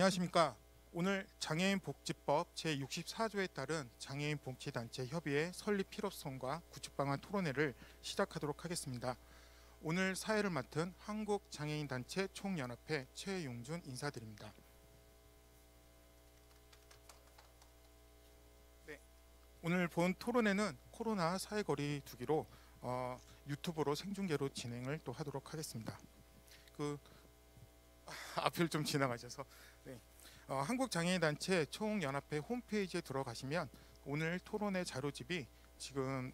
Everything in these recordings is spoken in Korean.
안녕하십니까. 오늘 장애인복지법 제64조에 따른 장애인복지단체 협의회 설립 필요성과 구축방안 토론회를 시작하도록 하겠습니다. 오늘 사회를 맡은 한국장애인단체 총연합회 최용준 인사드립니다. 네, 오늘 본 토론회는 코로나 사회거리 두기로 유튜브로 생중계로 진행을 또 하도록 하겠습니다. 앞을 좀 지나가셔서 한국장애인단체 총연합회 홈페이지에 들어가시면 오늘 토론회 자료집이 지금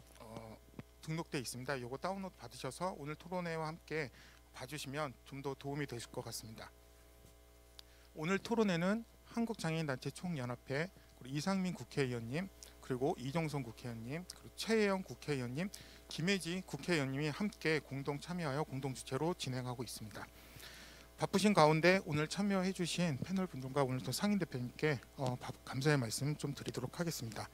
등록되어 있습니다. 이거 다운로드 받으셔서 오늘 토론회와 함께 봐주시면 좀 더 도움이 되실 것 같습니다. 오늘 토론회는 한국장애인단체 총연합회, 그리고 이상민 국회의원님, 그리고 이종성 국회의원님, 그리고 최혜영 국회의원님, 김혜지 국회의원님이 함께 공동 참여하여 공동 주최로 진행하고 있습니다. 바쁘신 가운데 오늘 참여해 주신 패널 분들과 오늘 또 상인 대표님께 감사의 말씀 좀 드리도록 하겠습니다.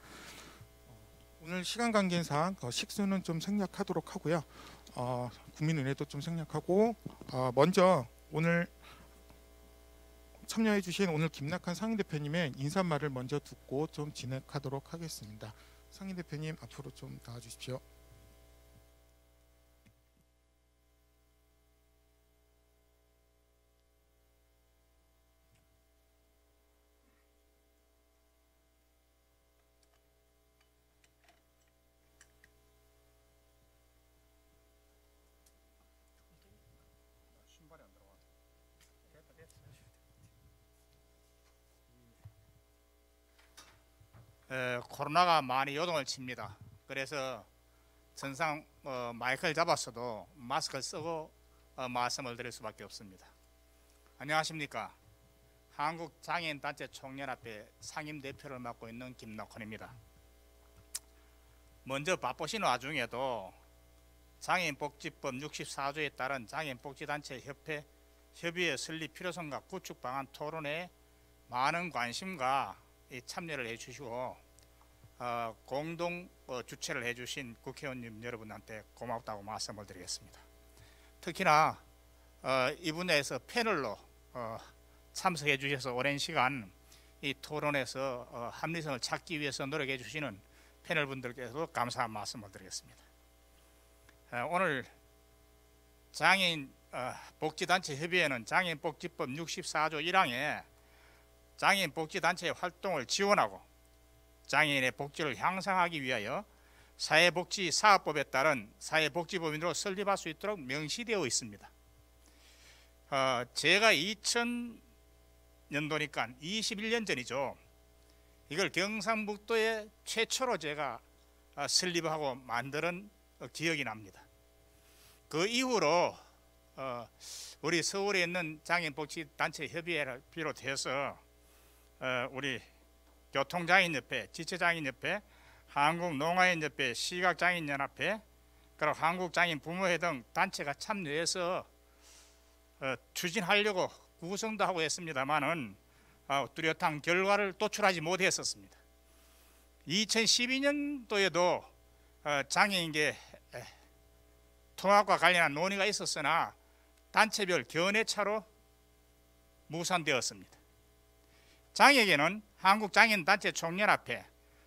오늘 시간 관계상 식수는 좀 생략하도록 하고요. 국민은혜도 좀 생략하고 먼저 오늘 참여해 주신 오늘 김낙한 상인 대표님의 인사말을 먼저 듣고 좀 진행하도록 하겠습니다. 상인 대표님 앞으로 좀 나와 주십시오. 코로나가 많이 요동을 칩니다. 그래서 전상 마이크를 잡았어도 마스크를 쓰고 말씀을 드릴 수밖에 없습니다. 안녕하십니까. 한국장애인단체 총연합회 상임대표를 맡고 있는 김낙헌입니다. 먼저 바쁘신 와중에도 장애인복지법 64조에 따른 장애인복지단체 협의회 설립 필요성과 구축 방안 토론회에 많은 관심과 참여를 해주시고 공동 주최를 해주신 국회의원님 여러분한테 고맙다고 말씀을 드리겠습니다. 특히나 이 분야에서 패널로 참석해 주셔서 오랜 시간 이 토론에서 합리성을 찾기 위해서 노력해 주시는 패널 분들께서도 감사한 말씀을 드리겠습니다. 오늘 장애인 복지단체 협의회는 장애인복지법 64조 1항에 장애인복지단체의 활동을 지원하고 장애인의 복지를 향상하기 위하여 사회복지사업법에 따른 사회복지법인으로 설립할 수 있도록 명시되어 있습니다. 제가 2000년도니까 21년 전이죠. 이걸 경상북도에 최초로 제가 설립하고 만드는 기억이 납니다. 그 이후로 우리 서울에 있는 장애인복지단체 협의회를 비롯해서 우리 교통장애인협회, 지체장애인협회, 한국농아인협회, 시각장애인연합회, 그리고 한국장애인 부모회 등 단체가 참여해서 추진하려고 구성도 하고 했습니다만은 뚜렷한 결과를 도출하지 못했었습니다. 2012년도에도 장애인계 통합과 관련한 논의가 있었으나 단체별 견해차로 무산되었습니다. 장애계는 한국장애인단체 총연합회,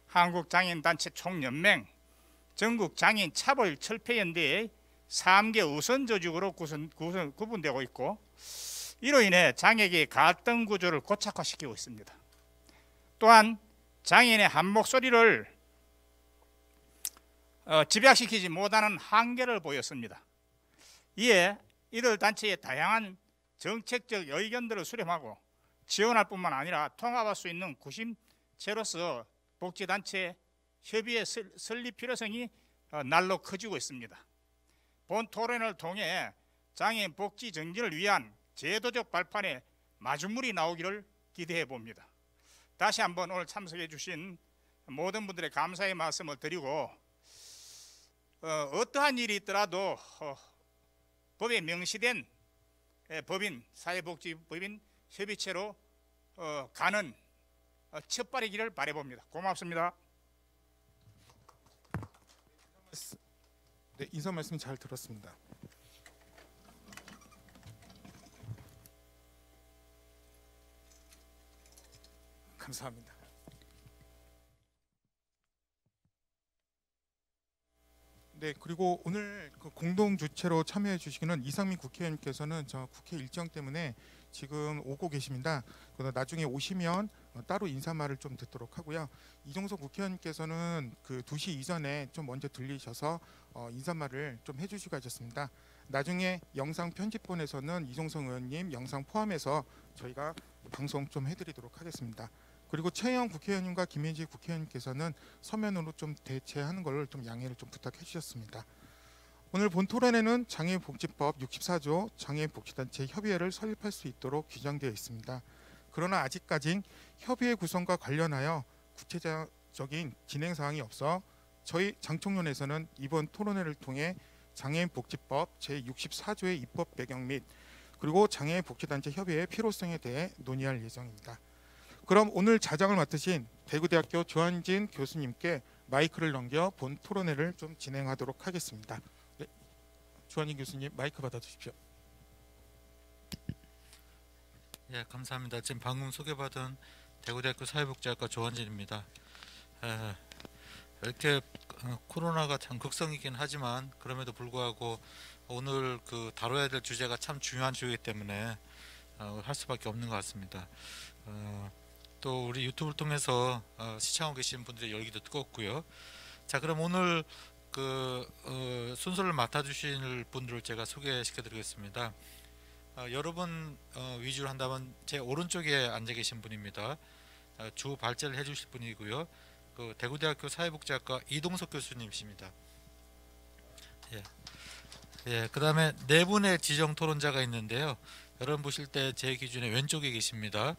한국장애인단체 총연맹, 전국장애인 차별철폐연대의 3개 우선 조직으로 구분되고 있고 이로 인해 장애계의 갈등 구조를 고착화시키고 있습니다. 또한 장애인의 한 목소리를 집약시키지 못하는 한계를 보였습니다. 이에 이들 단체의 다양한 정책적 의견들을 수렴하고 지원할 뿐만 아니라 통합할 수 있는 구심체로서 복지단체 협의회 설립 필요성이 날로 커지고 있습니다. 본 토론을 통해 장애인 복지 정진을 위한 제도적 발판의 마중물이 나오기를 기대해 봅니다. 다시 한번 오늘 참석해 주신 모든 분들의 감사의 말씀을 드리고 어떠한 일이 있더라도 법에 명시된 법인, 사회복지법인 협의체로 가는 첫발이기를 바라봅니다. 고맙습니다. 네, 인사 말씀 잘 들었습니다. 감사합니다. 네, 그리고 오늘 그 공동 주최로 참여해 주시기는 이상민 국회의원님께서는 저 국회 일정 때문에 지금 오고 계십니다. 그래서 나중에 오시면 따로 인사말을 좀 듣도록 하고요. 이종석 국회의원님께서는 그 2시 이전에 좀 먼저 들리셔서 인사말을 좀 해주시고 가셨습니다. 나중에 영상 편집본에서는 이종석 의원님 영상 포함해서 저희가 방송 좀 해드리도록 하겠습니다. 그리고 최영 국회의원님과 김혜지 국회의원님께서는 서면으로 좀 대체하는 걸 좀 양해를 좀 부탁해 주셨습니다. 오늘 본 토론회는 장애인복지법 64조 장애인복지단체 협의회를 설립할 수 있도록 규정되어 있습니다. 그러나 아직까지 협의회 구성과 관련하여 구체적인 진행 사항이 없어 저희 장총련에서는 이번 토론회를 통해 장애인복지법 제64조의 입법 배경 및 그리고 장애인복지단체 협의회의 필요성에 대해 논의할 예정입니다. 그럼 오늘 자장을 맡으신 대구대학교 조한진 교수님께 마이크를 넘겨 본 토론회를 좀 진행하도록 하겠습니다. 네, 조한진 교수님 마이크 받아주십시오. 예, 감사합니다. 지금 방금 소개받은 대구대학교 사회복지학과 조한진입니다. 이렇게 코로나가 참 극성이긴 하지만 그럼에도 불구하고 오늘 그 다뤄야 될 주제가 참 중요한 주제이기 때문에 할 수밖에 없는 것 같습니다. 또 우리 유튜브를 통해서 시청하고 계신 분들의 열기도 뜨겁고요. 자, 그럼 오늘 그 순서를 맡아주실 분들을 제가 소개시켜 드리겠습니다. 여러분 위주로 한다면 제 오른쪽에 앉아 계신 분입니다. 주 발제를 해주실 분이고요. 그 대구대학교 사회복지학과 이동석 교수님이십니다. 예, 그 다음에 네 분의 지정 토론자가 있는데요. 여러분 보실 때 제 기준에 왼쪽에 계십니다.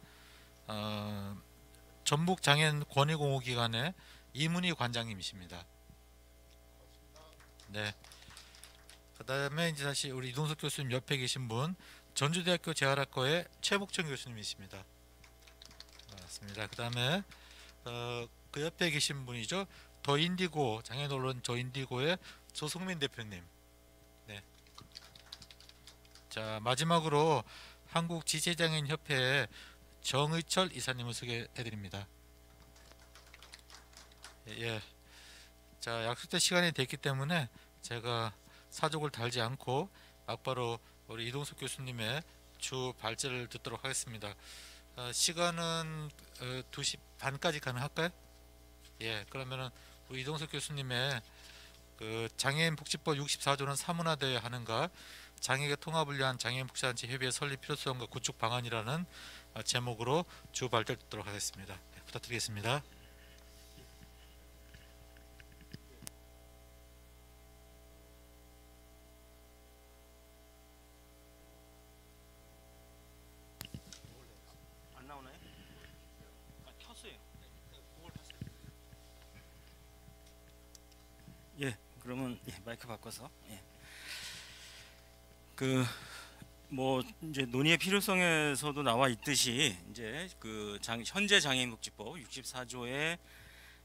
전북장애인 권익공호기관의 이문희 관장님이십니다. 네. 그 다음에 이제 다시 우리 이동석 교수님 옆에 계신 분 전주대학교 재활학과의 최복천 교수님이십니다. 맞습니다. 그 다음에 그 옆에 계신 분이죠. 더 인디고 장애인 언론 더 인디고의 조성민 대표님. 네. 자, 마지막으로 한국 지체장애인 협회의 정의철 이사님을 소개해드립니다. 예. 자, 약속된 시간이 됐기 때문에 제가 사족을 달지 않고 막바로 우리 이동석 교수님의 주 발제를 듣도록 하겠습니다. 시간은 2시 반까지 가능할까요? 예, 그러면은 우리 이동석 교수님의 그 장애인 복지법 64조는 사문화되어야 하는가, 장애계 통합을 위한 장애인 복지단체 협의회 설립 필요성과 구축 방안이라는 제목으로 주 발제를 듣도록 하겠습니다. 네, 부탁드리겠습니다. 안 나오나요? 켰어요. 예, 그러면 마이크 바꿔서 뭐 이제 논의의 필요성에서도 나와 있듯이 이제 그 현재 장애인복지법 64조에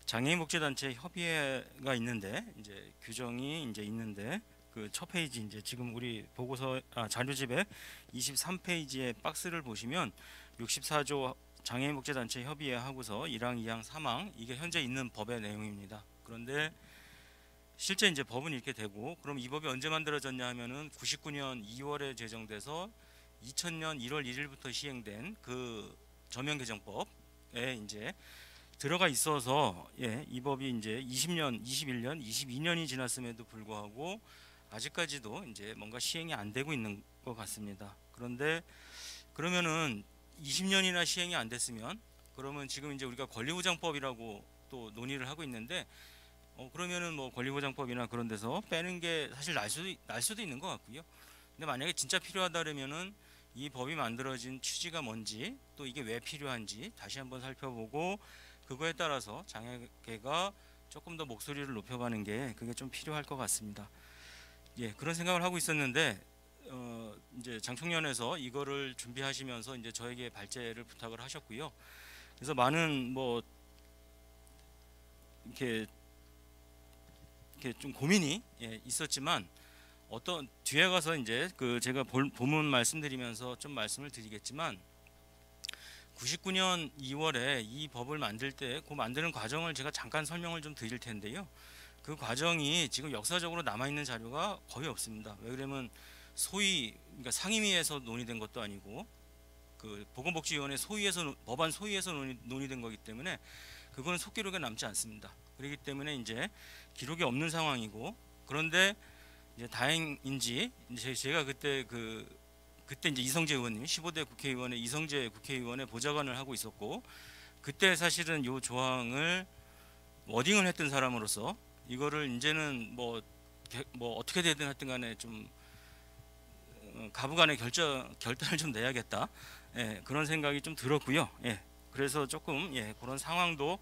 장애인복지단체 협의회가 있는데 이제 규정이 이제 있는데 그 첫 페이지 이제 지금 우리 보고서 자료집에 23페이지의 박스를 보시면 64조 장애인복지단체 협의회 하고서 1항, 2항, 3항 이게 현재 있는 법의 내용입니다. 그런데 실제 이제 법은 이렇게 되고, 그럼 이 법이 언제 만들어졌냐 하면은 99년 2월에 제정돼서 2000년 1월 1일부터 시행된 그 전면 개정법에 이제 들어가 있어서 이 법이 이제 20년, 21년, 22년이 지났음에도 불구하고 아직까지도 이제 뭔가 시행이 안 되고 있는 것 같습니다. 그런데 그러면은 20년이나 시행이 안 됐으면 그러면 지금 이제 우리가 권리보장법이라고 또 논의를 하고 있는데 그러면은 뭐 권리보장법이나 그런 데서 빼는 게 사실 날 수도 있는 것 같고요. 근데 만약에 진짜 필요하다면은 이 법이 만들어진 취지가 뭔지 또 이게 왜 필요한지 다시 한번 살펴보고 그거에 따라서 장애계가 조금 더 목소리를 높여가는 게 그게 좀 필요할 것 같습니다. 예, 그런 생각을 하고 있었는데 이제 장총련에서 이거를 준비하시면서 이제 저에게 발제를 부탁을 하셨고요. 그래서 많은 뭐 이렇게 좀 고민이 있었지만 어떤 뒤에 가서 이제 그 제가 본문 말씀드리면서 좀 말씀을 드리겠지만 99년 2월에 이 법을 만들 때 그 만드는 과정을 제가 잠깐 설명을 좀 드릴 텐데요. 그 과정이 지금 역사적으로 남아 있는 자료가 거의 없습니다. 왜 그러면 소위 그러니까 상임위에서 논의된 것도 아니고 그 보건복지위원회 소위에서 법안 소위에서 논의된 거기 때문에 그거는 속기록에 남지 않습니다. 그렇기 때문에 이제 기록이 없는 상황이고, 그런데 이제 다행인지 제가 그때 이제 이성재 의원님 15대 국회의원의 이성재 국회의원의 보좌관을 하고 있었고, 그때 사실은 요 조항을 워딩을 했던 사람으로서 이거를 이제는 뭐 어떻게 되든 하여튼 간에 좀 가부간의 결단을 좀 내야겠다, 예, 그런 생각이 좀 들었고요. 예, 그래서 조금 그런 상황도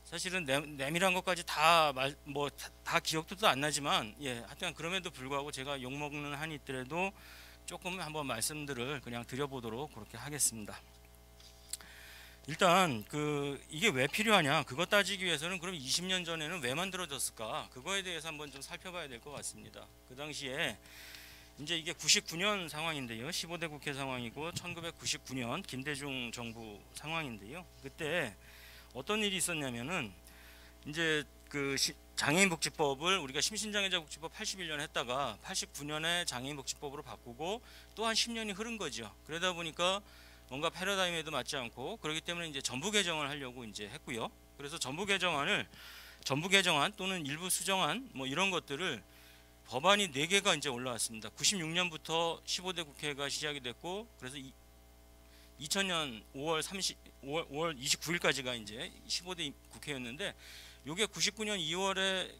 사실은 내밀한 것까지 다 기억도 안 나지만, 하여튼 그럼에도 불구하고 제가 욕먹는 한이 있더라도 조금 한번 말씀들을 그냥 드려보도록 그렇게 하겠습니다. 일단 이게 왜 필요하냐, 그거 따지기 위해서는 그럼 20년 전에는 왜 만들어졌을까, 그거에 대해서 한번 좀 살펴봐야 될 것 같습니다. 그 당시에 이제 이게 99년 상황인데요, 15대 국회 상황이고 1999년 김대중 정부 상황인데요, 그때 어떤 일이 있었냐면은 이제 장애인복지법을 우리가 심신장애자복지법 81년 했다가 89년에 장애인복지법으로 바꾸고 또 한 10년이 흐른 거죠. 그러다 보니까 뭔가 패러다임에도 맞지 않고, 그렇기 때문에 이제 전부 개정을 하려고 이제 했고요. 그래서 전부 개정안 또는 일부 수정안 뭐 이런 것들을 법안이 4개가 이제 올라왔습니다. 96년부터 15대 국회가 시작이 됐고, 그래서 2000년 5월 29일까지가 이제 15대 국회였는데, 요게 99년 2월에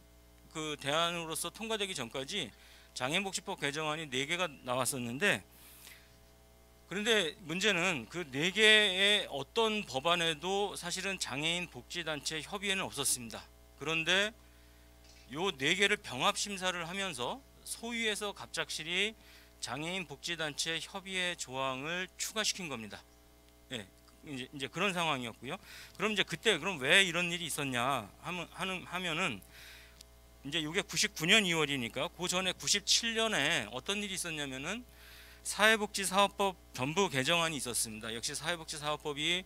그 대안으로서 통과되기 전까지 장애인복지법 개정안이 4개가 나왔었는데, 그런데 문제는 그 4개의 어떤 법안에도 사실은 장애인 복지단체 협의회는 없었습니다. 그런데 요 4개를 병합 심사를 하면서 소위에서 갑작스레 장애인 복지단체 협의회 조항을 추가시킨 겁니다. 예, 이제 그런 상황이었고요. 그럼 이제 그때 그럼 왜 이런 일이 있었냐 하면은 이제 이게 99년 2월이니까 그 전에 97년에 어떤 일이 있었냐면은 사회복지사업법 전부 개정안이 있었습니다. 역시 사회복지사업법이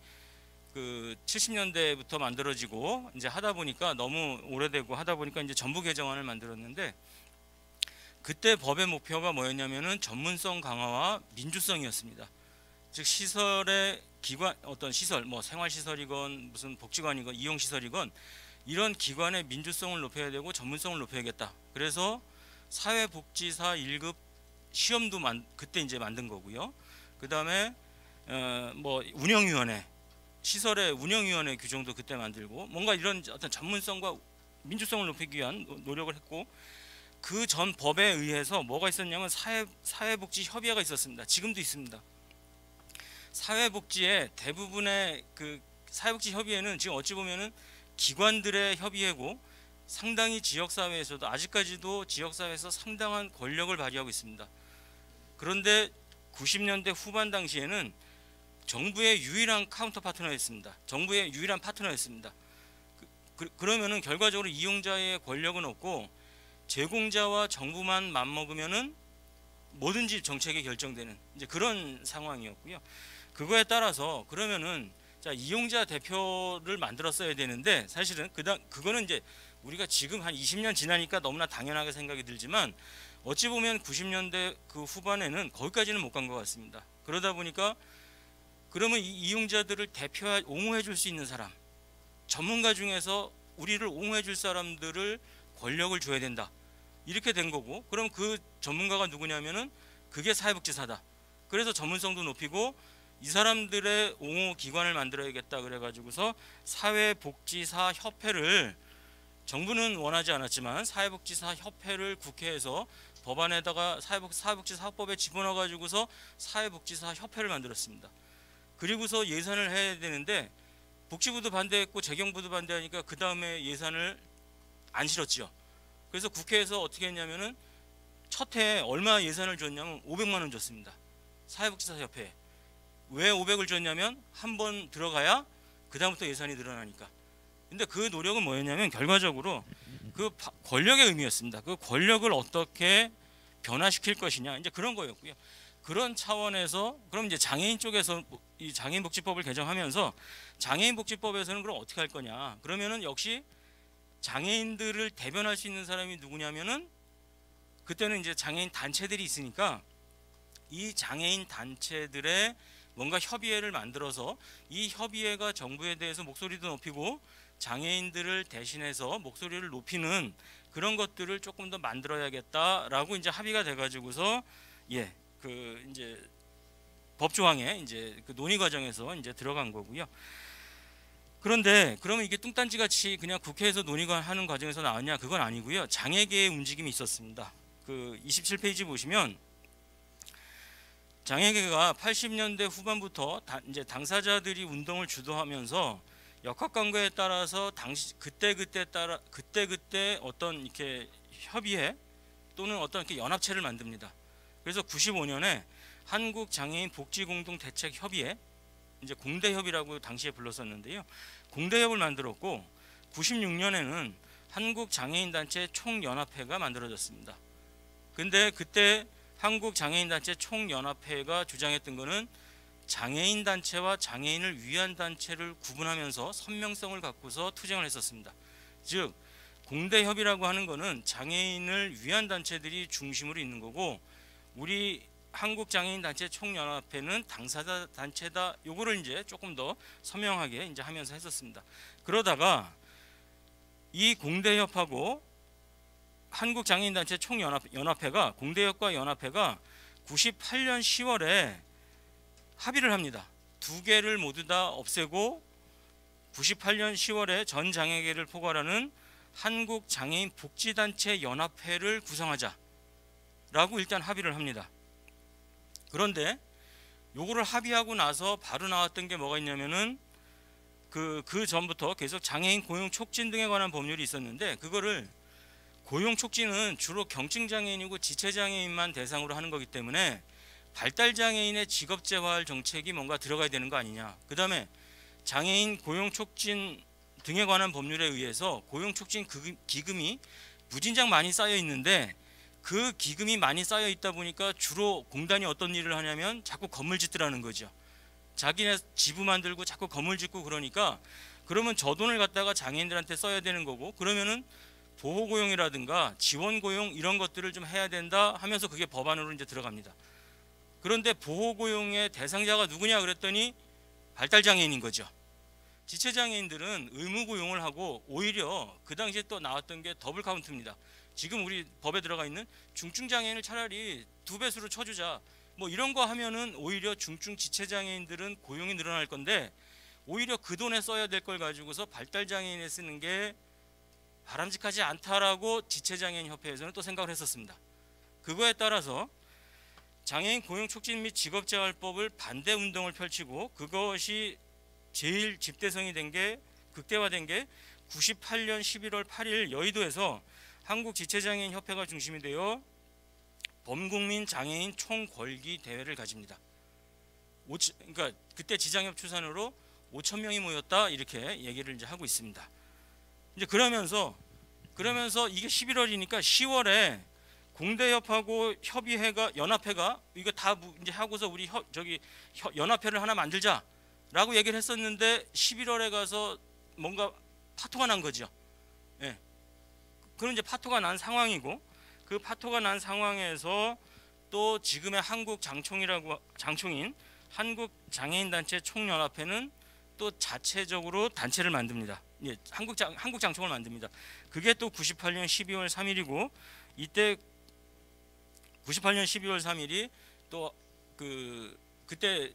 그 70년대부터 만들어지고 이제 하다 보니까 너무 오래되고 하다 보니까 이제 전부 개정안을 만들었는데, 그때 법의 목표가 뭐였냐면은 전문성 강화와 민주성이었습니다. 즉 시설의 기관, 어떤 시설, 뭐 생활시설이건 무슨 복지관이건 이용시설이건 이런 기관의 민주성을 높여야 되고 전문성을 높여야겠다. 그래서 사회복지사 1급 시험도 그때 이제 만든 거고요. 그 다음에 뭐 운영위원회, 시설의 운영위원회 규정도 그때 만들고, 뭔가 이런 어떤 전문성과 민주성을 높이기 위한 노력을 했고, 그 전 법에 의해서 뭐가 있었냐면 사회복지협의회가 있었습니다. 지금도 있습니다. 사회복지의 대부분의 그 사회복지협의회는 지금 어찌 보면은 기관들의 협의회고, 상당히 지역사회에서도 아직까지도 지역사회에서 상당한 권력을 발휘하고 있습니다. 그런데 90년대 후반 당시에는 정부의 유일한 카운터 파트너였습니다. 정부의 유일한 파트너였습니다. 그러면은 결과적으로 이용자의 권력은 없고 제공자와 정부만 맞먹으면은 뭐든지 정책이 결정되는 이제 그런 상황이었고요. 그거에 따라서 그러면은 자, 이용자 대표를 만들었어야 되는데, 사실은 그거는 이제 우리가 지금 한 20년 지나니까 너무나 당연하게 생각이 들지만, 어찌 보면 90년대 그 후반에는 거기까지는 못 간 것 같습니다. 그러다 보니까 그러면 이 이용자들을 옹호해 줄 수 있는 사람, 전문가 중에서 우리를 옹호해 줄 사람들을 권력을 줘야 된다, 이렇게 된 거고, 그럼 그 전문가가 누구냐면은 그게 사회복지사다. 그래서 전문성도 높이고 이 사람들의 옹호 기관을 만들어야겠다 그래가지고서 사회복지사 협회를, 정부는 원하지 않았지만 사회복지사 협회를 국회에서 법안에다가 사회복지사법에 집어넣어가지고서 사회복지사 협회를 만들었습니다. 그리고서 예산을 해야 되는데 복지부도 반대했고 재경부도 반대하니까 그 다음에 예산을 안 실었죠. 그래서 국회에서 어떻게 했냐면은 첫 해에 얼마 예산을 줬냐면 500만 원 줬습니다. 사회복지사 협회에. 왜 500을 줬냐면 한 번 들어가야 그 다음부터 예산이 늘어나니까. 근데 그 노력은 뭐였냐면 결과적으로 그 권력의 의미였습니다. 그 권력을 어떻게 변화시킬 것이냐, 이제 그런 거였고요. 그런 차원에서 그럼 이제 장애인 쪽에서 이 장애인복지법을 개정하면서 장애인복지법에서는 그럼 어떻게 할 거냐? 그러면은 역시 장애인들을 대변할 수 있는 사람이 누구냐면은 그때는 이제 장애인 단체들이 있으니까 이 장애인 단체들의 뭔가 협의회를 만들어서 이 협의회가 정부에 대해서 목소리도 높이고 장애인들을 대신해서 목소리를 높이는 그런 것들을 조금 더 만들어야겠다라고 이제 합의가 돼가지고서 그 이제 법조항에 이제 그 논의 과정에서 이제 들어간 거고요. 그런데 그러면 이게 뚱딴지 같이 그냥 국회에서 논의가 하는 과정에서 나왔냐? 그건 아니고요. 장애계의 움직임이 있었습니다. 그 27페이지 보시면 장애계가 80년대 후반부터 이제 당사자들이 운동을 주도하면서 역학관계에 따라서 그때 어떤 이렇게 협의회 또는 어떤 이렇게 연합체를 만듭니다. 그래서 95년에 한국장애인 복지공동대책협의회, 이제 공대협이라고 당시에 불렀었는데요. 공대협을 만들었고 96년에는 한국장애인단체 총연합회가 만들어졌습니다. 근데 그때 한국장애인단체 총연합회가 주장했던 것은 장애인 단체와 장애인을 위한 단체를 구분하면서 선명성을 갖고서 투쟁을 했었습니다. 즉 공대협이라고 하는 것은 장애인을 위한 단체들이 중심으로 있는 거고 우리 한국장애인단체 총연합회는 당사자 단체다. 요거를 이제 조금 더 선명하게 이제 하면서 했었습니다. 그러다가 이 공대협하고 한국장애인단체 총연합회가 공대협과 연합회가 98년 10월에 합의를 합니다. 두 개를 모두 다 없애고 98년 10월에 전 장애계를 포괄하는 한국장애인 복지단체 연합회를 구성하자라고 일단 합의를 합니다. 그런데 요거를 합의하고 나서 바로 나왔던 게 뭐가 있냐면은 그 전부터 계속 장애인 고용 촉진 등에 관한 법률이 있었는데 그거를 고용 촉진은 주로 경증 장애인이고 지체 장애인만 대상으로 하는 거기 때문에 발달 장애인의 직업 재활 정책이 뭔가 들어가야 되는 거 아니냐. 그다음에 장애인 고용 촉진 등에 관한 법률에 의해서 고용 촉진 기금이 무진장 많이 쌓여 있는데 그 기금이 많이 쌓여 있다 보니까 주로 공단이 어떤 일을 하냐면 자꾸 건물 짓더라는 거죠. 자기네 지부 만들고 자꾸 건물 짓고 그러니까 그러면 저 돈을 갖다가 장애인들한테 써야 되는 거고 그러면은 보호고용이라든가 지원고용 이런 것들을 좀 해야 된다 하면서 그게 법안으로 이제 들어갑니다. 그런데 보호고용의 대상자가 누구냐 그랬더니 발달장애인인 거죠. 지체장애인들은 의무고용을 하고 오히려 그 당시에 또 나왔던 게 더블 카운트입니다. 지금 우리 법에 들어가 있는 중증장애인을 차라리 2배수로 쳐주자 뭐 이런 거 하면은 오히려 중증 지체장애인들은 고용이 늘어날 건데 오히려 그 돈에 써야 될 걸 가지고서 발달장애인에 쓰는 게 바람직하지 않다라고 지체장애인협회에서는 또 생각을 했었습니다. 그거에 따라서 장애인 고용 촉진 및 직업재활법을 반대 운동을 펼치고 그것이 제일 집대성이 된 게 극대화된 게 98년 11월 8일 여의도에서 한국지체장애인협회가 중심이 되어 범국민 장애인 총궐기 대회를 가집니다. 그러니까 그때 지장협 추산으로 5천 명이 모였다 이렇게 얘기를 이제 하고 있습니다. 이제 그러면서 이게 11월이니까 10월에 공대협하고 협의회가 연합회가 이거 다 이제 하고서 우리 연합회를 하나 만들자라고 얘기를 했었는데 11월에 가서 뭔가 파토가 난 거죠. 예. 그런 이제 파토가 난 상황이고 그 파토가 난 상황에서 또 지금의 장총인 한국장애인단체 총연합회는 또 자체적으로 단체를 만듭니다. 예, 한국장총을 만듭니다. 그게 또 98년 12월 3일이고 이때 98년 12월 3일이 또 그때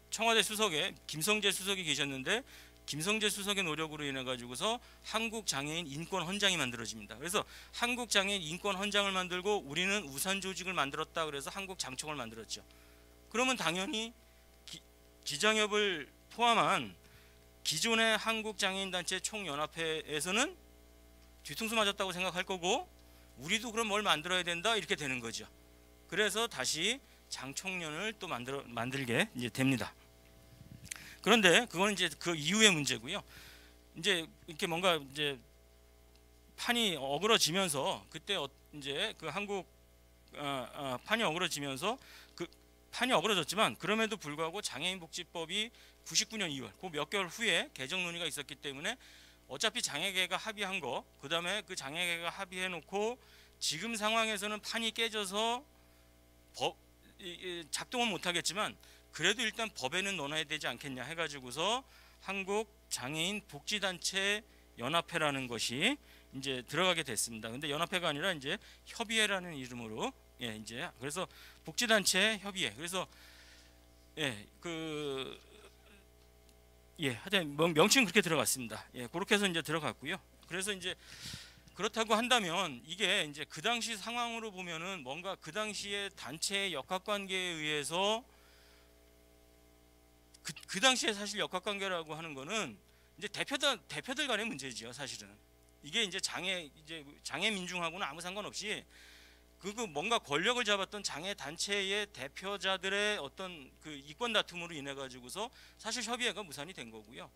청와대 수석에 김성재 수석이 계셨는데 김성재 수석의 노력으로 인해 가지고서 한국장애인 인권헌장이 만들어집니다. 그래서 한국장애인 인권헌장을 만들고 우리는 우산 조직을 만들었다 그래서 한국장총을 만들었죠. 그러면 당연히 기장협을 포함한 기존의 한국장애인단체 총연합회에서는 뒤통수 맞았다고 생각할 거고 우리도 그럼 뭘 만들어야 된다 이렇게 되는 거죠. 그래서 다시 장총련을 또 만들게 이제 됩니다. 그런데 그건 이제 그 이후의 문제고요. 이제 이렇게 뭔가 이제 판이 어그러지면서 그때 이제 그 판이 어그러지면서 그 판이 어그러졌지만 그럼에도 불구하고 장애인복지법이 99년 2월 그 몇 개월 후에 개정 논의가 있었기 때문에 어차피 장애계가 합의한 거 그다음에 그 장애계가 합의해놓고 지금 상황에서는 판이 깨져서 작동은 못하겠지만 그래도 일단 법에는 넣어놔야 되지 않겠냐 해가지고서 한국 장애인 복지단체 연합회라는 것이 이제 들어가게 됐습니다. 근데 연합회가 아니라 이제 협의회라는 이름으로 이제 그래서 복지단체 협의회 그래서 하여튼 명칭 그렇게 들어갔습니다. 그렇게 해서 이제 들어갔고요. 그래서 이제 그렇다고 한다면 이게 이제 그 당시 상황으로 보면은 뭔가 그 당시에 단체의 역학관계에 의해서 그 당시에 사실 역학관계라고 하는 거는 이제 대표들 간의 문제지요. 사실은 이게 이제 장애 민중하고는 아무 상관없이 그 뭔가 권력을 잡았던 장애 단체의 대표자들의 어떤 그 이권 다툼으로 인해 가지고서 사실 협의회가 무산이 된 거고요.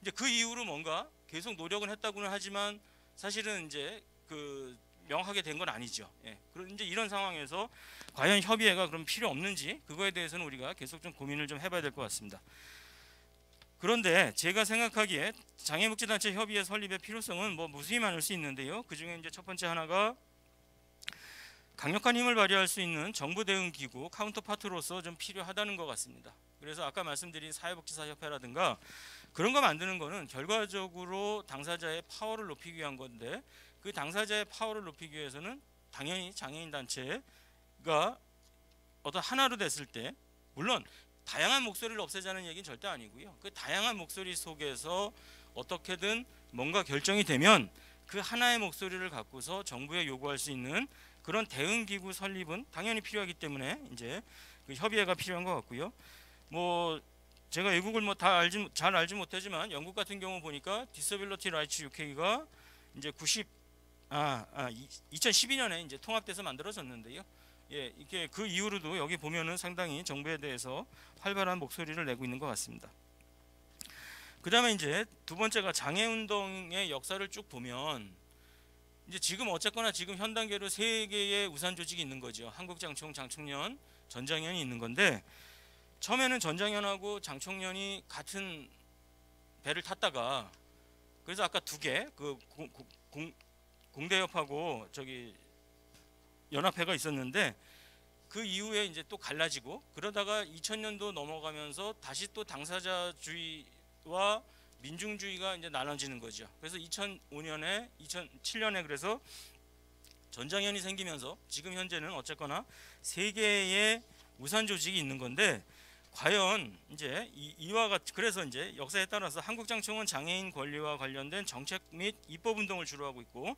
이제 그 이후로 뭔가 계속 노력은 했다고는 하지만 사실은 이제 그 명확하게 된 건 아니죠. 그럼 이제 이런 상황에서 과연 협의회가 그럼 필요 없는지 그거에 대해서는 우리가 계속 좀 고민을 좀 해봐야 될 것 같습니다. 그런데 제가 생각하기에 장애복지단체 협의회 설립의 필요성은 뭐 무수히 많을 수 있는데요. 그 중에 이제 첫 번째 하나가 강력한 힘을 발휘할 수 있는 정부 대응 기구 카운터파트로서 좀 필요하다는 것 같습니다. 그래서 아까 말씀드린 사회복지사협회라든가 그런 거 만드는 거는 결과적으로 당사자의 파워를 높이기 위한 건데 그 당사자의 파워를 높이기 위해서는 당연히 장애인 단체가 어떤 하나로 됐을 때 물론 다양한 목소리를 없애자는 얘기는 절대 아니고요. 그 다양한 목소리 속에서 어떻게든 뭔가 결정이 되면 그 하나의 목소리를 갖고서 정부에 요구할 수 있는 그런 대응 기구 설립은 당연히 필요하기 때문에 이제 그 협의회가 필요한 것 같고요. 뭐 제가 외국을 뭐 잘 알지 못하지만 영국 같은 경우 보니까 Disability Rights UK가 이제 2012년에 이제 통합돼서 만들어졌는데요. 이게 그 이후로도 여기 보면은 상당히 정부에 대해서 활발한 목소리를 내고 있는 것 같습니다. 그다음에 이제 두 번째가 장애 운동의 역사를 쭉 보면 이제 지금 어쨌거나 지금 현 단계로 세 개의 우산 조직이 있는 거죠. 한국장총, 장총련, 전장련이 있는 건데 처음에는 전장련하고 장총련이 같은 배를 탔다가 그래서 아까 두 개 그 공대협하고 저기 연합회가 있었는데 그 이후에 이제 또 갈라지고 그러다가 2000년도 넘어가면서 다시 또 당사자주의와 민중주의가 이제 나눠지는 거죠. 그래서 2007년에 그래서 전장련이 생기면서 지금 현재는 어쨌거나 세 개의 우산 조직이 있는 건데 과연 이제 이와 같이 그래서 이제 역사에 따라서 한국장총은 장애인 권리와 관련된 정책 및 입법 운동을 주로 하고 있고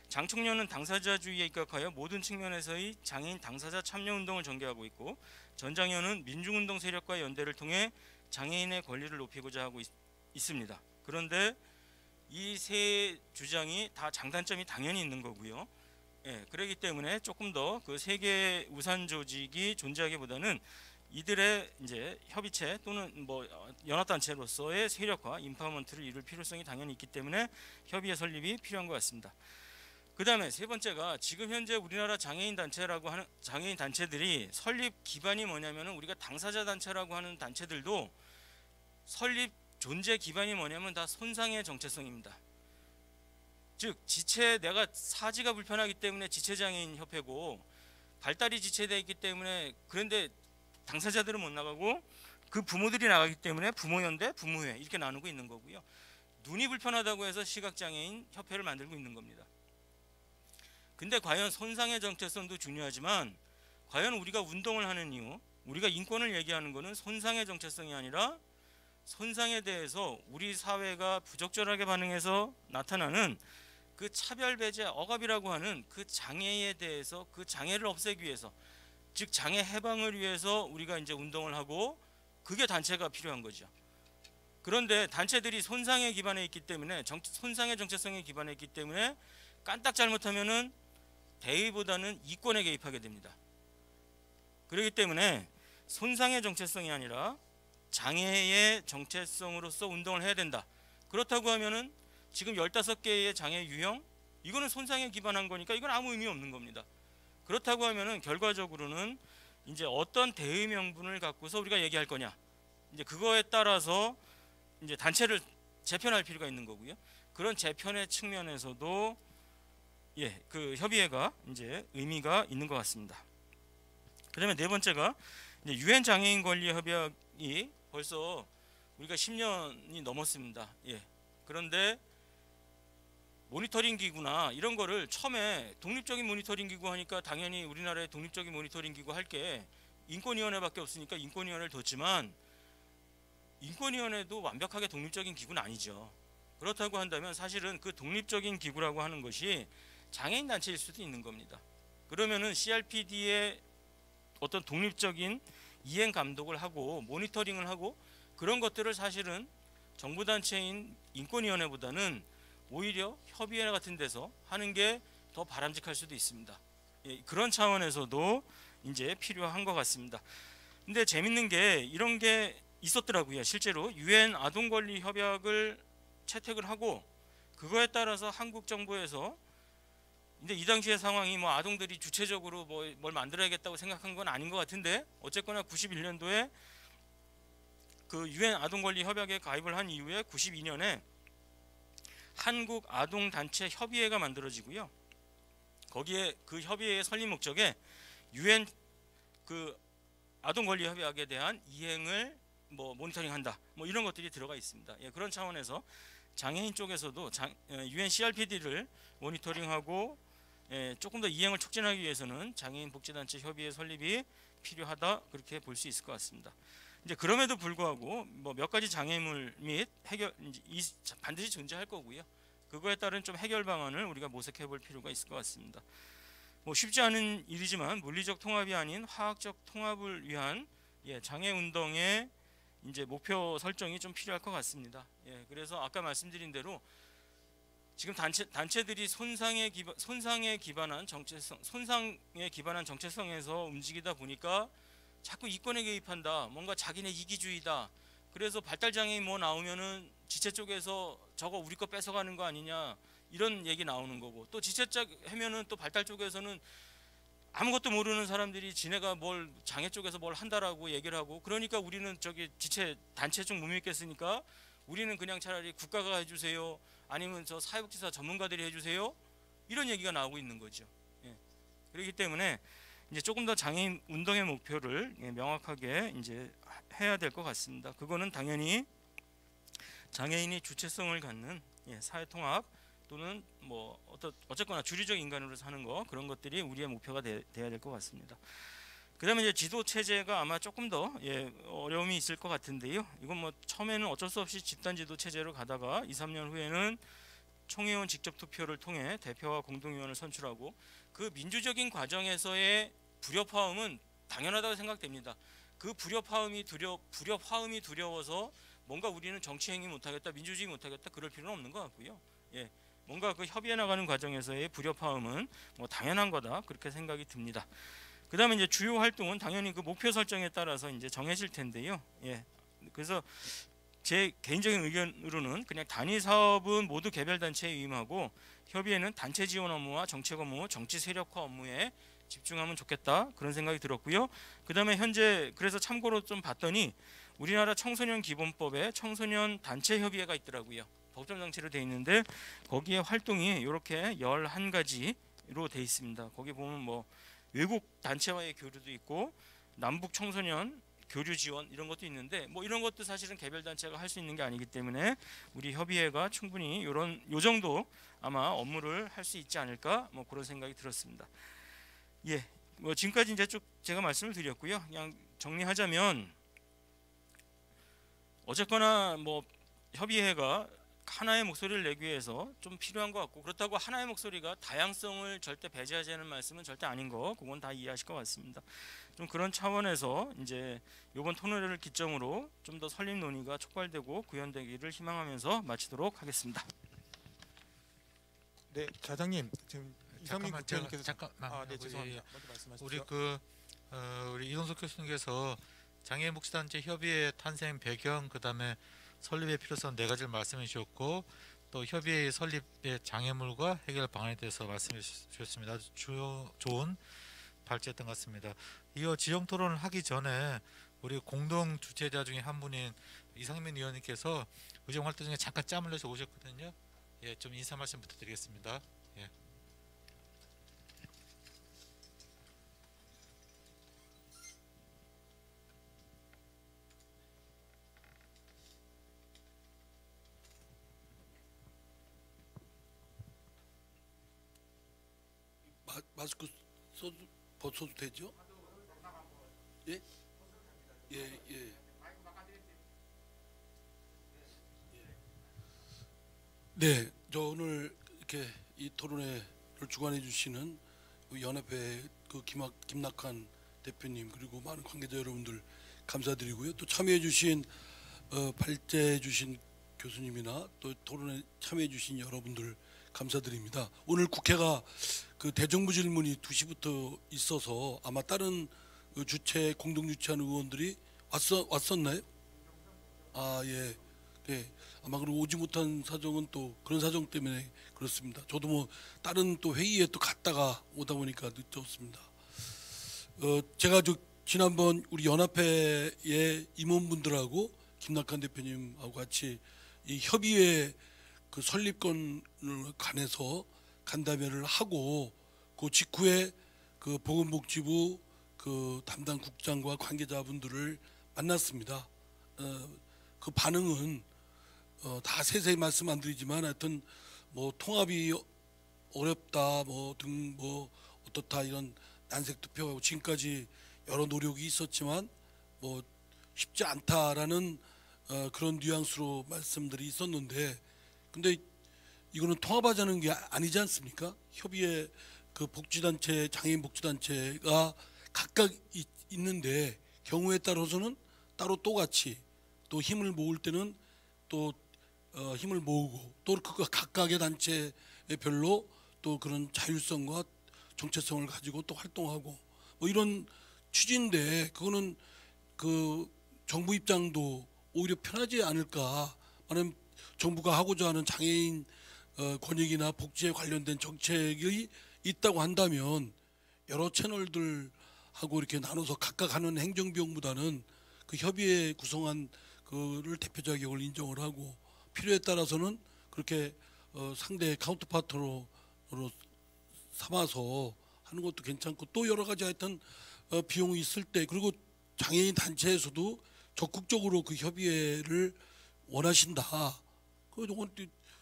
장총련은 당사자주의에 입각하여 모든 측면에서의 장애인 당사자 참여 운동을 전개하고 있고 전장련은 민중운동 세력과 연대를 통해 장애인의 권리를 높이고자 하고 있습니다. 그런데 이 세 주장이 다 장단점이 당연히 있는 거고요. 그렇기 때문에 조금 더 그 세 개의 우산 조직이 존재하기보다는 이들의 이제 협의체 또는 뭐 연합단체로서의 세력화, 인파워먼트를 이룰 필요성이 당연히 있기 때문에 협의회 설립이 필요한 것 같습니다. 그 다음에 세 번째가 지금 현재 우리나라 장애인 단체라고 하는 장애인 단체들이 설립 기반이 뭐냐면은 우리가 당사자 단체라고 하는 단체들도 설립 존재 기반이 뭐냐면 다 손상의 정체성입니다. 즉 지체 내가 사지가 불편하기 때문에 지체장애인 협회고 발달이 지체되어 있기 때문에 그런데 당사자들은 못 나가고 그 부모들이 나가기 때문에 부모연대, 부모회 이렇게 나누고 있는 거고요. 눈이 불편하다고 해서 시각장애인 협회를 만들고 있는 겁니다. 근데 과연 손상의 정체성도 중요하지만 과연 우리가 운동을 하는 이유, 우리가 인권을 얘기하는 것은 손상의 정체성이 아니라 손상에 대해서 우리 사회가 부적절하게 반응해서 나타나는 그 차별배제 억압이라고 하는 그 장애에 대해서 그 장애를 없애기 위해서 즉 장애 해방을 위해서 우리가 이제 운동을 하고 그게 단체가 필요한 거죠. 그런데 단체들이 손상에 기반해 있기 때문에 손상의 정체성에 기반해 있기 때문에 깐딱 잘못하면은 대의보다는 이권에 개입하게 됩니다. 그렇기 때문에 손상의 정체성이 아니라 장애의 정체성으로서 운동을 해야 된다. 그렇다고 하면은 지금 15개의 장애 유형 이거는 손상에 기반한 거니까 이건 아무 의미 없는 겁니다. 그렇다고 하면은 결과적으로는 이제 어떤 대의 명분을 갖고서 우리가 얘기할 거냐, 이제 그거에 따라서 이제 단체를 재편할 필요가 있는 거고요. 그런 재편의 측면에서도 그 협의회가 이제 의미가 있는 것 같습니다. 그다음에 네 번째가 이제 유엔 장애인 권리 협약이 벌써 우리가 10년이 넘었습니다. 그런데 모니터링 기구나 이런 거를 처음에 독립적인 모니터링 기구 하니까 당연히 우리나라의 독립적인 모니터링 기구 할 게 인권위원회밖에 없으니까 인권위원회를 뒀지만, 인권위원회도 완벽하게 독립적인 기구는 아니죠. 그렇다고 한다면 사실은 그 독립적인 기구라고 하는 것이 장애인 단체일 수도 있는 겁니다. 그러면은 CRPD의 어떤 독립적인 이행 감독을 하고 모니터링을 하고 그런 것들을 사실은 정부 단체인 인권위원회보다는 오히려 협의회 같은 데서 하는 게 더 바람직할 수도 있습니다. 그런 차원에서도 이제 필요한 것 같습니다. 근데 재밌는 게 이런 게 있었더라고요. 실제로 유엔 아동 권리 협약을 채택을 하고 그거에 따라서 한국 정부에서 근데 이 당시의 상황이 뭐 아동들이 주체적으로 뭘 만들어야겠다고 생각한 건 아닌 것 같은데, 어쨌거나 91년도에 그 유엔 아동 권리 협약에 가입을 한 이후에 92년에 한국 아동 단체 협의회가 만들어지고요. 거기에 그 협의회의 설립 목적에 유엔 그 아동 권리 협약에 대한 이행을 모니터링한다, 이런 것들이 들어가 있습니다. 그런 차원에서 장애인 쪽에서도 유엔 CRPD를 모니터링하고 조금 더 이행을 촉진하기 위해서는 장애인 복지단체 협의회 설립이 필요하다, 그렇게 볼 수 있을 것 같습니다. 이제 그럼에도 불구하고 몇 가지 장애물 및 해결 반드시 존재할 거고요. 그거에 따른 좀 해결 방안을 우리가 모색해 볼 필요가 있을 것 같습니다. 쉽지 않은 일이지만 물리적 통합이 아닌 화학적 통합을 위한 장애 운동의 이제 목표 설정이 좀 필요할 것 같습니다. 그래서 아까 말씀드린 대로 지금 단체들이 손상에 기반한 정체성에서 움직이다 보니까 자꾸 이권에 개입한다, 뭔가 자기네 이기주의다. 그래서 발달장애인 나오면은 지체 쪽에서 저거 우리 거 뺏어가는 거 아니냐, 이런 얘기 나오는 거고, 또 지체적 하면은 또 발달 쪽에서는 아무것도 모르는 사람들이 지네가 장애 쪽에서 뭘 한다라고 얘기를 하고, 그러니까 우리는 저기 지체 단체 쪽 못 믿겠으니까 우리는 그냥 차라리 국가가 해주세요, 아니면 저 사회복지사 전문가들이 해주세요, 이런 얘기가 나오고 있는 거죠. 그렇기 때문에 이제 조금 더 장애인 운동의 목표를 명확하게 이제 해야 될 것 같습니다. 그거는 당연히 장애인이 주체성을 갖는 사회 통합 또는 어쨌거나 주류적 인간으로 사는 거, 그런 것들이 우리의 목표가 돼야 될 것 같습니다. 그다음에 이제 지도 체제가 아마 조금 더 어려움이 있을 것 같은데요. 이건 처음에는 어쩔 수 없이 집단 지도 체제로 가다가 2, 3년 후에는 총회원 직접 투표를 통해 대표와 공동위원을 선출하고, 그 민주적인 과정에서의 불협화음은 당연하다고 생각됩니다. 그 불협화음이 두려워서 뭔가 우리는 정치 행위 못하겠다, 민주주의 못하겠다, 그럴 필요는 없는 것 같고요. 뭔가 그 협의해 나가는 과정에서의 불협화음은 당연한 거다, 그렇게 생각이 듭니다. 그 다음에 이제 주요 활동은 당연히 그 목표 설정에 따라서 이제 정해질 텐데요. 그래서 제 개인적인 의견으로는 그냥 단위 사업은 모두 개별 단체에 위임하고, 협의회는 단체 지원 업무와 정책 업무, 정치 세력화 업무에 집중하면 좋겠다, 그런 생각이 들었고요. 그 다음에 현재 그래서 참고로 좀 봤더니 우리나라 청소년 기본법에 청소년 단체 협의회가 있더라고요. 법정 장치로 되어 있는데 거기에 활동이 이렇게 11가지로 되어 있습니다. 거기 보면 외국 단체와의 교류도 있고 남북 청소년 교류 지원 이런 것도 있는데 이런 것도 사실은 개별 단체가 할 수 있는 게 아니기 때문에 우리 협의회가 충분히 요 정도 아마 업무를 할 수 있지 않을까, 그런 생각이 들었습니다. 지금까지 이제 쭉 제가 말씀을 드렸고요. 그냥 정리하자면 어쨌거나 협의회가 하나의 목소리를 내기 위해서 좀 필요한 것 같고, 그렇다고 하나의 목소리가 다양성을 절대 배제하지 않는 말씀은 절대 아닌 거, 그건 다 이해하실 것 같습니다. 좀 그런 차원에서 이제 이번 토론회를 기점으로 좀 더 설립 논의가 촉발되고 구현되기를 희망하면서 마치도록 하겠습니다. 네, 자장님 지금 이상민 잠깐만, 국장님께서 잠깐만. 네, 죄송합니다. 먼저 말씀하시죠. 우리 이동석 교수님께서 장애인 복지단체 협의회 탄생 배경, 그다음에 설립의 필요성 4가지를 말씀해 주셨고, 또 협의회 설립의 장애물과 해결 방안에 대해서 말씀해 주셨습니다. 아주 좋은 발제했던 것 같습니다. 이어 지정 토론을 하기 전에 우리 공동 주최자 중에 한 분인 이상민 의원님께서 의정 활동 중에 잠깐 짬을 내서 오셨거든요. 예, 좀 인사 말씀 부탁드리겠습니다. 예. 마스크 벗어도 되죠? 예? 예, 예. 네, 저 오늘 이렇게 이 토론회를 주관해 주시는 연합회 그 김낙한 대표님 그리고 많은 관계자 여러분들 감사드리고요. 또 참여해 주신 발제해 주신 교수님이나 또 토론에 참여해 주신 여러분들 감사드립니다. 오늘 국회가 그 대정부 질문이 2시부터 있어서 아마 다른 그 주최 공동 주최하는 의원들이 왔었나요? 아, 예. 네. 아마 그리고 오지 못한 사정은 또 그런 사정 때문에 그렇습니다. 저도 뭐 다른 또 회의에 또 갔다가 오다 보니까 늦었습니다. 제가 지난번 우리 연합회의 임원분들하고 김낙한 대표님하고 같이 이 협의회 그 설립권을 관해서 간담회를 하고 그 직후에 그 보건복지부 그 담당 국장과 관계자분들을 만났습니다. 그 반응은 다 세세히 말씀 안 드리지만 하여튼 뭐 통합이 어렵다 뭐 등 뭐 어떻다 이런 난색 투표하고 지금까지 여러 노력이 있었지만 뭐 쉽지 않다라는 그런 뉘앙스로 말씀들이 있었는데 근데 이거는 통합하자는 게 아니지 않습니까? 협의회 그 복지단체 장애인 복지단체가 각각 있는데 경우에 따라서는 따로 또 같이 또 힘을 모을 때는 또 힘을 모으고 또 그 각각의 단체별로 또 그런 자율성과 정체성을 가지고 또 활동하고 뭐 이런 취지인데 그거는 그 정부 입장도 오히려 편하지 않을까. 말하면 정부가 하고자 하는 장애인 권익이나 복지에 관련된 정책이 있다고 한다면 여러 채널들하고 이렇게 나눠서 각각 하는 행정비용보다는 그 협의회 구성한 그를 대표 자격을 인정을 하고 필요에 따라서는 그렇게 상대 카운터파트로 삼아서 하는 것도 괜찮고 또 여러 가지 하여튼 비용이 있을 때 그리고 장애인 단체에서도 적극적으로 그 협의회를 원하신다. 그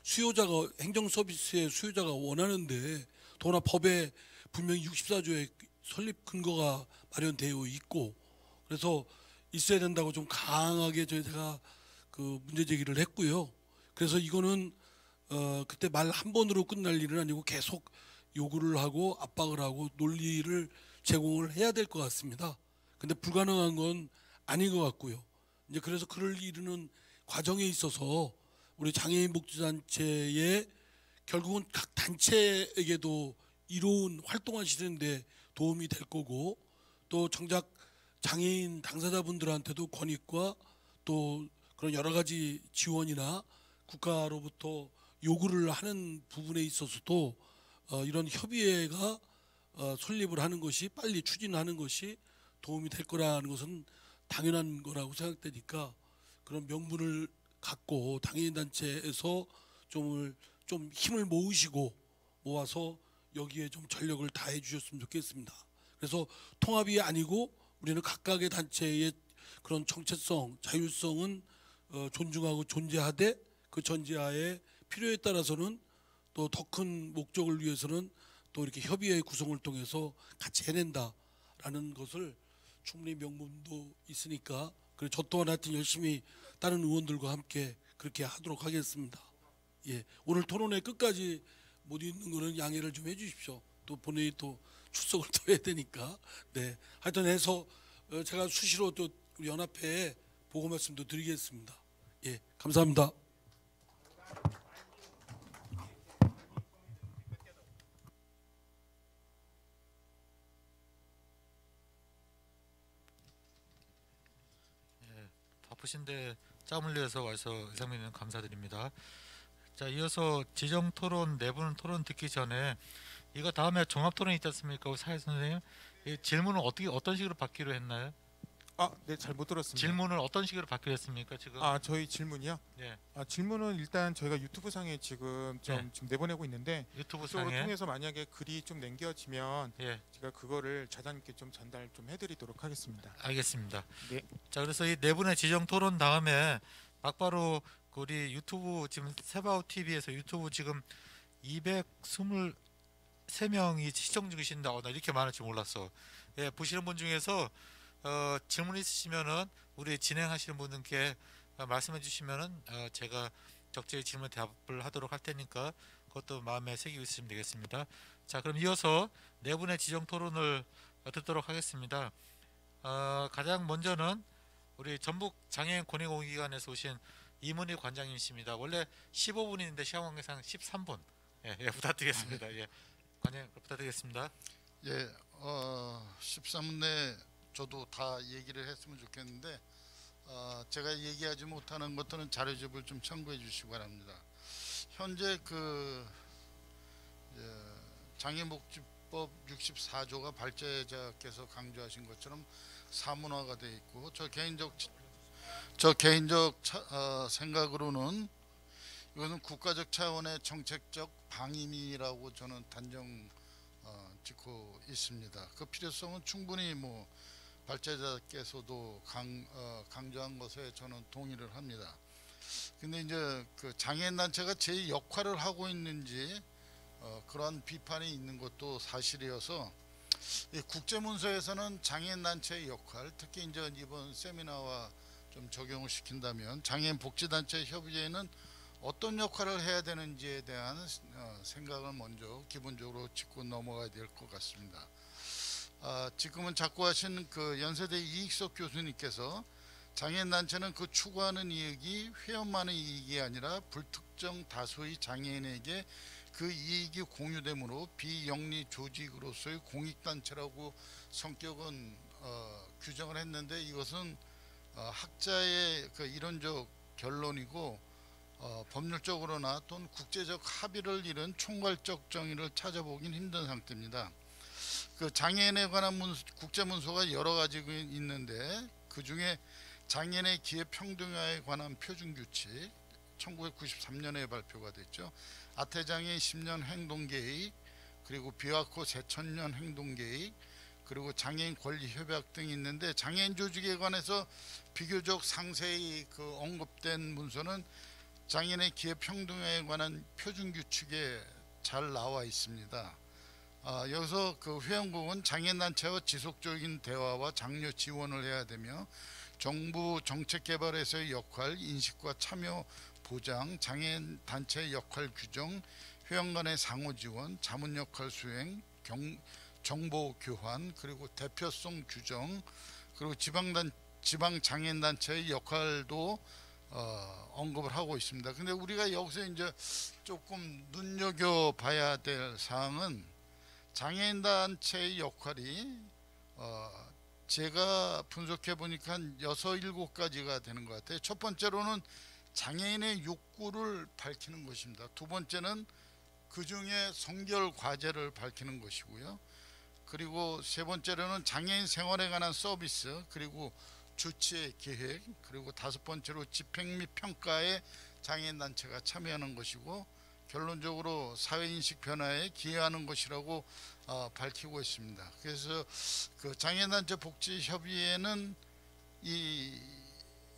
수요자가 행정 서비스의 수요자가 원하는데 더구나 법에 분명히 64조에 설립 근거가 마련되어 있고 그래서 있어야 된다고 좀 강하게 제가 그 문제 제기를 했고요. 그래서 이거는 그때 말 한 번으로 끝날 일은 아니고 계속 요구를 하고 압박을 하고 논리를 제공을 해야 될 것 같습니다. 근데 불가능한 건 아닌 것 같고요. 이제 그래서 그를 이루는 과정에 있어서 우리 장애인 복지단체에 결국은 각 단체에게도 이로운 활동하시는데 도움이 될 거고 또 정작 장애인 당사자분들한테도 권익과 또 그런 여러 가지 지원이나 국가로부터 요구를 하는 부분에 있어서도 이런 협의회가 설립을 하는 것이 빨리 추진하는 것이 도움이 될 거라는 것은 당연한 거라고 생각되니까 그런 명분을 갖고 장애인 단체에서 좀 힘을 모아서 여기에 좀 전력을 다해 주셨으면 좋겠습니다. 그래서 통합이 아니고 우리는 각각의 단체의 그런 정체성, 자율성은 존중하고 존재하되 그 전제하에 필요에 따라서는 또 더 큰 목적을 위해서는 또 이렇게 협의회 구성을 통해서 같이 해낸다라는 것을 충분히 명분도 있으니까 그래 저 또한 하여튼 열심히 다른 의원들과 함께 그렇게 하도록 하겠습니다. 예, 오늘 토론회 끝까지 못 있는 거는 양해를 좀 해주십시오. 또 본회의 또 출석을 또 해야 되니까. 네, 하여튼 해서 제가 수시로 또 우리 연합회에 보고 말씀도 드리겠습니다. 예, 감사합니다. 바쁘신데 짬을 내서 와서 이상민 의원 감사드립니다. 자, 이어서 지정 토론 내분 토론 듣기 전에 이거 다음에 종합 토론 있지 않습니까? 우리 사회 선생님 이 질문은 어떤 식으로 받기로 했나요? 네, 잘 못 들었습니다. 질문을 어떤 식으로 받기로 했습니까 지금? 저희 질문이요? 예, 질문은 일단 저희가 유튜브 상에 지금 네. 지금 내보내고 있는데 유튜브 그쪽으로 상에 통해서 만약에 글이 좀 남겨지면 예, 제가 그거를 차장님께 좀 전달 좀 해드리도록 하겠습니다. 알겠습니다. 네. 자, 그래서 이 네 분의 지정 토론 다음에 막바로 우리 유튜브 지금 세바우 TV에서 유튜브 지금 223명이 시청 중이신다. 나 이렇게 많을 줄 몰랐어. 예, 보시는 분 중에서 질문 있으시면은 우리 진행하시는 분들께 말씀해 주시면은 제가 적절히 질문 대답을 하도록 할 테니까 그것도 마음에 새기고 있으시면 되겠습니다. 자, 그럼 이어서 네 분의 지정 토론을 듣도록 하겠습니다. 가장 먼저는 우리 전북 장애인 권익공익기관에서 오신 이문희 관장님이십니다. 원래 15분인데 시간 관계상 13분. 예, 부탁드리겠습니다. 예, 관장 부탁드리겠습니다. 예, 13분 내 저도 다 얘기를 했으면 좋겠는데 제가 얘기하지 못하는 것들은 자료집을 좀 참고해 주시기 바랍니다. 현재 장애복지법 64조가 발제자께서 강조하신 것처럼 사문화가 되어 있고 저 개인적 생각으로는 이것은 국가적 차원의 정책적 방임이라고 저는 단정 짓고 있습니다. 그 필요성은 충분히 발제자께서도 강조한 것에 저는 동의를 합니다. 근데 이제 그 장애인 단체가 제 역할을 하고 있는지 그러한 비판이 있는 것도 사실이어서 이 국제문서에서는 장애인 단체의 역할, 특히 이제 이번 세미나와 좀 적용을 시킨다면 장애인 복지단체 협의회는 어떤 역할을 해야 되는지에 대한 생각을 먼저 기본적으로 짚고 넘어가야 될 것 같습니다. 지금은 자꾸 하신 그 연세대 이익석 교수님께서 장애인 단체는 그 추구하는 이익이 회원만의 이익이 아니라 불특정 다수의 장애인에게 그 이익이 공유되므로 비영리 조직으로서의 공익단체라고 성격은 규정을 했는데 이것은 학자의 그 이론적 결론이고 법률적으로나 또는 국제적 합의를 이룬 총괄적 정의를 찾아보긴 힘든 상태입니다. 그 장애인에 관한 국제문서가 여러 가지 있는데 그 중에 장애인의 기회평등화에 관한 표준규칙 1993년에 발표가 됐죠. 아태장애인 10년 행동계획, 그리고 비와코 새천년 행동계획, 그리고 장애인 권리협약 등이 있는데 장애인 조직에 관해서 비교적 상세히 그 언급된 문서는 장애인의 기회평등화에 관한 표준규칙에 잘 나와 있습니다. 여기서 그 회원국은 장애인단체와 지속적인 대화와 장려 지원을 해야 되며 정부 정책개발에서의 역할, 인식과 참여 보장, 장애인 단체의 역할 규정, 회원 간의 상호 지원, 자문 역할 수행, 정보 교환, 그리고 대표성 규정, 그리고 지방 장애인 단체의 역할도 언급을 하고 있습니다. 근데 우리가 여기서 이제 조금 눈여겨 봐야 될 사항은 장애인 단체의 역할이 제가 분석해 보니까 한 6, 7가지가 되는 것 같아요. 첫 번째로는 장애인의 욕구를 밝히는 것입니다. 두 번째는 그 중에 성결 과제를 밝히는 것이고요. 그리고 세 번째로는 장애인 생활에 관한 서비스, 그리고 조치 계획, 그리고 다섯 번째로 집행 및 평가에 장애인 단체가 참여하는 것이고 결론적으로 사회인식 변화에 기여하는 것이라고 밝히고 있습니다. 그래서 그 장애인단체 복지협의회는 이제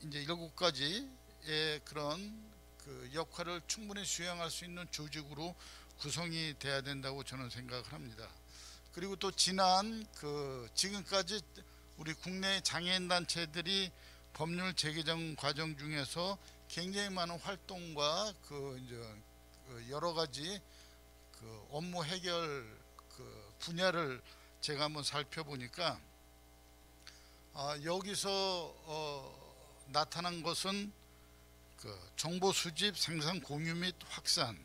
7가지의 그런 그 역할을 충분히 수행할 수 있는 조직으로 구성이 돼야 된다고 저는 생각을 합니다. 그리고 또 지금까지 우리 국내 장애인 단체들이 법률 재개정 과정 중에서 굉장히 많은 활동과 여러 가지 그 업무 해결 그 분야를 제가 한번 살펴보니까 여기서 나타난 것은 그 정보 수집, 생산 공유 및 확산,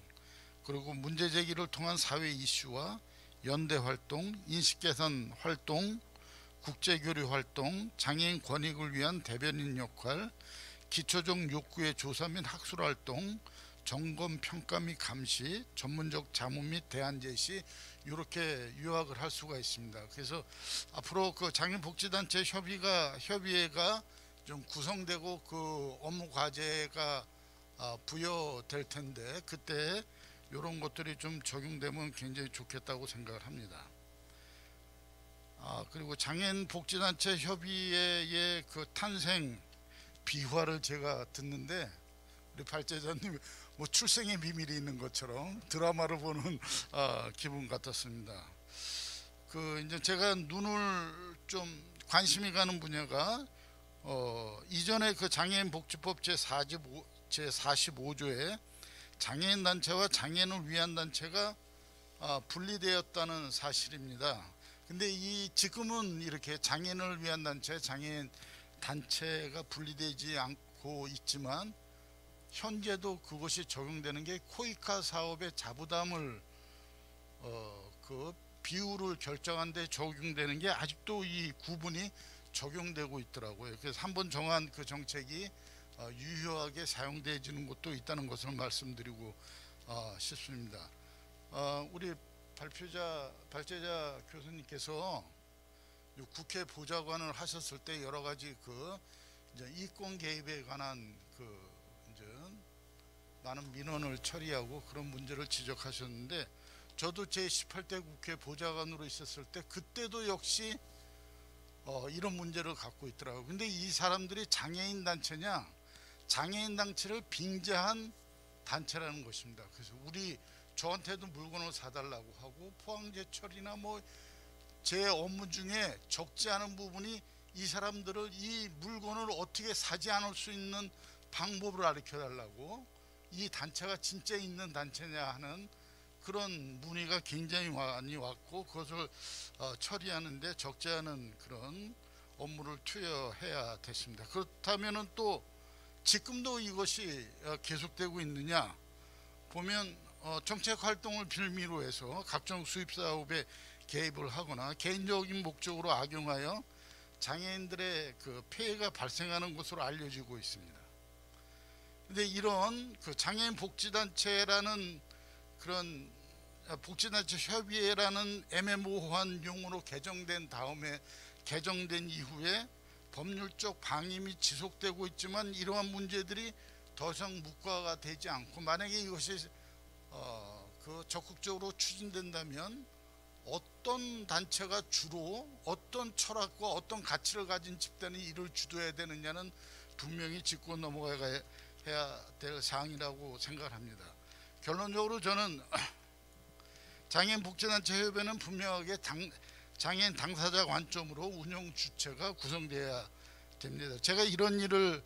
그리고 문제 제기를 통한 사회 이슈와 연대 활동, 인식 개선 활동, 국제 교류 활동, 장애인 권익을 위한 대변인 역할, 기초적 욕구의 조사 및 학술 활동, 점검, 평가 및 감시, 전문적 자문 및 대안 제시 이렇게 요약을 할 수가 있습니다. 그래서 앞으로 그 장애인복지단체 협의회가 좀 구성되고 그 업무 과제가 부여될 텐데 그때 이런 것들이 좀 적용되면 굉장히 좋겠다고 생각을 합니다. 그리고 장애인복지단체 협의회의 그 탄생 비화를 제가 듣는데 우리 발제자님 뭐 출생의 비밀이 있는 것처럼 드라마를 보는 기분 같았습니다. 그 이제 제가 눈을 좀 관심이 가는 분야가 이전에 그 장애인복지법 제45조에 장애인 단체와 장애인을 위한 단체가 분리되었다는 사실입니다. 근데 지금은 이렇게 장애인을 위한 단체, 장애인 단체가 분리되지 않고 있지만 현재도 그것이 적용되는 게 코이카 사업의 자부담을 그 비율을 결정한 데 적용되는 게 아직도 이 구분이 적용되고 있더라고요. 그래서 한번 정한 그 정책이 유효하게 사용되어지는 것도 있다는 것을 말씀드리고 싶습니다. 우리 발제자 교수님께서 국회 보좌관을 하셨을 때 여러 가지 그 이제 이권 개입에 관한 그 이제 많은 민원을 처리하고 그런 문제를 지적하셨는데 저도 제 18대 국회 보좌관으로 있었을 때 그때도 역시 이런 문제를 갖고 있더라고요. 근데 이 사람들이 장애인 단체냐 장애인 단체를 빙자한 단체라는 것입니다. 그래서 저한테도 물건을 사달라고 하고 포항제 처리나 뭐 제 업무 중에 적지 않은 부분이 이 사람들을 이 물건을 어떻게 사지 않을 수 있는 방법을 가르쳐 달라고 이 단체가 진짜 있는 단체냐 하는 그런 문의가 굉장히 많이 왔고 그것을 처리하는데 적지 않은 그런 업무를 투여해야 됐습니다. 그렇다면은 또 지금도 이것이 계속되고 있느냐 보면 정책 활동을 빌미로 해서 각종 수입 사업에 개입을 하거나 개인적인 목적으로 악용하여 장애인들의 그 폐해가 발생하는 것으로 알려지고 있습니다. 근데 이런 그 장애인 복지단체라는 그런 복지단체 협의회라는 애매모호한 용어로 개정된 이후에 법률적 방임이 지속되고 있지만 이러한 문제들이 더 이상 묵과가 되지 않고 만약에 이것이 그 적극적으로 추진된다면 어떤 단체가 주로 어떤 철학과 어떤 가치를 가진 집단이 이를 주도해야 되느냐는 분명히 짚고 넘어가야 될 사항이라고 생각합니다. 결론적으로 저는 장애인 복지단체 협의회는 분명하게 장애인 당사자 관점으로 운영 주체가 구성돼야 됩니다. 제가 이런 일을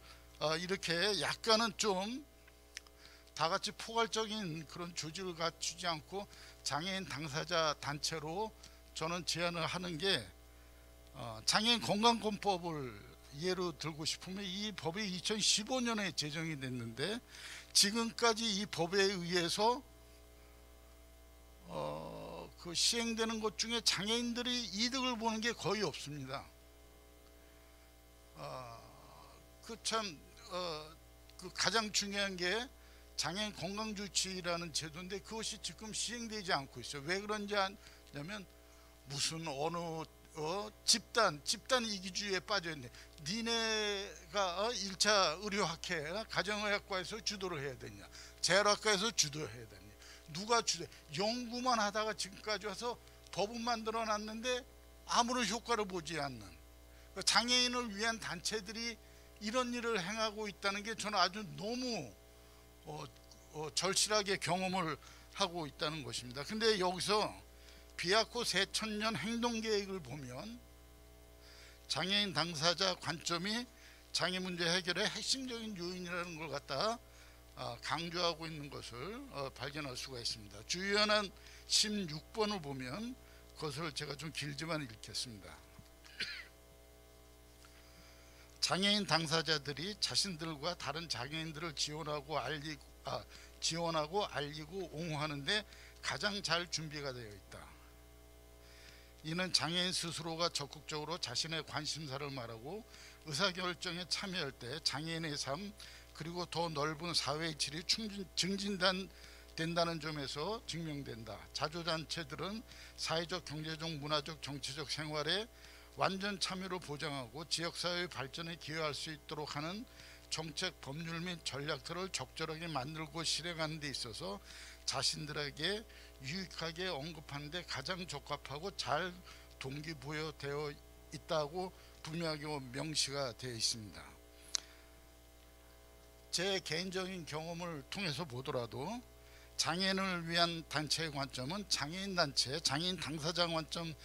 이렇게 약간은 좀 다 같이 포괄적인 그런 조직을 갖추지 않고 장애인 당사자 단체로 저는 제안을 하는 게 장애인 건강권법을 예로 들고 싶으면 이 법이 2015년에 제정이 됐는데 지금까지 이 법에 의해서 그 시행되는 것 중에 장애인들이 이득을 보는 게 거의 없습니다. 그 가장 중요한 게 장애인 건강조치라는 제도인데 그것이 지금 시행되지 않고 있어요. 왜 그런지 아냐면 무슨 어느 집단 이기주의에 빠져있네. 니네가 1차 의료학회 가정의학과에서 주도를 해야 되냐, 재활학과에서 주도해야 되냐, 누가 주도해. 연구만 하다가 지금까지 와서 법은 만들어놨는데 아무런 효과를 보지 않는 장애인을 위한 단체들이 이런 일을 행하고 있다는 게 저는 아주 너무 절실하게 경험을 하고 있다는 것입니다. 근데 여기서 비아코 새천년 행동계획을 보면 장애인 당사자 관점이 장애 문제 해결의 핵심적인 요인이라는 걸 갖다 강조하고 있는 것을 발견할 수가 있습니다. 주의연한 16번을 보면 그것을 제가 좀 길지만 읽겠습니다. 장애인 당사자들이 자신들과 다른 장애인들을 지원하고 알리고 옹호하는데 가장 잘 준비가 되어 있다. 이는 장애인 스스로가 적극적으로 자신의 관심사를 말하고 의사결정에 참여할 때 장애인의 삶, 그리고 더 넓은 사회의 질이 증진된다는 점에서 증명된다. 자주단체들은 사회적, 경제적, 문화적, 정치적 생활에 완전 참여를 보장하고 지역사회의 발전에 기여할 수 있도록 하는 정책, 법률 및 전략들을 적절하게 만들고 실행하는 데 있어서 자신들에게 유익하게 언급하는 데 가장 적합하고 잘 동기부여되어 있다고 분명하게 명시가 되어 있습니다. 제 개인적인 경험을 통해서 보더라도 장애인을 위한 단체의 관점은 장애인 단체, 장애인 당사자 관점의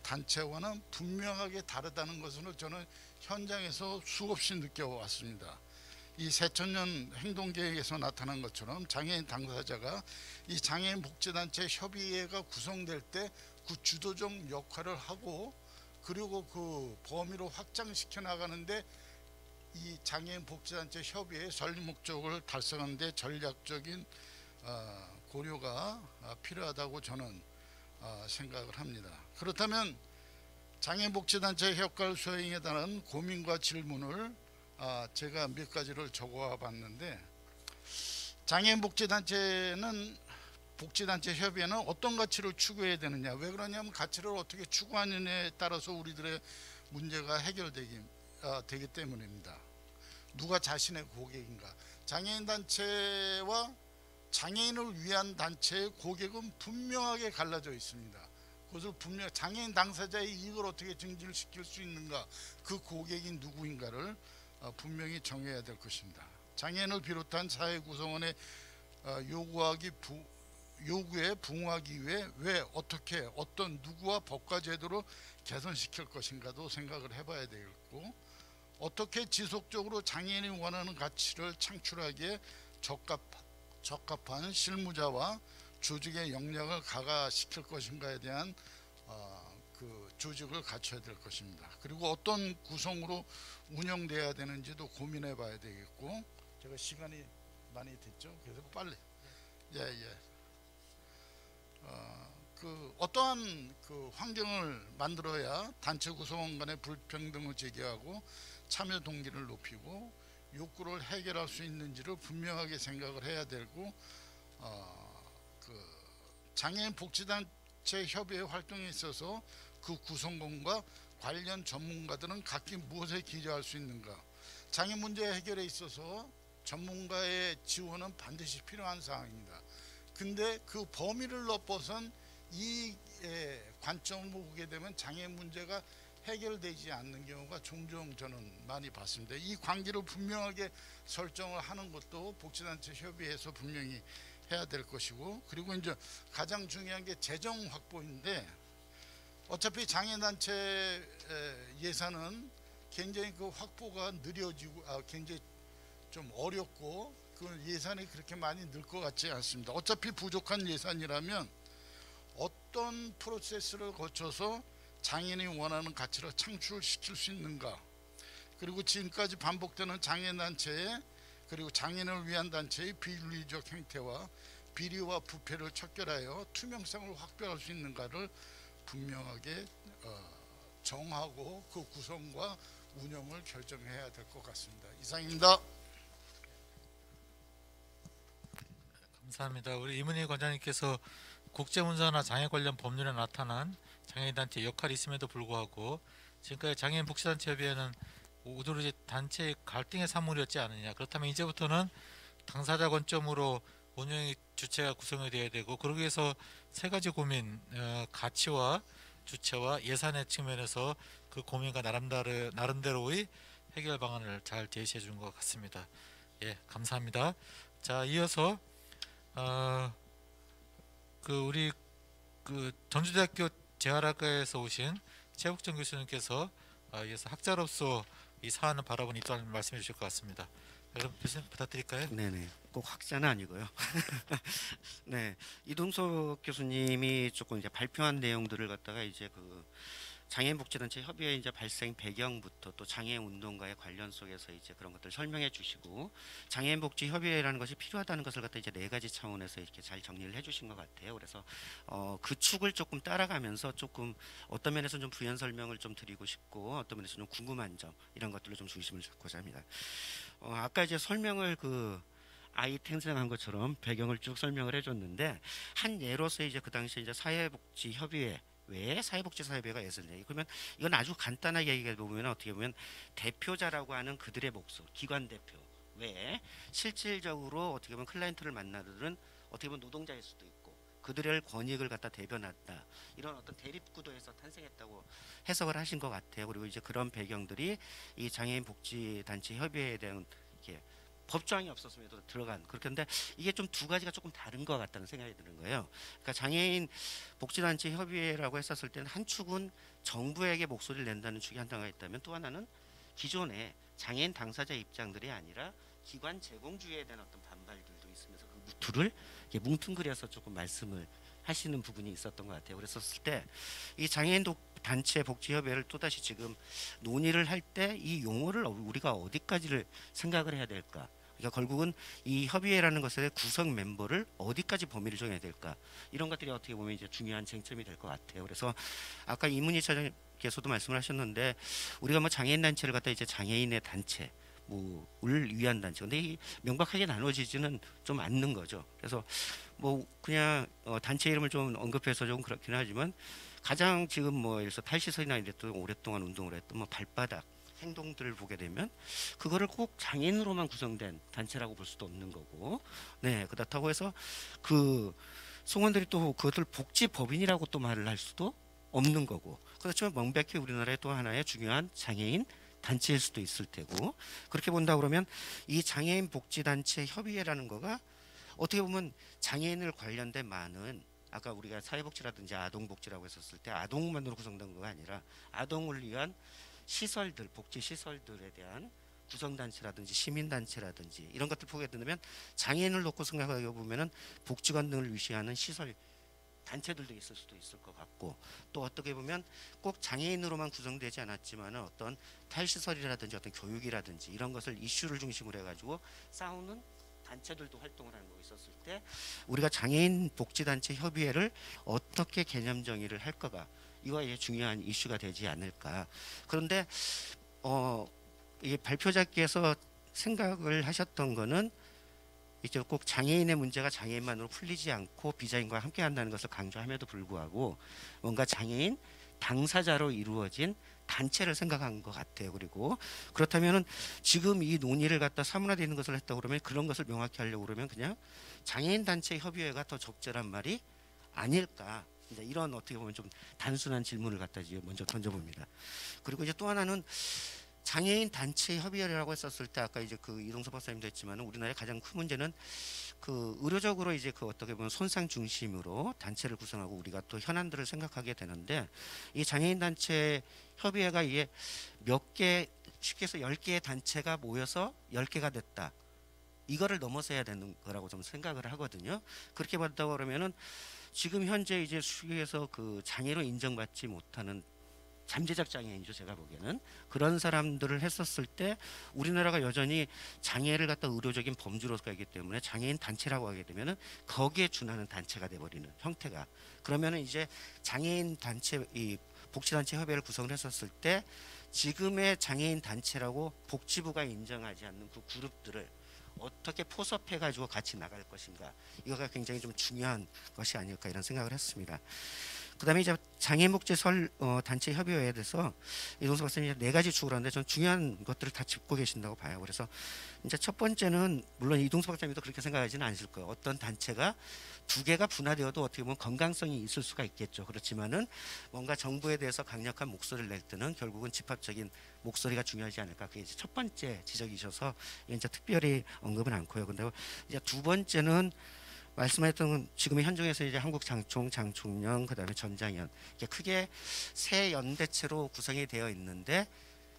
단체와는 분명하게 다르다는 것을 저는 현장에서 수없이 느껴왔습니다. 이 새천년 행동계획에서 나타난 것처럼 장애인 당사자가 이 장애인 복지단체 협의회가 구성될 때 그 주도적 역할을 하고 그리고 그 범위로 확장시켜 나가는데 이 장애인 복지단체 협의회의 전략 목적을 달성하는 데 전략적인 고려가 필요하다고 저는 생각을 합니다. 그렇다면 장애인 복지단체 효과를 수행에 대한 고민과 질문을 제가 몇 가지를 적어 봤는데, 장애인 복지단체 협의회는 어떤 가치를 추구해야 되느냐, 왜 그러냐면 가치를 어떻게 추구하느냐에 따라서 우리들의 문제가 해결되기 때문입니다. 누가 자신의 고객인가. 장애인 단체와 장애인을 위한 단체의 고객은 분명하게 갈라져 있습니다. 그것을 분명 장애인 당사자의 이익을 어떻게 증진시킬 수 있는가, 그 고객이 누구인가를 분명히 정해야 될 것입니다. 장애인을 비롯한 사회 구성원의 요구에 부응하기 위해 왜, 어떻게, 어떤 누구와 법과 제도로 개선시킬 것인가도 생각을 해봐야 되겠고, 어떻게 지속적으로 장애인이 원하는 가치를 창출하기에 적합한 실무자와 조직의 역량을 가가시킬 것인가에 대한 그 조직을 갖춰야 될 것입니다. 그리고 어떤 구성으로 운영돼야 되는지도 고민해 봐야 되겠고, 제가 시간이 많이 됐죠. 그래서 빨리 그 어떠한 그 환경을 만들어야 단체 구성원 간의 불평등을 제기하고 참여 동기를 높이고 욕구를 해결할 수 있는지를 분명하게 생각을 해야 되고, 그 장애인 복지단체 협의회 활동에 있어서 그 구성원과 관련 전문가들은 각기 무엇에 기여할 수 있는가. 장애 문제 해결에 있어서 전문가의 지원은 반드시 필요한 사항입니다. 근데 그 범위를 넘어선 이 관점을 보게 되면 장애 문제가 해결되지 않는 경우가 종종 저는 많이 봤습니다. 이 관계를 분명하게 설정을 하는 것도 복지단체 협의회에서 분명히 해야 될 것이고, 그리고 이제 가장 중요한 게 재정 확보인데, 어차피 장애단체 예산은 굉장히 그 확보가 느려지고 굉장히 좀 어렵고 그 예산이 그렇게 많이 늘 것 같지 않습니다. 어차피 부족한 예산이라면 어떤 프로세스를 거쳐서 장애인이 원하는 가치를 창출시킬 수 있는가, 그리고 지금까지 반복되는 장애단체의 그리고 장애인을 위한 단체의 비윤리적 행태와 비리와 부패를 척결하여 투명성을 확보할 수 있는가를 분명하게 정하고 그 구성과 운영을 결정해야 될 것 같습니다. 이상입니다. 감사합니다. 우리 이문희 관장님께서 국제문서나 장애 관련 법률에 나타난 장애인단체 역할이 있음에도 불구하고 지금까지 장애인 복지단체 협의회는 오로지 단체의 갈등의 사물이었지 않느냐, 그렇다면 이제부터는 당사자 관점으로 운영의 주체가 구성이 되어야 되고, 그러기 위해서 세 가지 고민, 가치와 주체와 예산의 측면에서 그 고민과 나름대로의 해결 방안을 잘 제시해 준 것 같습니다. 예, 감사합니다. 자, 이어서 우리 전주대학교 재활학과에서 오신 최국정 교수님께서 이어서 학자로서 이 사안을 바라본 이 또한 말씀해 주실 것 같습니다. 여러분 교수님 부탁드릴까요? 네네, 꼭 학자는 아니고요. 네, 이동석 교수님이 조금 이제 발표한 내용들을 갖다가 이제 그 장애인복지단체 협의회 이제 발생 배경부터 또 장애인 운동과의 관련 속에서 이제 그런 것들 설명해 주시고, 장애인복지협의회라는 것이 필요하다는 것을 갖다 이제 네 가지 차원에서 이렇게 잘 정리를 해주신 것 같아요. 그래서 그 축을 조금 따라가면서 조금 어떤 면에서 좀 부연 설명을 좀 드리고 싶고, 어떤 면에서 좀 궁금한 점 이런 것들로 좀 중심을 잡고자 합니다. 아까 이제 설명을 그 아이 탄생한 것처럼 배경을 쭉 설명을 해줬는데 한 예로서 이제 그 당시에 이제 사회복지협의회 왜 사회복지사협의회가 있었냐. 그러면 이건 아주 간단하게 얘기해 보면 어떻게 보면 대표자라고 하는 그들의 목소, 기관 대표 외에 실질적으로 어떻게 보면 클라이언트를 만나들은 어떻게 보면 노동자일 수도 있고 그들의 권익을 갖다 대변했다. 이런 어떤 대립 구도에서 탄생했다고 해석을 하신 것 같아요. 그리고 이제 그런 배경들이 이 장애인 복지 단체 협의회에 대한 이렇게 법조항이 없었음에도 들어간 그렇게 이게 좀 두 가지가 조금 다른 것 같다는 생각이 드는 거예요. 그러니까 장애인 복지단체 협의회라고 했었을 때는 한 축은 정부에게 목소리를 낸다는 축이 하나가 있다면 또 하나는 기존의 장애인 당사자 입장들이 아니라 기관 제공주의에 대한 어떤 반발들도 있으면서 그 둘을 뭉뚱그려서 조금 말씀을 하시는 부분이 있었던 것 같아요. 그랬었을 때 이 장애인 단체 복지협의회를 또다시 지금 논의를 할 때 이 용어를 우리가 어디까지를 생각을 해야 될까? 그러니까 결국은 이 협의회라는 것의 구성 멤버를 어디까지 범위를 정해야 될까? 이런 것들이 어떻게 보면 이제 중요한 쟁점이 될 것 같아요. 그래서 아까 이문희 차장께서도 말씀을 하셨는데 우리가 뭐 장애인 단체를 갖다 이제 장애인의 단체 뭐를 위한 단체. 근데 이 명백하게 나눠지지는 좀 않는 거죠. 그래서 뭐 그냥 단체 이름을 좀 언급해서 좀 그렇긴 하지만 가장 지금 뭐 예를 들어서 탈시설이나 이랬던 오랫동안 운동을 했던 뭐 발바닥 행동들을 보게 되면 그거를 꼭 장애인으로만 구성된 단체라고 볼 수도 없는 거고, 네 그렇다고 해서 그 송원들이 또 그것을 복지법인이라고 또 말을 할 수도 없는 거고, 그렇지만 명백히 우리나라의 또 하나의 중요한 장애인 단체일 수도 있을 테고, 그렇게 본다 그러면 이 장애인 복지단체 협의회라는 거가 어떻게 보면 장애인을 관련된 많은 아까 우리가 사회복지라든지 아동복지라고 했었을 때 아동만으로 구성된 거가 아니라 아동을 위한 시설들, 복지시설들에 대한 구성단체라든지 시민단체라든지 이런 것들 보게 되면 장애인을 놓고 생각하게 보면은 복지관 등을 위시하는 시설 단체들도 있을 수도 있을 것 같고, 또 어떻게 보면 꼭 장애인으로만 구성되지 않았지만 어떤 탈시설이라든지 어떤 교육이라든지 이런 것을 이슈를 중심으로 해가지고 싸우는 단체들도 활동을 하는 거 있었을 때 우리가 장애인 복지단체 협의회를 어떻게 개념 정의를 할까가 이거 중요한 이슈가 되지 않을까. 그런데 이 발표자께서 생각을 하셨던 거는 이제 꼭 장애인의 문제가 장애인만으로 풀리지 않고 비장애인과 함께 한다는 것을 강조함에도 불구하고 뭔가 장애인 당사자로 이루어진 단체를 생각한 것 같아요. 그리고 그렇다면은 지금 이 논의를 갖다 사문화되어 있는 것을 했다고 그러면 그런 것을 명확히 하려고 그러면 그냥 장애인 단체 협의회가 더 적절한 말이 아닐까. 이제 이런 어떻게 보면 좀 단순한 질문을 갖다 먼저 던져봅니다. 그리고 이제 또 하나는 장애인 단체 협의회라고 했었을 때 아까 이제 그 이동섭 박사님도 했지만 우리나라의 가장 큰 문제는 그 의료적으로 이제 그 어떻게 보면 손상 중심으로 단체를 구성하고 우리가 또 현안들을 생각하게 되는데 이 장애인 단체 협의회가 이게 몇 개 쉽게 해서 10개의 단체가 모여서 10개가 됐다. 이거를 넘어서야 되는 거라고 좀 생각을 하거든요. 그렇게 봤다고 그러면은 지금 현재 이제 수위에서 그 장애로 인정받지 못하는 잠재적 장애인이죠. 제가 보기에는 그런 사람들을 했었을 때 우리나라가 여전히 장애를 갖다 의료적인 범주로 가기 때문에 장애인 단체라고 하게 되면은 거기에 준하는 단체가 돼버리는 형태가. 그러면은 이제 장애인 단체 이 복지단체 협의회를 구성을 했었을 때 지금의 장애인 단체라고 복지부가 인정하지 않는 그 그룹들을 어떻게 포섭해 가지고 같이 나갈 것인가, 이거가 굉장히 좀 중요한 것이 아닐까 이런 생각을 했습니다. 그다음에 이제 장애인 복지 단체 협의회에 대해서 이동섭 박사님이 4가지 축을 하는데 저는 중요한 것들을 다 짚고 계신다고 봐요. 그래서 이제 첫 번째는 물론 이동섭 박사님도 그렇게 생각하지는 않으실 거예요. 어떤 단체가 2개가 분화되어도 어떻게 보면 건강성이 있을 수가 있겠죠. 그렇지만은 뭔가 정부에 대해서 강력한 목소리를 낼 때는 결국은 집합적인 목소리가 중요하지 않을까. 그게 이제 첫 번째 지적이셔서 이제 특별히 언급은 않고요. 근데 이제 두 번째는 말씀하셨던 지금의 현종에서 이제 한국장총, 장총련, 그다음에 전장연 이게 크게 세 연대체로 구성이 되어 있는데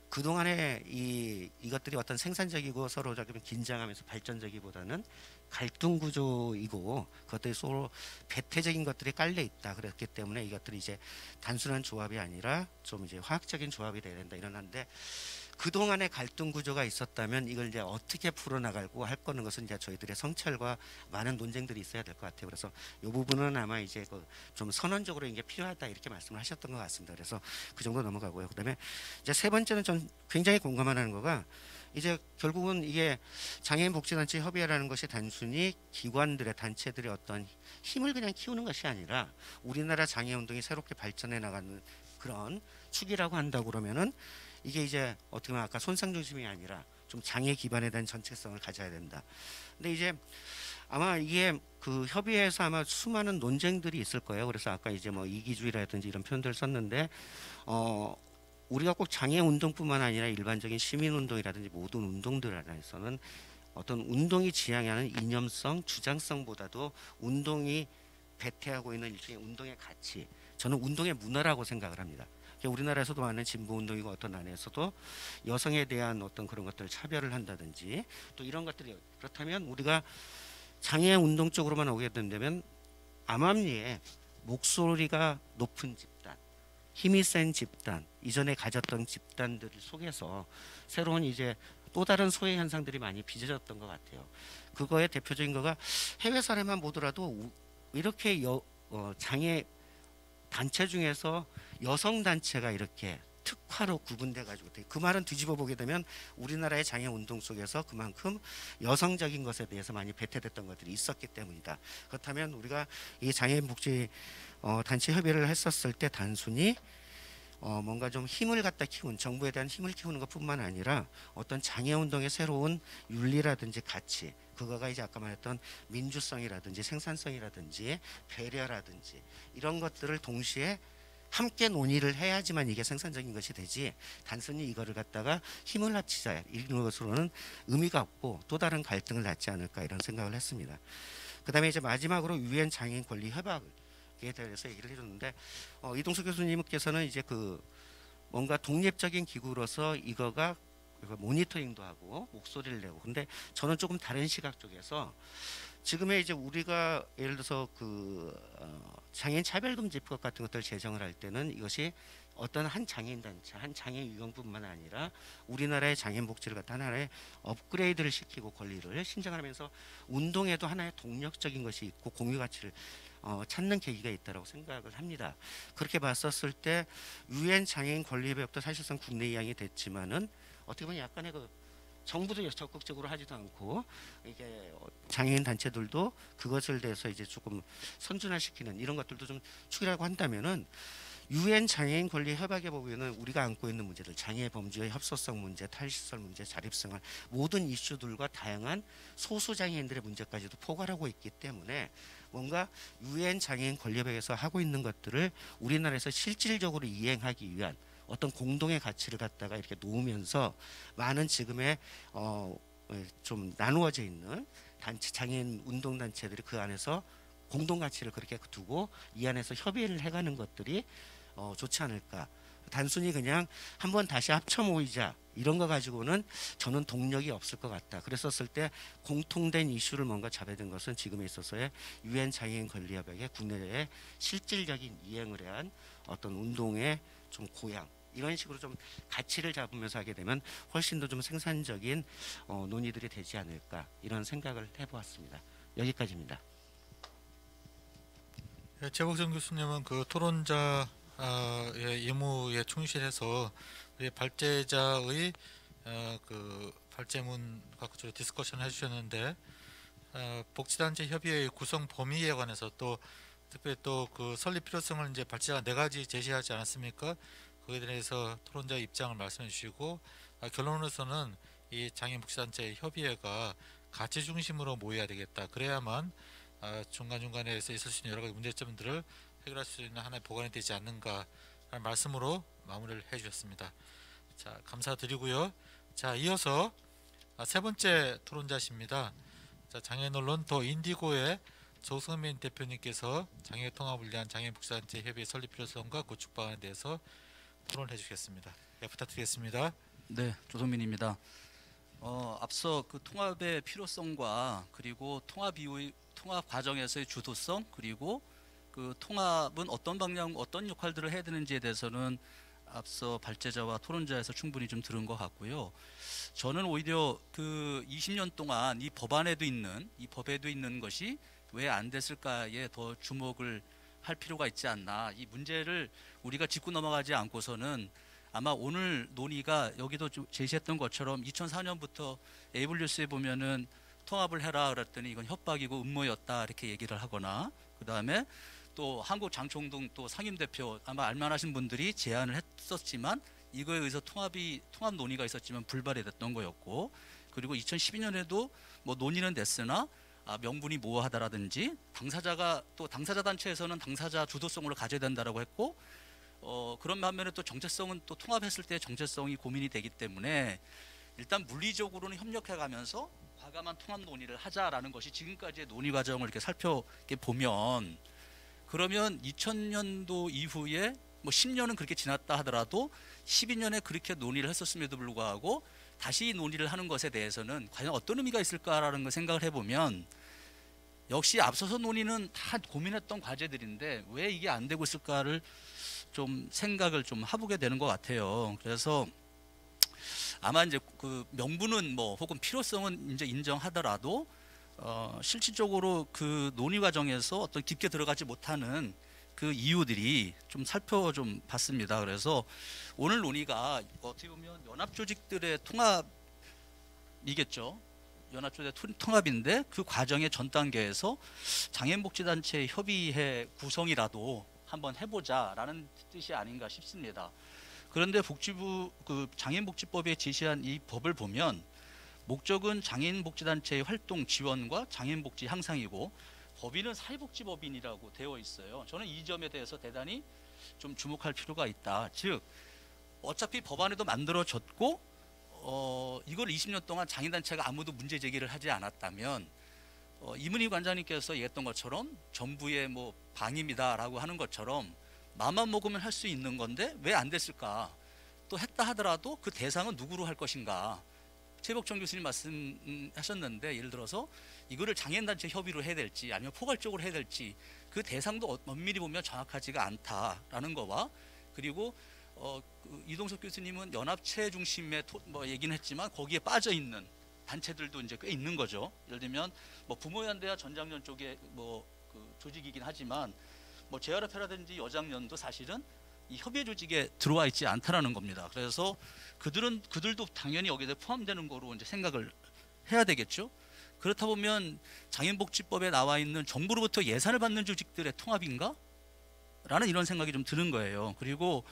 그 동안에 이것들이 어떤 생산적이고 서로 조금 긴장하면서 발전적이보다는 갈등 구조이고 그것들이 서로 배태적인 것들이 깔려 있다. 그랬기 때문에 이것들이 이제 단순한 조합이 아니라 좀 이제 화학적인 조합이 돼야 된다 이러는데. 그 동안의 갈등 구조가 있었다면 이걸 이제 어떻게 풀어나가고 할 거는 것은 이제 저희들의 성찰과 많은 논쟁들이 있어야 될 것 같아요. 그래서 이 부분은 아마 이제 좀 선언적으로 이게 필요하다 이렇게 말씀을 하셨던 것 같습니다. 그래서 그 정도 넘어가고요. 그다음에 이제 세 번째는 좀 굉장히 공감하는 거가 이제 결국은 이게 장애인 복지단체 협의회라는 것이 단순히 기관들의 단체들의 어떤 힘을 그냥 키우는 것이 아니라 우리나라 장애 운동이 새롭게 발전해 나가는 그런 축이라고 한다고 그러면은 이게 이제 어떻게 보면 아까 손상 중심이 아니라 좀 장애 기반에 대한 전체성을 가져야 된다. 근데 이제 아마 이게 그 협의회에서 아마 수많은 논쟁들이 있을 거예요. 그래서 아까 이제 뭐 이기주의라든지 이런 표현들을 썼는데 우리가 꼭 장애 운동뿐만 아니라 일반적인 시민 운동이라든지 모든 운동들 안에서는 어떤 운동이 지향하는 이념성, 주장성보다도 운동이 배태하고 있는 일종의 운동의 가치, 저는 운동의 문화라고 생각을 합니다. 우리나라에서도 많은 진보 운동이고 어떤 안에서도 여성에 대한 어떤 그런 것들을 차별을 한다든지 또 이런 것들이 그렇다면 우리가 장애 운동 쪽으로만 오게 된다면 암암리에 목소리가 높은 집단, 힘이 센 집단, 이전에 가졌던 집단들 속에서 새로운 이제 또 다른 소외 현상들이 많이 빚어졌던 것 같아요. 그거의 대표적인 거가 해외 사례만 보더라도 이렇게 장애 단체 중에서 여성 단체가 이렇게 특화로 구분돼 가지고 그 말은 뒤집어 보게 되면 우리나라의 장애 운동 속에서 그만큼 여성적인 것에 대해서 많이 배태됐던 것들이 있었기 때문이다. 그렇다면 우리가 이 장애인 복지 단체 협의를 했었을 때 단순히 뭔가 좀 힘을 갖다 키운 정부에 대한 힘을 키우는 것뿐만 아니라 어떤 장애 운동의 새로운 윤리라든지 가치, 그거가 이제 아까 말했던 민주성이라든지 생산성이라든지 배려라든지 이런 것들을 동시에 함께 논의를 해야지만 이게 생산적인 것이 되지, 단순히 이거를 갖다가 힘을 합치자 이런 것으로는 의미가 없고 또 다른 갈등을 낳지 않을까 이런 생각을 했습니다. 그 다음에 이제 마지막으로 유엔 장애인 권리 협약에 대해서 얘기를 해줬는데 이동수 교수님께서는 이제 그 뭔가 독립적인 기구로서 이거가 모니터링도 하고 목소리를 내고, 근데 저는 조금 다른 시각 쪽에서 지금의 이제 우리가 예를 들어서 그 장애인 차별금지법 같은 것들을 제정을 할 때는 이것이 어떤 한 장애인 단체, 한 장애 유형뿐만 아니라 우리나라의 장애인 복지를 갖다 하나의 업그레이드를 시키고 권리를 신장하면서 운동에도 하나의 동력적인 것이 있고 공유 가치를 찾는 계기가 있다고 생각을 합니다. 그렇게 봤었을 때 유엔 장애인 권리협약도 사실상 국내 이양이 됐지만은 어떻게 보면 약간의 그 정부도 적극적으로 하지도 않고 이게 장애인 단체들도 그것을 대해서 이제 조금 선준화시키는 이런 것들도 좀 축이라고 한다면은 유엔 장애인 권리 협약에 보면은 우리가 안고 있는 문제들, 장애 범주의 협소성 문제, 탈시설 문제, 자립생활 모든 이슈들과 다양한 소수 장애인들의 문제까지도 포괄하고 있기 때문에 뭔가 유엔 장애인 권리협약에서 하고 있는 것들을 우리나라에서 실질적으로 이행하기 위한 어떤 공동의 가치를 갖다가 이렇게 놓으면서 많은 지금의 좀 나누어져 있는 단체, 장애인 운동 단체들이 그 안에서 공동 가치를 그렇게 두고 이 안에서 협의를 해가는 것들이 좋지 않을까. 단순히 그냥 한번 다시 합쳐 모이자 이런 거 가지고는 저는 동력이 없을 것 같다. 그랬었을 때 공통된 이슈를 뭔가 잡아야 된 것은 지금에 있어서의 유엔 장애인 권리협약의 국내에 실질적인 이행을 위한 어떤 운동의 좀 고양, 이런 식으로 좀 가치를 잡으면서 하게 되면 훨씬 더 좀 생산적인 논의들이 되지 않을까 이런 생각을 해보았습니다. 여기까지입니다. 예, 최복정 교수님은 그 토론자의 임무에 충실해서 우리 발제자의 그 발제문 갖고 좀 디스커션을 해주셨는데 복지단체 협의회 구성 범위에 관해서 또 특별히 또 그 설립 필요성을 이제 발제자가 4가지 제시하지 않았습니까? 거기에 대해서 토론자의 입장을 말씀해 주시고 결론으로서는 이 장애인 복지단체 협의회가 가치 중심으로 모여야 되겠다. 그래야만 중간중간에서 있을 수 있는 여러 가지 문제점들을 해결할 수 있는 하나의 보관이 되지 않는가 하는 말씀으로 마무리를 해 주셨습니다. 자, 감사드리고요. 자, 이어서 3번째 토론자십니다. 자, 장애인 언론 더 인디고의 조성민 대표님께서 장애 통합을 위한 장애인 복지단체 협의회 설립 필요성과 구축 방안에 대해서 토론해 주겠습니다. 네, 부탁드리겠습니다. 네, 조성민입니다. 앞서 그 통합의 필요성과 그리고 통합 과정에서의 주도성, 그리고 그 통합은 어떤 방향, 어떤 역할들을 해야 되는지에 대해서는 앞서 발제자와 토론자에서 충분히 좀 들은 것 같고요. 저는 오히려 그 20년 동안 이 법에도 있는 것이 왜 안 됐을까에 더 주목을 할 필요가 있지 않나. 이 문제를 우리가 짚고 넘어가지 않고서는 아마 오늘 논의가 여기도 좀 제시했던 것처럼 2004년부터 에이블뉴스에 보면은 통합을 해라 그랬더니 이건 협박이고 음모였다 이렇게 얘기를 하거나, 그 다음에 또 한국장총동 또 상임대표 아마 알만하신 분들이 제안을 했었지만 이거에 의해서 통합 논의가 있었지만 불발이 됐던 거였고, 그리고 2012년에도 뭐 논의는 됐으나 명분이 모호하다라든지 당사자 단체에서는 당사자 주도성으로 가져야 된다라고 했고, 그런 반면에 또 정체성은 또 통합했을 때 정체성이 고민이 되기 때문에 일단 물리적으로는 협력해가면서 과감한 통합 논의를 하자라는 것이 지금까지의 논의 과정을 이렇게 살펴보면, 그러면 2000년도 이후에 뭐 10년은 그렇게 지났다 하더라도 12년에 그렇게 논의를 했었음에도 불구하고 다시 논의를 하는 것에 대해서는 과연 어떤 의미가 있을까라는 걸 생각을 해보면, 역시 앞서서 논의는 다 고민했던 과제들인데 왜 이게 안 되고 있을까를 좀 생각을 좀 해보게 되는 것 같아요. 그래서 아마 이제 그 명분은 뭐 혹은 필요성은 이제 인정하더라도 실질적으로 그 논의 과정에서 어떤 깊게 들어가지 못하는 그 이유들이 좀 봤습니다. 그래서 오늘 논의가 어떻게 보면 연합조직들의 통합이겠죠. 연합조직의 통합인데 그 과정의 전 단계에서 장애인복지단체 협의회 구성이라도 한번 해보자라는 뜻이 아닌가 싶습니다. 그런데 복지부 그 장애인복지법에 제시한 이 법을 보면 목적은 장애인복지단체의 활동 지원과 장애인복지 향상이고 법인은 사회복지법인이라고 되어 있어요. 저는 이 점에 대해서 대단히 좀 주목할 필요가 있다. 즉 어차피 법안에도 만들어졌고 이걸 20년 동안 장애인단체가 아무도 문제 제기를 하지 않았다면 이문희 관장님께서 얘기했던 것처럼 정부의 뭐 방임이다라고 하는 것처럼 마음만 먹으면 할 수 있는 건데 왜 안 됐을까? 또 했다 하더라도 그 대상은 누구로 할 것인가? 최복정 교수님 말씀하셨는데 예를 들어서 이거를 장애인단체 협의로 해야 될지 아니면 포괄적으로 해야 될지 그 대상도 엄밀히 보면 정확하지가 않다라는 거와, 그리고 이동석 교수님은 연합체 중심의 뭐 얘기는 했지만 거기에 빠져 있는 단체들도 이제 꽤 있는 거죠. 예를 들면 뭐 부모연대와 전장년 쪽에 뭐 그 조직이긴 하지만 뭐 JRF라든지 여장년도 사실은 이 협의회 조직에 들어와 있지 않다라는 겁니다. 그래서 그들도 당연히 여기에 포함되는 거로 이제 생각을 해야 되겠죠. 그렇다 보면 장애인복지법에 나와 있는 정부로부터 예산을 받는 조직들의 통합인가? 라는 이런 생각이 좀 드는 거예요. 그리고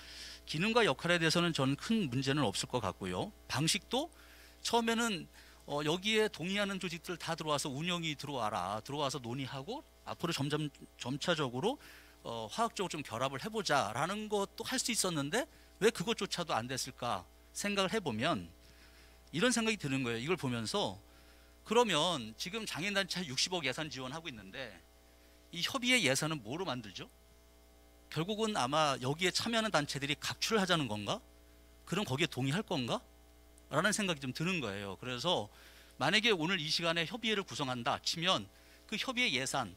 기능과 역할에 대해서는 저는 큰 문제는 없을 것 같고요. 방식도 처음에는 여기에 동의하는 조직들 다 들어와서 운영이 들어와서 논의하고 앞으로 점차적으로 화학적으로 좀 결합을 해보자라는 것도 할 수 있었는데 왜 그것조차도 안 됐을까 생각을 해보면 이런 생각이 드는 거예요. 이걸 보면서 그러면 지금 장애인단체 60억 예산 지원하고 있는데 이 협의회 예산은 뭐로 만들죠? 결국은 아마 여기에 참여하는 단체들이 각출을 하자는 건가? 그럼 거기에 동의할 건가? 라는 생각이 좀 드는 거예요. 그래서 만약에 오늘 이 시간에 협의회를 구성한다 치면 그 협의회 예산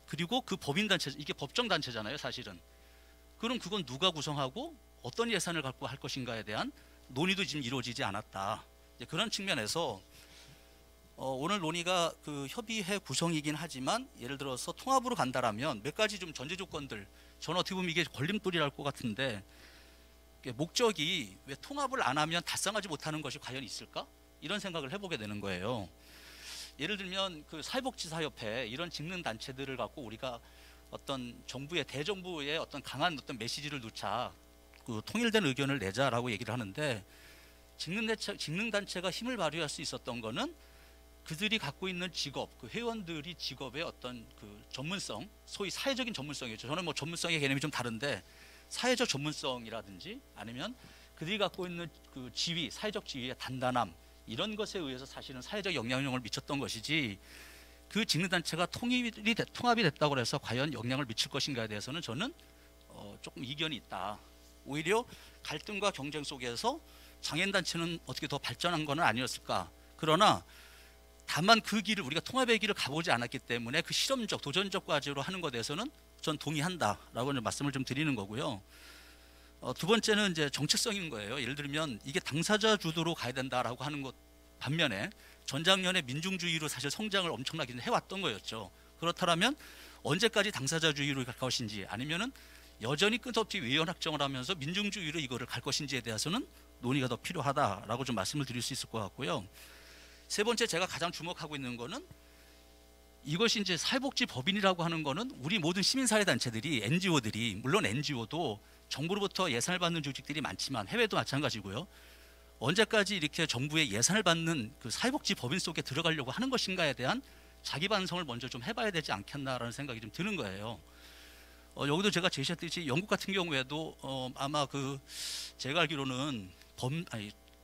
그리고 그 법인단체, 이게 법정단체잖아요 사실은. 그럼 그건 누가 구성하고 어떤 예산을 갖고 할 것인가에 대한 논의도 지금 이루어지지 않았다. 그런 측면에서 오늘 논의가 그 협의회 구성이긴 하지만 예를 들어서 통합으로 간다라면 몇 가지 좀 전제 조건들, 저는 어떻게 보면 이게 걸림돌이랄 것 같은데 목적이 왜 통합을 안 하면 달성하지 못하는 것이 과연 있을까? 이런 생각을 해보게 되는 거예요. 예를 들면 그 사회복지사협회 이런 직능 단체들을 갖고 우리가 어떤 정부의 대정부의 어떤 강한 어떤 메시지를 놓자, 그 통일된 의견을 내자라고 얘기를 하는데 직능 단체가 힘을 발휘할 수 있었던 거는 그들이 갖고 있는 직업, 그 회원들이 직업의 어떤 그 전문성, 소위 사회적인 전문성이죠. 저는 뭐 전문성의 개념이 좀 다른데 사회적 전문성이라든지 아니면 그들이 갖고 있는 그 지위, 사회적 지위의 단단함 이런 것에 의해서 사실은 사회적 영향력을 미쳤던 것이지 그 직능단체가 통합이 됐다고 해서 과연 영향을 미칠 것인가에 대해서는 저는 조금 이견이 있다. 오히려 갈등과 경쟁 속에서 장애인단체는 어떻게 더 발전한 건 아니었을까. 그러나 다만 그 길을 우리가 통합의 길을 가보지 않았기 때문에 그 실험적, 도전적 과제로 하는 것에 대해서는 전 동의한다라고 말씀을 좀 드리는 거고요. 두 번째는 이제 정체성인 거예요. 예를 들면 이게 당사자 주도로 가야 된다라고 하는 것 반면에 전작년에 민중주의로 사실 성장을 엄청나게 해왔던 거였죠. 그렇다면 언제까지 당사자주의로 갈 것인지 아니면은 여전히 끝없이 외연 확정을 하면서 민중주의로 이거를 갈 것인지에 대해서는 논의가 더 필요하다라고 좀 말씀을 드릴 수 있을 것 같고요. 세 번째 제가 가장 주목하고 있는 거는 이것이 이제 사회복지법인이라고 하는 거는 우리 모든 시민사회단체들이 NGO들이 물론 NGO도 정부로부터 예산을 받는 조직들이 많지만 해외도 마찬가지고요. 언제까지 이렇게 정부의 예산을 받는 그 사회복지법인 속에 들어가려고 하는 것인가에 대한 자기 반성을 먼저 좀 해봐야 되지 않겠나라는 생각이 좀 드는 거예요. 여기도 제가 제시했듯이 영국 같은 경우에도 아마 그 제가 알기로는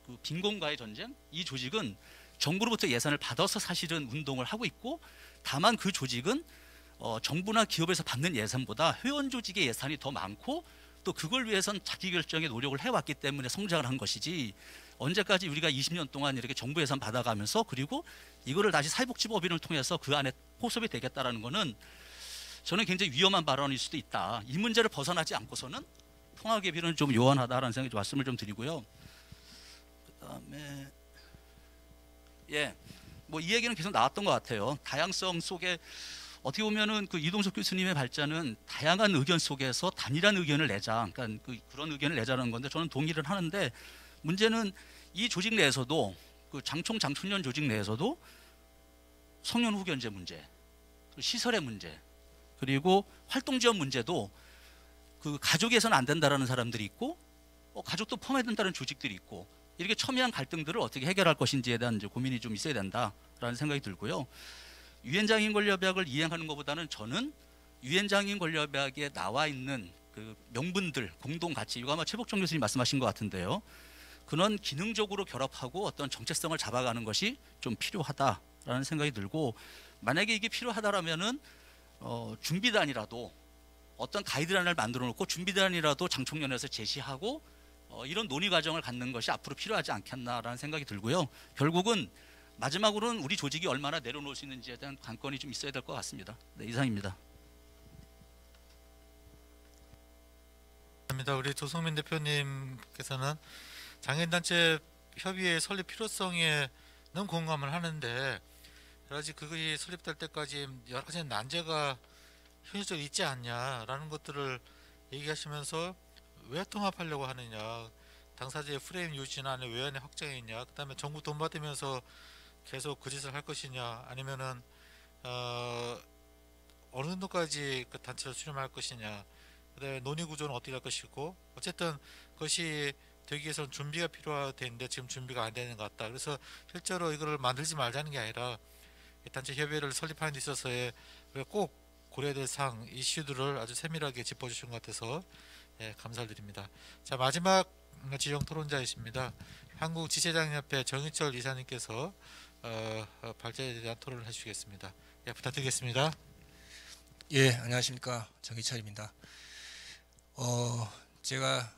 그 빈곤과의 전쟁 이 조직은 정부로부터 예산을 받아서 사실은 운동을 하고 있고 다만 그 조직은 정부나 기업에서 받는 예산보다 회원 조직의 예산이 더 많고 또 그걸 위해선 자기 결정에 노력을 해왔기 때문에 성장을 한 것이지 언제까지 우리가 20년 동안 이렇게 정부 예산 받아가면서 그리고 이거를 다시 사회복지법인을 통해서 그 안에 포섭이 되겠다라는 거는 저는 굉장히 위험한 발언일 수도 있다. 이 문제를 벗어나지 않고서는 통합 개비는 좀 요원하다라는 생각이 말씀을 좀 드리고요. 그다음에 뭐 이 얘기는 계속 나왔던 것 같아요. 다양성 속에 어떻게 보면은 그 이동석 교수님의 발전은 다양한 의견 속에서 단일한 의견을 내자, 그러니까 그런 의견을 내자는 건데 저는 동의를 하는데 문제는 이 조직 내에서도 그 장청년 조직 내에서도 성년 후견제 문제, 시설의 문제, 그리고 활동 지원 문제도 그 가족에서는 안 된다라는 사람들이 있고 가족도 포함해야 된다는 조직들이 있고 이렇게 첨예한 갈등들을 어떻게 해결할 것인지에 대한 이제 고민이 좀 있어야 된다라는 생각이 들고요. 유엔장애인 권리협약을 이행하는 것보다는 저는 유엔장애인 권리협약에 나와 있는 그 명분들, 공동 가치, 이거 아마 최복정 교수님 말씀하신 것 같은데요. 그런 기능적으로 결합하고 어떤 정체성을 잡아가는 것이 좀 필요하다라는 생각이 들고 만약에 이게 필요하다라면은 준비단이라도 어떤 가이드라인을 만들어 놓고 준비단이라도 장총련에서 제시하고 이런 논의 과정을 갖는 것이 앞으로 필요하지 않겠나라는 생각이 들고요. 결국은 마지막으로는 우리 조직이 얼마나 내려놓을 수 있는지에 대한 관건이 좀 있어야 될 것 같습니다. 네, 이상입니다. 감사합니다. 우리 조성민 대표님께서는 장애인단체 협의회 설립 필요성에는 공감을 하는데 여러 가지 그것이 설립될 때까지 여러 가지 난제가 현실적으로 있지 않냐라는 것들을 얘기하시면서 왜 통합하려고 하느냐, 당사자의 프레임 유지나 아니면 외연의 확장이 있냐, 그 다음에 정부 돈 받으면서 계속 그 짓을 할 것이냐, 아니면은 어느 정도까지 그 단체를 수렴할 것이냐, 그 다음에 논의 구조는 어떻게 할 것이고, 어쨌든 그것이 되기 위해서는 준비가 필요한데 지금 준비가 안 되는 것 같다. 그래서 실제로 이거를 만들지 말자는 게 아니라 단체 협의회를 설립하는 데 있어서의 꼭 고려해야 될 사항, 이슈들을 아주 세밀하게 짚어주신 것 같아서 감사를 드립니다. 자, 마지막 지정 토론자이십니다. 한국지체장협회 정희철 이사님께서 발제에 대한 토론을 해주시겠습니다. 부탁드리겠습니다. 예, 안녕하십니까, 정희철입니다. 제가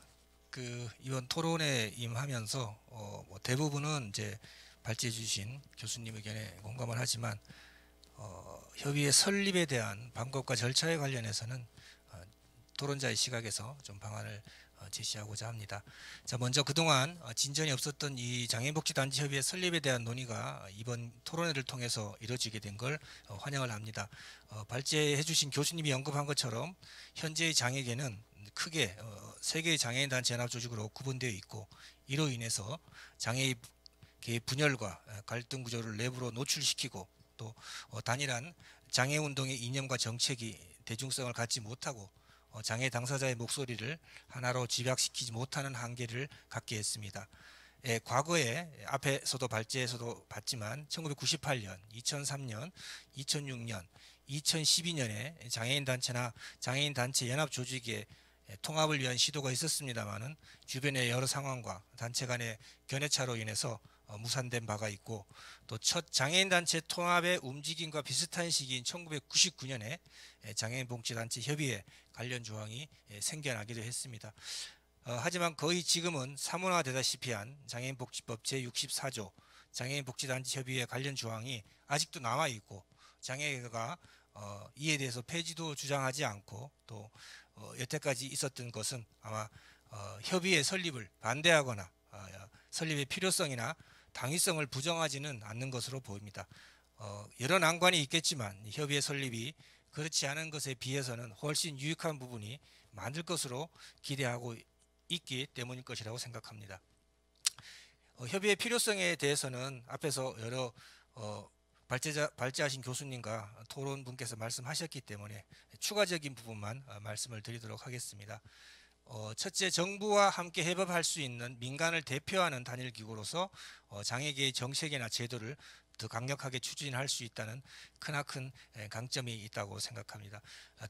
이번 토론에 임하면서 뭐 대부분은 이제 발제해 주신 교수님 의견에 공감을 하지만 협의회 설립에 대한 방법과 절차에 관련해서는 토론자의 시각에서 좀 방안을 제시하고자 합니다. 자, 먼저 그동안 진전이 없었던 이 장애인복지단체 협의회 설립에 대한 논의가 이번 토론회를 통해서 이루어지게 된 걸 환영을 합니다. 발제해 주신 교수님이 언급한 것처럼 현재의 장애계는 크게 세 개의 장애인단체 연합조직으로 구분되어 있고 이로 인해서 장애계 분열과 갈등 구조를 내부로 노출시키고 또 단일한 장애운동의 이념과 정책이 대중성을 갖지 못하고 장애 당사자의 목소리를 하나로 집약시키지 못하는 한계를 갖게 했습니다. 과거에 앞에서도 발제에서도 봤지만 1998년, 2003년, 2006년, 2012년에 장애인단체나 장애인단체 연합조직의 통합을 위한 시도가 있었습니다마는 주변의 여러 상황과 단체 간의 견해차로 인해서 무산된 바가 있고 또 첫 장애인단체 통합의 움직임과 비슷한 시기인 1999년에 장애인복지단체 협의회 관련 조항이 생겨나기도 했습니다. 하지만 거의 지금은 사문화되다시피 한 장애인복지법 제64조 장애인복지단체 협의회 관련 조항이 아직도 남아있고 장애가 이에 대해서 폐지도 주장하지 않고 또 여태까지 있었던 것은 아마 협의회 설립을 반대하거나 설립의 필요성이나 당위성을 부정하지는 않는 것으로 보입니다. 여러 난관이 있겠지만 협의회 설립이 그렇지 않은 것에 비해서는 훨씬 유익한 부분이 만들 것으로 기대하고 있기 때문일 것이라고 생각합니다. 협의의 필요성에 대해서는 앞에서 여러 발제하신 교수님과 토론분께서 말씀하셨기 때문에 추가적인 부분만 말씀을 드리도록 하겠습니다. 첫째, 정부와 함께 협업할 수 있는 민간을 대표하는 단일기구로서 장애계의 정책이나 제도를 더 강력하게 추진할 수 있다는 크나큰 강점이 있다고 생각합니다.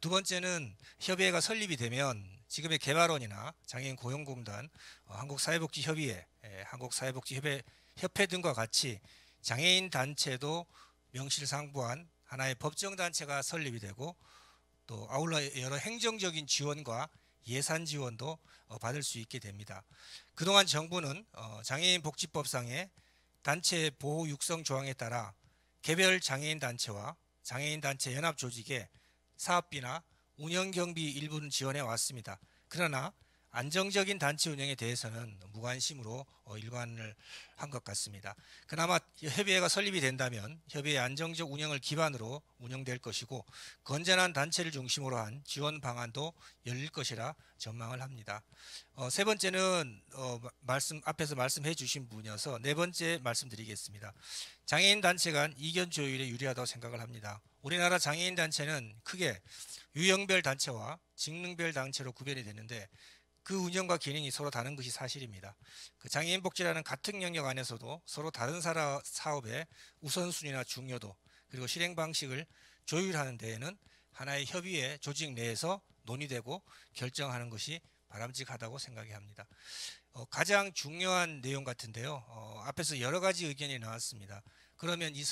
두 번째는 협의회가 설립이 되면 지금의 개발원이나 장애인 고용공단, 한국사회복지협의회, 한국사회복지협회 등과 같이 장애인 단체도 명실상부한 하나의 법정단체가 설립이 되고 또 아울러 여러 행정적인 지원과 예산 지원도 받을 수 있게 됩니다. 그동안 정부는 장애인 복지법상의 단체 보호 육성 조항에 따라 개별 장애인 단체와 장애인 단체 연합 조직에 사업비나 운영 경비 일부는 지원해 왔습니다. 그러나 안정적인 단체 운영에 대해서는 무관심으로 일관을 한 것 같습니다. 그나마 협의회가 설립이 된다면 협의회 안정적 운영을 기반으로 운영될 것이고 건전한 단체를 중심으로 한 지원 방안도 열릴 것이라 전망을 합니다. 세 번째는 앞에서 말씀해 주신 분이어서 네 번째 말씀드리겠습니다. 장애인 단체 간 이견 조율에 유리하다고 생각을 합니다. 우리나라 장애인 단체는 크게 유형별 단체와 직능별 단체로 구별이 되는데 그 운영과 기능이 서로 다른 것이 사실입니다. 그 장애인 복지라는 같은 영역 안에서도 서로 다른 사업의 우선순위나 중요도 그리고 실행 방식을 조율하는 데에는 하나의 협의회 조직 내에서 논의되고 결정하는 것이 바람직하다고 생각이 합니다. 가장 중요한 내용 같은데요. 앞에서 여러 가지 의견이 나왔습니다. 그러면 이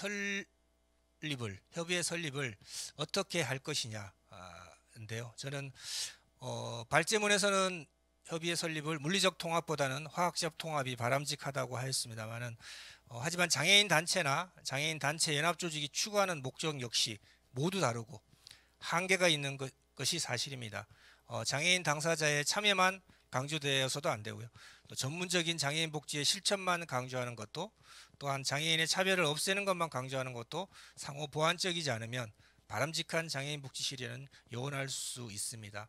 협의회 설립을 어떻게 할 것이냐인데요. 저는 발제문에서는 협의회 설립을 물리적 통합보다는 화학적 통합이 바람직하다고 하였습니다만은 하지만 장애인 단체나 장애인 단체 연합 조직이 추구하는 목적 역시 모두 다르고 한계가 있는 것이 사실입니다. 장애인 당사자의 참여만 강조되어서도 안 되고요. 또 전문적인 장애인 복지의 실천만 강조하는 것도 또한 장애인의 차별을 없애는 것만 강조하는 것도 상호 보완적이지 않으면 바람직한 장애인 복지 실현은 요원할 수 있습니다.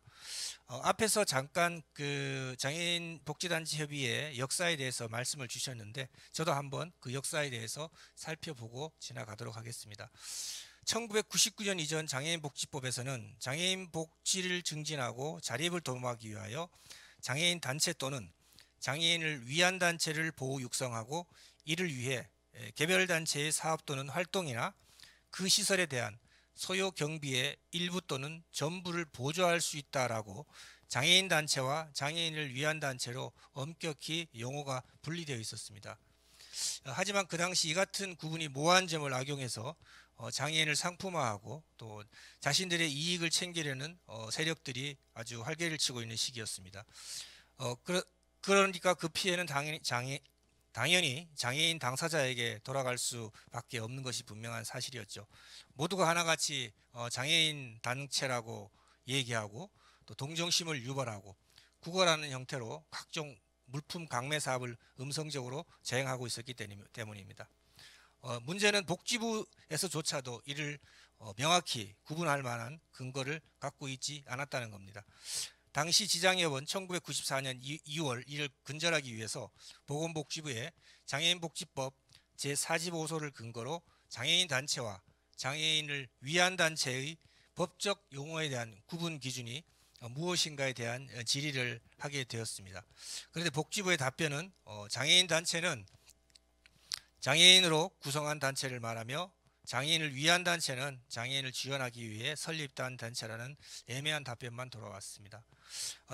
앞에서 잠깐 그 장애인 복지단체 협의회 역사에 대해서 말씀을 주셨는데 저도 한번 그 역사에 대해서 살펴보고 지나가도록 하겠습니다. 1999년 이전 장애인 복지법에서는 장애인 복지를 증진하고 자립을 도모하기 위하여 장애인 단체 또는 장애인을 위한 단체를 보호 육성하고 이를 위해 개별 단체의 사업 또는 활동이나 그 시설에 대한 소요 경비의 일부 또는 전부를 보조할 수 있다라고 장애인 단체와 장애인을 위한 단체로 엄격히 용어가 분리되어 있었습니다. 하지만 그 당시 이 같은 구분이 모호한 점을 악용해서 장애인을 상품화하고 또 자신들의 이익을 챙기려는 세력들이 아주 활개를 치고 있는 시기였습니다. 그러니까 그 피해는 당연히 장애인 당사자에게 돌아갈 수밖에 없는 것이 분명한 사실이었죠. 모두가 하나같이 장애인 단체라고 얘기하고 또 동정심을 유발하고 구걸하는 형태로 각종 물품 강매 사업을 음성적으로 자행하고 있었기 때문입니다. 문제는 복지부에서조차도 이를 명확히 구분할 만한 근거를 갖고 있지 않았다는 겁니다. 당시 지장협은 1994년 2월 이를 근절하기 위해서 보건복지부에 장애인복지법 제45조를 근거로 장애인 단체와 장애인을 위한 단체의 법적 용어에 대한 구분 기준이 무엇인가에 대한 질의를 하게 되었습니다. 그런데 복지부의 답변은 장애인 단체는 장애인으로 구성한 단체를 말하며 장애인을 위한 단체는 장애인을 지원하기 위해 설립한 단체라는 애매한 답변만 돌아왔습니다.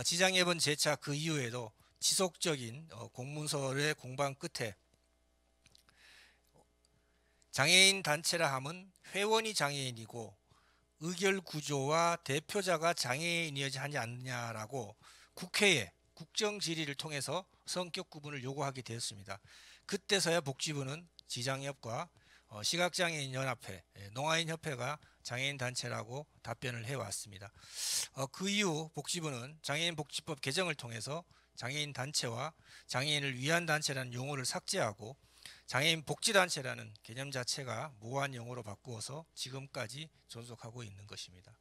지장협은 재차 그 이후에도 지속적인 공문서의 공방 끝에 장애인 단체라 함은 회원이 장애인이고 의결 구조와 대표자가 장애인이어야 하지 않느냐라고 국회에 국정 질의를 통해서 성격 구분을 요구하게 되었습니다. 그때서야 복지부는 지장협과 시각장애인 연합회, 농아인 협회가 장애인 단체라고 답변을 해왔습니다. 그 이후 복지부는 장애인 복지법 개정을 통해서 장애인 단체와 장애인을 위한 단체라는 용어를 삭제하고 장애인 복지단체라는 개념 자체가 모호한 용어로 바꾸어서 지금까지 존속하고 있는 것입니다.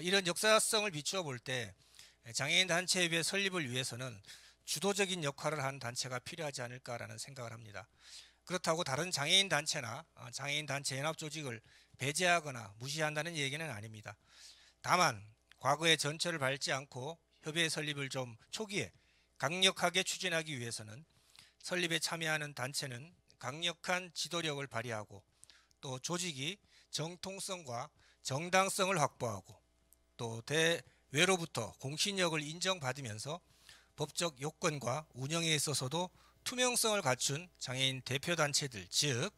이런 역사성을 비추어 볼 때 장애인 단체협의회 설립을 위해서는 주도적인 역할을 한 단체가 필요하지 않을까라는 생각을 합니다. 그렇다고 다른 장애인 단체나 장애인 단체 연합 조직을 배제하거나 무시한다는 얘기는 아닙니다. 다만 과거의 전철을 밟지 않고 협의회 설립을 좀 초기에 강력하게 추진하기 위해서는 설립에 참여하는 단체는 강력한 지도력을 발휘하고 또 조직이 정통성과 정당성을 확보하고 또 대외로부터 공신력을 인정받으면서 법적 요건과 운영에 있어서도 투명성을 갖춘 장애인 대표단체들, 즉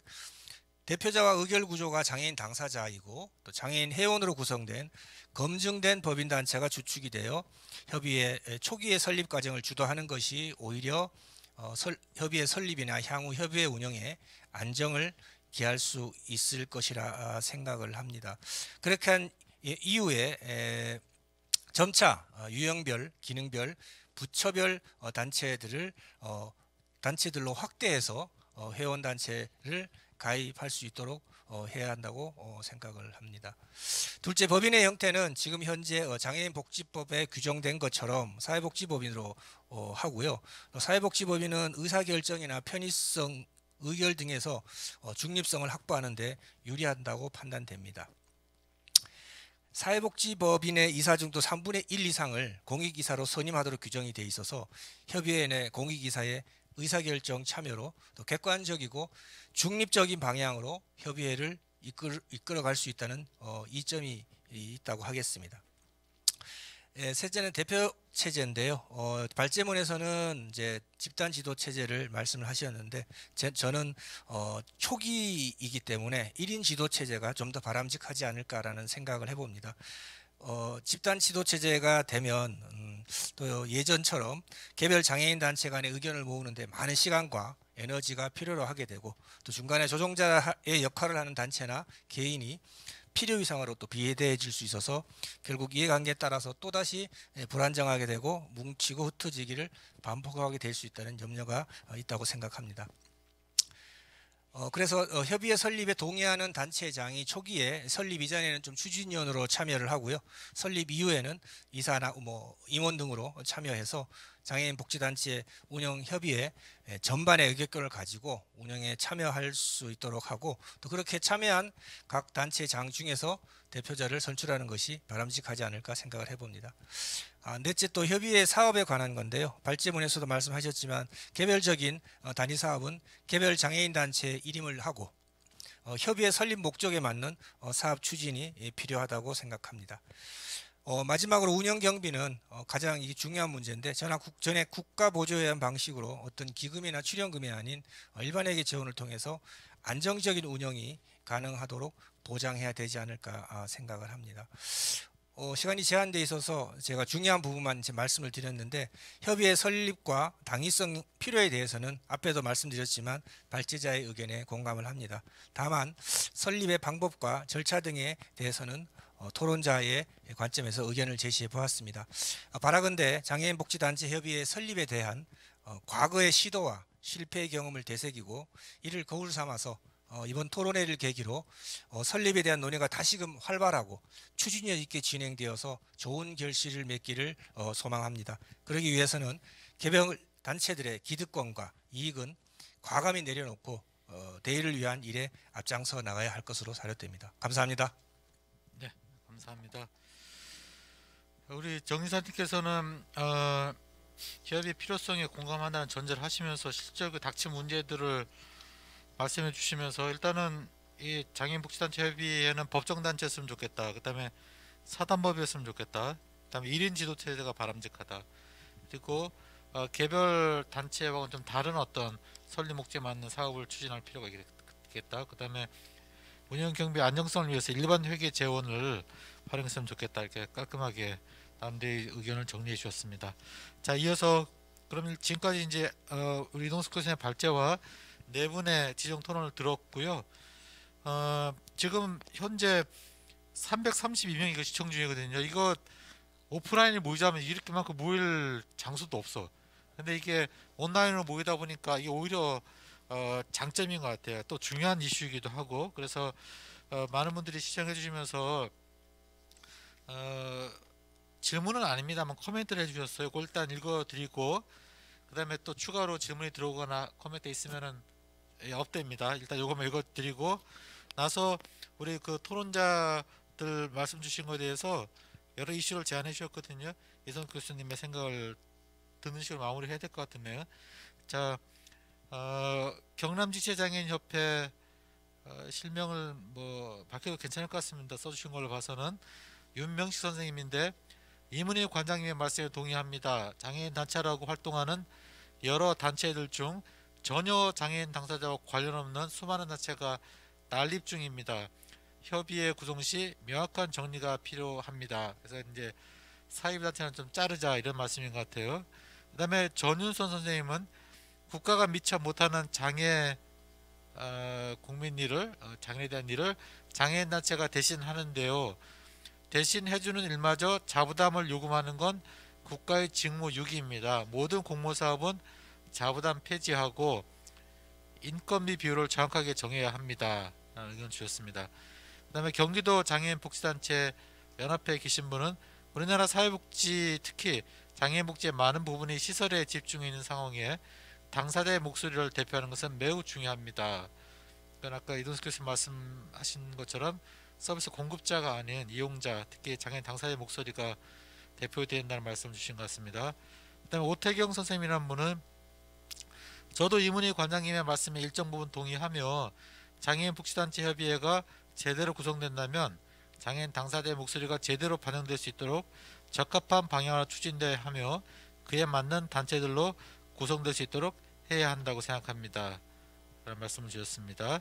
대표자와 의결 구조가 장애인 당사자이고 또 장애인 회원으로 구성된 검증된 법인단체가 주축이 되어 협의회 초기의 설립 과정을 주도하는 것이 오히려 협의회 설립이나 향후 협의회 운영에 안정을 기할 수 있을 것이라 생각을 합니다. 그렇게 한 이후에 점차 유형별, 기능별, 부처별 단체들로 확대해서 회원단체를 가입할 수 있도록 해야 한다고 생각을 합니다. 둘째, 법인의 형태는 지금 현재 장애인복지법에 규정된 것처럼 사회복지법인으로 하고요. 사회복지법인은 의사결정이나 편의성, 의결 등에서 중립성을 확보하는 데 유리한다고 판단됩니다. 사회복지법인의 이사 중도 3분의 1 이상을 공익이사로 선임하도록 규정이 되어 있어서 협의회 내 공익이사의 의사결정 참여로 또 객관적이고 중립적인 방향으로 협의회를 이끌어갈 수 있다는 이점이 있다고 하겠습니다. 셋째는 대표 체제인데요. 발제문에서는 이제 집단 지도 체제를 말씀을 하셨는데 저는 초기이기 때문에 1인 지도 체제가 좀 더 바람직하지 않을까라는 생각을 해봅니다. 집단 지도 체제가 되면 또 예전처럼 개별 장애인 단체 간의 의견을 모으는데 많은 시간과 에너지가 필요로 하게 되고 또 중간에 조종자의 역할을 하는 단체나 개인이 필요 이상으로 또 비대해질 수 있어서 결국 이해관계에 따라서 또다시 불안정하게 되고 뭉치고 흩어지기를 반복하게 될 수 있다는 염려가 있다고 생각합니다. 그래서 협의회 설립에 동의하는 단체장이 초기에 설립 이전에는 좀 추진위원으로 참여를 하고요. 설립 이후에는 이사나 임원 등으로 참여해서 장애인 복지단체 운영 협의회 전반의 의결권을 가지고 운영에 참여할 수 있도록 하고 또 그렇게 참여한 각 단체장 중에서 대표자를 선출하는 것이 바람직하지 않을까 생각을 해봅니다. 넷째, 또 협의회 사업에 관한 건데요. 발제문에서도 말씀하셨지만 개별적인 단위 사업은 개별 장애인 단체에 일임을 하고 협의회 설립 목적에 맞는 사업 추진이 필요하다고 생각합니다. 마지막으로 운영 경비는 가장 중요한 문제인데 전에 국가 보조회원 방식으로 어떤 기금이나 출연금이 아닌 일반회계 지원을 통해서 안정적인 운영이 가능하도록 보장해야 되지 않을까 생각을 합니다. 시간이 제한되어 있어서 제가 중요한 부분만 이제 말씀을 드렸는데 협의회 설립과 당위성 필요에 대해서는 앞에도 말씀드렸지만 발제자의 의견에 공감을 합니다. 다만 설립의 방법과 절차 등에 대해서는 토론자의 관점에서 의견을 제시해 보았습니다. 바라건대 장애인복지단체 협의회 설립에 대한 과거의 시도와 실패의 경험을 되새기고 이를 거울 삼아서 이번 토론회를 계기로 설립에 대한 논의가 다시금 활발하고 추진력 있게 진행되어서 좋은 결실을 맺기를 소망합니다. 그러기 위해서는 개별 단체들의 기득권과 이익은 과감히 내려놓고 대의를 위한 일에 앞장서 나가야 할 것으로 사료됩니다. 감사합니다. 네, 감사합니다. 우리 정 이사님께서는 기업의 필요성에 공감한다는 전제를 하시면서 실제로 닥친 문제들을 말씀해 주시면서 일단은 이 장애인복지단체 협의회는 법정단체였으면 좋겠다. 그 다음에 사단법이었으면 좋겠다. 그 다음에 1인 지도체제가 바람직하다. 그리고 개별 단체와는 좀 다른 어떤 설립 목적에 맞는 사업을 추진할 필요가 있겠다. 그 다음에 운영 경비 안정성을 위해서 일반 회계 재원을 활용했으면 좋겠다. 이렇게 깔끔하게 남들의 의견을 정리해 주셨습니다. 자, 이어서 그러면 지금까지 이제 우리 이동숙 교수님의 발제와 네 분의 지정 토론을 들었고요. 지금 현재 332명이 이거 시청 중이거든요. 이거 오프라인에 모이자면 이렇게만큼 모일 장소도 없어. 근데 이게 온라인으로 모이다 보니까 이게 오히려 장점인 것 같아요. 또 중요한 이슈이기도 하고. 그래서 많은 분들이 시청해 주시면서 질문은 아닙니다만 코멘트를 해주셨어요. 그걸 일단 읽어드리고 그다음에 또 추가로 질문이 들어오거나 코멘트 있으면은 업됩니다. 일단 요거만 읽어드리고 나서 우리 그 토론자들 말씀 주신 것에 대해서 여러 이슈를 제안해 주셨거든요. 이성 교수님의 생각을 듣는 식으로 마무리해야 될 것 같은데요. 자, 경남지체장애인협회 실명을 뭐 밝혀도 괜찮을 것 같습니다. 써주신 걸로 봐서는 윤명식 선생님인데 이문희 관장님의 말씀에 동의합니다. 장애인 단체라고 활동하는 여러 단체들 중 전혀 장애인 당사자와 관련 없는 수많은 단체가 난립 중입니다. 협의회 구성 시 명확한 정리가 필요합니다. 그래서 이제 사회단체는 좀 자르자 이런 말씀인 것 같아요. 그 다음에 전윤선 선생님은 국가가 미처 못하는 장애 국민 일을 장애에 대한 일을 장애인 단체가 대신 하는데요. 대신 해주는 일마저 자부담을 요구하는 건 국가의 직무 유기입니다. 모든 공모사업은 자부담 폐지하고 인건비 비율을 정확하게 정해야 합니다. 의견 주셨습니다. 그 다음에 경기도 장애인 복지단체 연합회에 계신 분은 우리나라 사회복지 특히 장애인 복지의 많은 부분이 시설에 집중해 있는 상황에 당사자의 목소리를 대표하는 것은 매우 중요합니다. 그러니까 아까 이동숙 교수님 말씀하신 것처럼 서비스 공급자가 아닌 이용자, 특히 장애인 당사자의 목소리가 대표된다는 말씀을 주신 것 같습니다. 그 다음에 오태경 선생님이라는 분은 저도 이문희 관장님의 말씀에 일정 부분 동의하며 장애인 복지단체 협의회가 제대로 구성된다면 장애인 당사자의 목소리가 제대로 반영될 수 있도록 적합한 방향으로 추진돼야 하며 그에 맞는 단체들로 구성될 수 있도록 해야 한다고 생각합니다. 라는 말씀을 주셨습니다.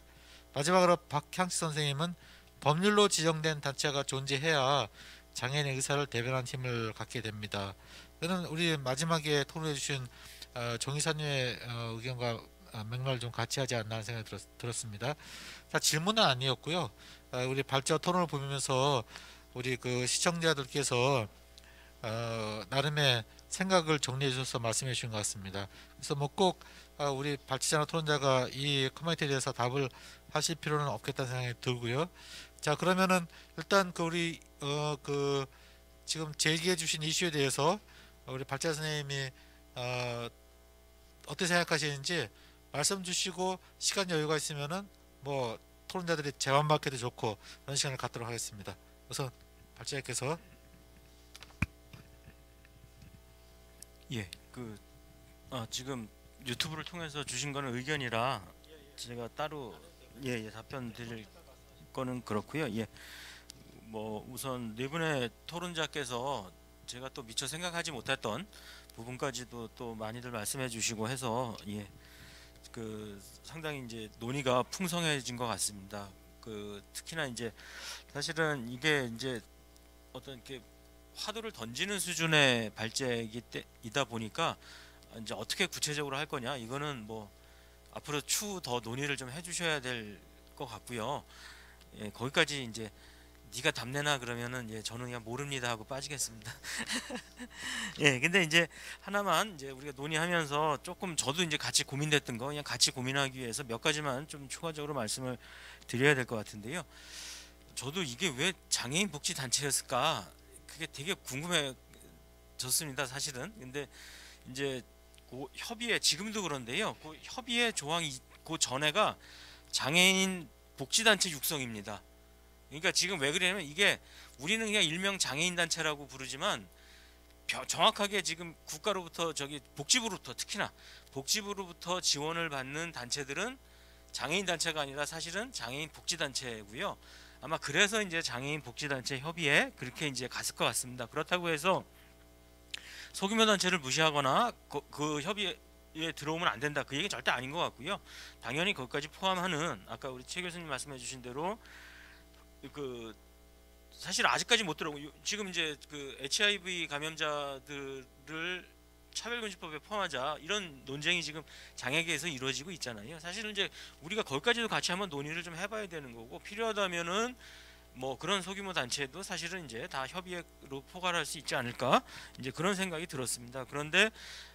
마지막으로 박향식 선생님은 법률로 지정된 단체가 존재해야 장애인의 의사를 대변하는 힘을 갖게 됩니다. 저는 우리 마지막에 토론해 주신 정의사님의 의견과 맥락을 좀 같이 하지 않나 하는 생각이 들었습니다. 자, 질문은 아니었고요. 우리 발제와 토론을 보면서 우리 그 시청자들께서 나름의 생각을 정리해 주셔서 말씀해 주신 것 같습니다. 그래서 뭐 꼭 우리 발제자나 토론자가 이 커뮤니티에 대해서 답을 하실 필요는 없겠다는 생각이 들고요. 자, 그러면은 일단 그 우리 그 지금 제기해 주신 이슈에 대해서 우리 발제자 선생님이 어떻게 생각하시는지 말씀 주시고 시간 여유가 있으면은 뭐 토론자들이 제안 받기도 좋고 그런 시간을 갖도록 하겠습니다. 우선 발제자께서 예, 지금 유튜브를 통해서 주신 거는 의견이라 제가 따로 답변 드릴 거는 그렇고요. 예, 뭐 우선 네 분의 토론자께서 제가 또 미처 생각하지 못했던 부분까지도 또 많이들 말씀해 주시고 해서 그 상당히 이제 논의가 풍성해진 것 같습니다. 그 특히나 이제 사실은 이게 이제 어떤 이렇게 화두를 던지는 수준의 발제이다 보니까 이제 어떻게 구체적으로 할 거냐 이거는 뭐 앞으로 추후 더 논의를 좀 해주셔야 될 것 같고요. 예, 거기까지 이제 네가 답내나 그러면은 저는 그냥 모릅니다 하고 빠지겠습니다. 예, 근데 이제 하나만 이제 우리가 논의하면서 조금 저도 이제 같이 고민됐던 거 그냥 같이 고민하기 위해서 몇 가지만 좀 추가적으로 말씀을 드려야 될 것 같은데요. 저도 이게 왜 장애인 복지 단체였을까 그게 되게 궁금해졌습니다, 사실은. 근데 이제 그 협의회 지금도 그런데요. 그 협의회 조항이 그 전에가 장애인 복지 단체 육성입니다. 그러니까 지금 왜 그러냐면 이게 우리는 그냥 일명 장애인 단체라고 부르지만 정확하게 지금 국가로부터 복지부로부터 특히나 복지부로부터 지원을 받는 단체들은 장애인 단체가 아니라 사실은 장애인 복지 단체고요. 아마 그래서 이제 장애인 복지 단체 협의회 그렇게 이제 갔을 것 같습니다. 그렇다고 해서 소규모 단체를 무시하거나 그 협의회에 들어오면 안 된다 그 얘기 절대 아닌 것 같고요. 당연히 거기까지 포함하는 아까 우리 최 교수님 말씀해주신 대로 그 사실 아직까지 못 들어오고 지금 이제 그 HIV 감염자들을 차별금지법에 포함하자 이런 논쟁이 지금 장애계에서 이루어지고 있잖아요. 사실은 이제 우리가 거기까지도 같이 한번 논의를 좀 해봐야 되는 거고 필요하다면은 뭐 그런 소규모 단체도 사실은 이제 다 협의회로 포괄할 수 있지 않을까 이제 그런 생각이 들었습니다. 그런데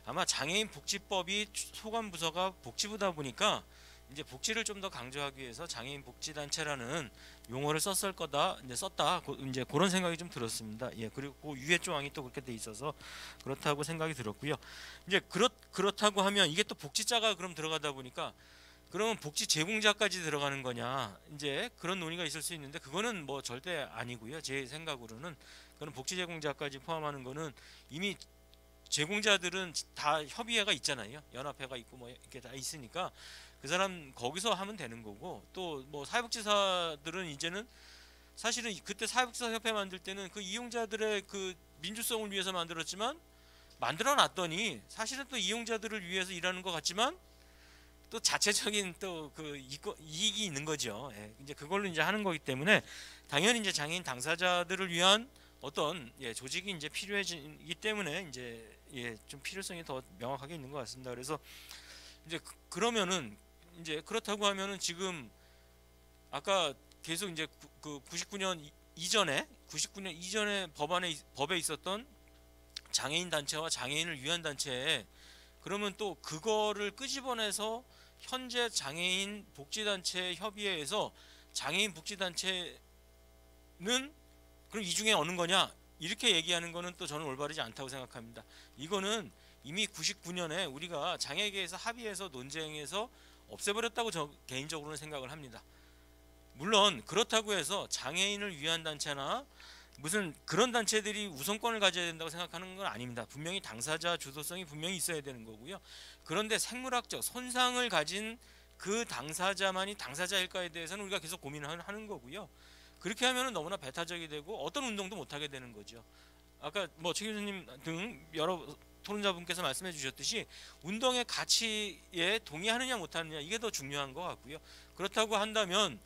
아마 장애인 복지법이 소관 부서가 복지부다 보니까 이제 복지를 좀 더 강조하기 위해서 장애인 복지단체라는 용어를 썼을 거다, 이제 썼다, 이제 그런 생각이 좀 들었습니다. 예, 그리고 그 유예 조항이 또 그렇게 돼 있어서 그렇다고 생각이 들었고요. 이제 그렇다고 하면 이게 또 복지자가 그럼 들어가다 보니까 그러면 복지 제공자까지 들어가는 거냐, 이제 그런 논의가 있을 수 있는데 그거는 뭐 절대 아니고요. 제 생각으로는 그런 복지 제공자까지 포함하는 거는 이미 제공자들은 다 협의회가 있잖아요. 연합회가 있고 뭐 이렇게 다 있으니까 그 사람 거기서 하면 되는 거고, 또 뭐 사회복지사들은 이제는 사실은 그때 사회복지사 협회 만들 때는 그 이용자들의 그 민주성을 위해서 만들었지만 만들어 놨더니 사실은 또 이용자들을 위해서 일하는 것 같지만 또 자체적인 또 그 이익이 있는 거죠. 예, 이제 그걸로 이제 하는 거기 때문에 당연히 이제 장애인 당사자들을 위한 어떤 조직이 이제 필요해지기 때문에 이제 좀 필요성이 더 명확하게 있는 것 같습니다. 그래서 이제 그러면은 이제 그렇다고 하면은 지금 아까 계속 이제 그 99년 이전에 법에 있었던 장애인 단체와 장애인을 위한 단체에 그러면 또 그거를 끄집어내서 현재 장애인 복지단체 협의회에서 장애인 복지단체는 그럼 이 중에 어느 거냐 이렇게 얘기하는 거는 또 저는 올바르지 않다고 생각합니다. 이거는 이미 99년에 우리가 장애계에서 합의해서 논쟁해서 없애버렸다고 저 개인적으로는 생각을 합니다. 물론 그렇다고 해서 장애인을 위한 단체나 무슨 그런 단체들이 우선권을 가져야 된다고 생각하는 건 아닙니다. 분명히 당사자 주도성이 분명히 있어야 되는 거고요. 그런데 생물학적 손상을 가진 그 당사자만이 당사자일까에 대해서는 우리가 계속 고민을 하는 거고요. 그렇게 하면 너무나 배타적이 되고 어떤 운동도 못하게 되는 거죠. 아까 뭐 최 교수님 등 여러 토론자분께서 말씀해 주셨듯이 운동의 가치에 동의하느냐 못하느냐 이게 더 중요한 것 같고요. 그렇다고 한다면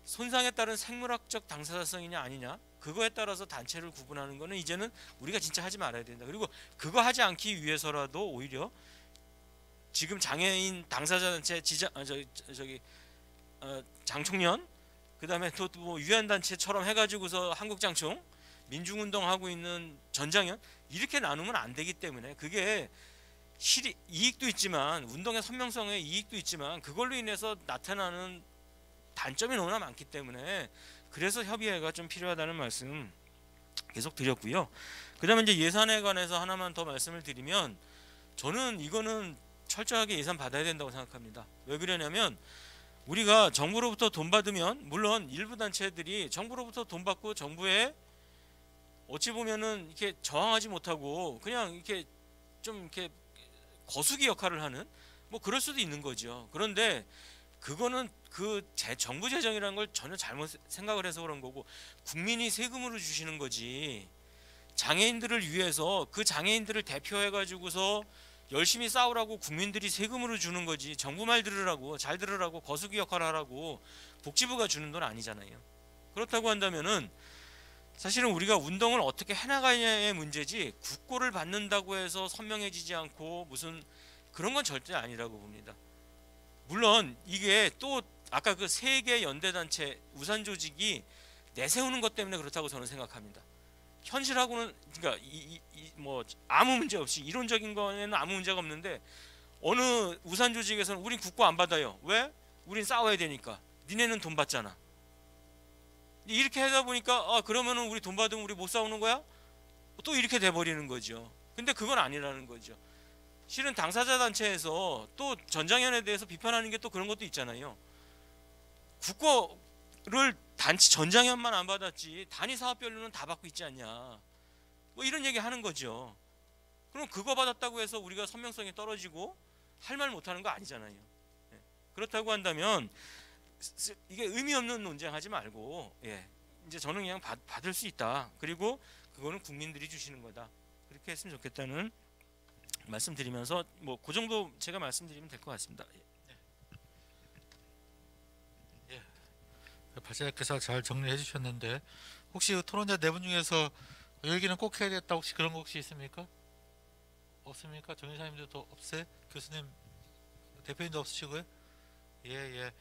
손상에 따른 생물학적 당사자성이냐 아니냐 그거에 따라서 단체를 구분하는 거는 이제는 우리가 진짜 하지 말아야 된다. 그리고 그거 하지 않기 위해서라도 오히려 지금 장애인 당사자 단체 장총련 그다음에 또 뭐 유엔 단체처럼 해가지고서 한국장총 민중운동하고 있는 전장현 이렇게 나누면 안 되기 때문에 그게 이익도 있지만 운동의 선명성에 이익도 있지만 그걸로 인해서 나타나는 단점이 너무나 많기 때문에 그래서 협의회가 좀 필요하다는 말씀 계속 드렸고요. 그 다음에 이제 예산에 관해서 하나만 더 말씀을 드리면 저는 이거는 철저하게 예산 받아야 된다고 생각합니다. 왜 그러냐면 우리가 정부로부터 돈 받으면 물론 일부 단체들이 정부로부터 돈 받고 정부에 어찌 보면은 이렇게 저항하지 못하고 그냥 이렇게 좀 이렇게 거수기 역할을 하는 뭐 그럴 수도 있는 거죠. 그런데 그거는 그 정부 재정이라는 걸 전혀 잘못 생각을 해서 그런 거고 국민이 세금으로 주시는 거지 장애인들을 위해서 그 장애인들을 대표해 가지고서 열심히 싸우라고 국민들이 세금으로 주는 거지 정부 말 들으라고 잘 들으라고 거수기 역할을 하라고 복지부가 주는 돈 아니잖아요. 그렇다고 한다면은 사실은 우리가 운동을 어떻게 해나가냐의 문제지 국고를 받는다고 해서 선명해지지 않고 무슨 그런 건 절대 아니라고 봅니다. 물론 이게 또 아까 그 세계 연대단체 우산 조직이 내세우는 것 때문에 그렇다고 저는 생각합니다. 현실하고는 그러니까 뭐 아무 문제 없이 이론적인 거에는 아무 문제가 없는데 어느 우산 조직에서는 우린 국고 안 받아요. 왜? 우린 싸워야 되니까. 니네는 돈 받잖아. 이렇게 하다 보니까 그러면은 우리 돈 받으면 우리 못 싸우는 거야? 또 이렇게 돼버리는 거죠. 근데 그건 아니라는 거죠. 실은 당사자 단체에서 또 전장현에 대해서 비판하는 게 또 그런 것도 있잖아요. 국고를 단체 전장현만 안 받았지 단위 사업별로는 다 받고 있지 않냐. 뭐 이런 얘기 하는 거죠. 그럼 그거 받았다고 해서 우리가 선명성이 떨어지고 할 말 못하는 거 아니잖아요. 그렇다고 한다면 이게 의미 없는 논쟁하지 말고 이제 저는 그냥 받을 수 있다. 그리고 그거는 국민들이 주시는 거다. 그렇게 했으면 좋겠다는 말씀드리면서 뭐 그 정도 제가 말씀드리면 될 것 같습니다. 발제자께서 잘 정리해 주셨는데 혹시 토론자 네 분 중에서 이 얘기는 꼭 해야 되겠다 혹시 그런 거 혹시 있습니까? 없습니까? 정의사님들도 없어요? 교수님, 대표님도 없으시고요? 예.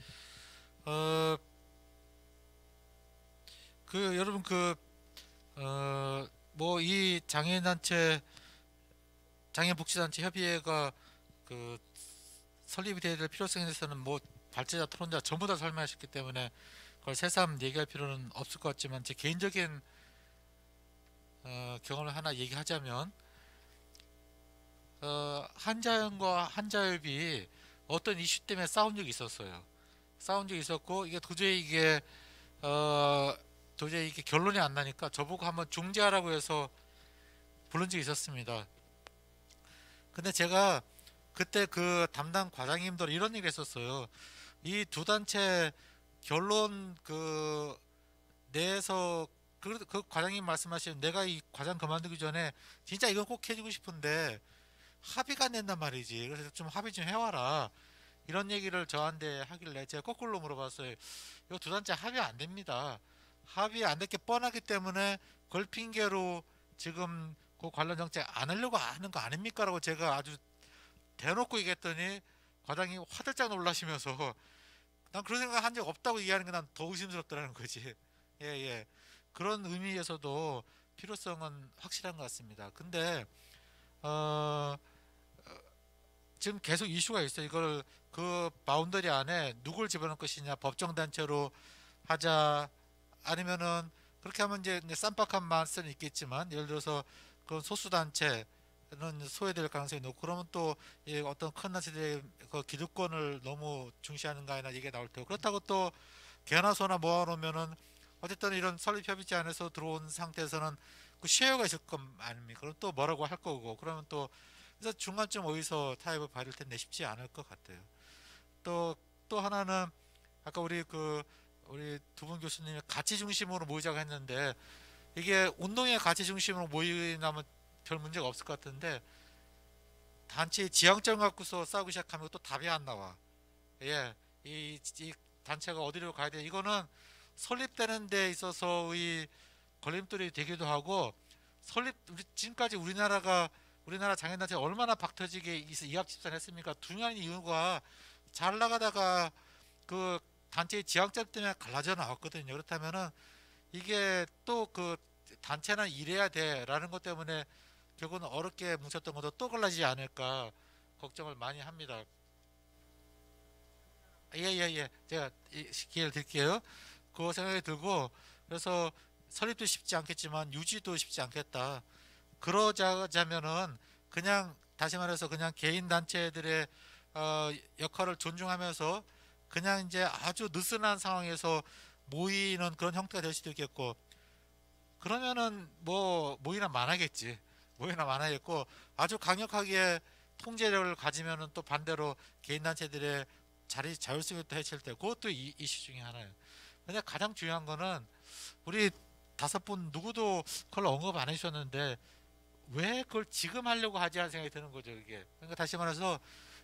그 여러분 뭐 이 장애인 복지단체 협의회가 그 설립이 돼야 될 필요성에 대해서는 뭐 발제자, 토론자 전부 다 설명하셨기 때문에 그걸 새삼 얘기할 필요는 없을 것 같지만 제 개인적인 경험을 하나 얘기하자면 한자연과 한자협이 어떤 이슈 때문에 싸운 적이 있었어요. 싸운 적이 있었고 이게 도저히 이게 결론이 안 나니까 저보고 한번 중재하라고 해서 부른 적이 있었습니다. 근데 제가 그때 그 담당 과장님들 이런 얘기 했었어요. 이 두 단체 결론 내에서 그 과장님 말씀하신 내가 이 과장 그만두기 전에 진짜 이건 꼭 해주고 싶은데 합의가 안 된단 말이지. 그래서 좀 합의 좀 해와라. 이런 얘기를 저한테 하길래 제가 거꾸로 물어봤어요. 이 두 단체 합의 안 됩니다. 합의 안 됐게 뻔하기 때문에 그걸 핑계로 지금 그 관련 정책 안 하려고 하는 거 아닙니까? 라고 제가 아주 대놓고 얘기했더니 과장이 화들짝 놀라시면서 난 그런 생각 한 적 없다고 얘기하는 게 난 더 의심스럽더라는 거지. 예. 그런 의미에서도 필요성은 확실한 것 같습니다. 근데 지금 계속 이슈가 있어요. 이걸 그 바운더리 안에 누굴 집어넣을 것이냐, 법정단체로 하자, 아니면은 그렇게 하면 이제 쌈박한 맛은 있겠지만 예를 들어서 그 소수단체는 소외될 가능성이 높고 그러면 또 어떤 큰 단체들의 그 기득권을 너무 중시하는가 하나 얘기가 나올 테고 그렇다고 또 개나소나 모아놓으면은 어쨌든 이런 설립협의체 안에서 들어온 상태에서는 그 쉐어가 있을 것 아닙니까? 그럼 또 뭐라고 할 거고 그러면 또 그래서 중간쯤 어디서 타협을 받을 텐데 쉽지 않을 것 같아요. 또 하나는 아까 우리 두 분 교수님이 가치 중심으로 모이자고 했는데 이게 운동의 가치 중심으로 모이나면 별 문제가 없을 것 같은데 단체의 지향점 갖고서 싸우기 시작하면 또 답이 안 나와. 예, 이 단체가 어디로 가야 돼? 이거는 설립되는 데 있어서의 걸림돌이 되기도 하고 지금까지 우리나라 장애단체 얼마나 박터지게 이합집산했습니까? 중요한 이유가 잘 나가다가 그 단체의 지향점 때문에 갈라져 나왔거든요. 그렇다면은 이게 또 그 단체는 이래야 돼라는 것 때문에 결국은 어렵게 뭉쳤던 것도 또 갈라지지 않을까 걱정을 많이 합니다. 예. 제가 기회를 드릴게요. 그 생각이 들고 그래서 설립도 쉽지 않겠지만 유지도 쉽지 않겠다. 그러자면은 그냥 다시 말해서 그냥 개인 단체들의 역할을 존중하면서 그냥 이제 아주 느슨한 상황에서 모이는 그런 형태가 될 수도 있겠고 그러면은 뭐 모이나 많아겠지. 모이나 많아겠고 아주 강력하게 통제력을 가지면은 또 반대로 개인 단체들의 자율성이 또 해칠 때 그것도 이슈 중에 하나예요. 근데 가장 중요한 거는 우리 5분 누구도 그걸 언급 안 해주셨는데 왜 그걸 지금 하려고 하지 하는 생각이 드는 거죠. 이게 그러니까 다시 말해서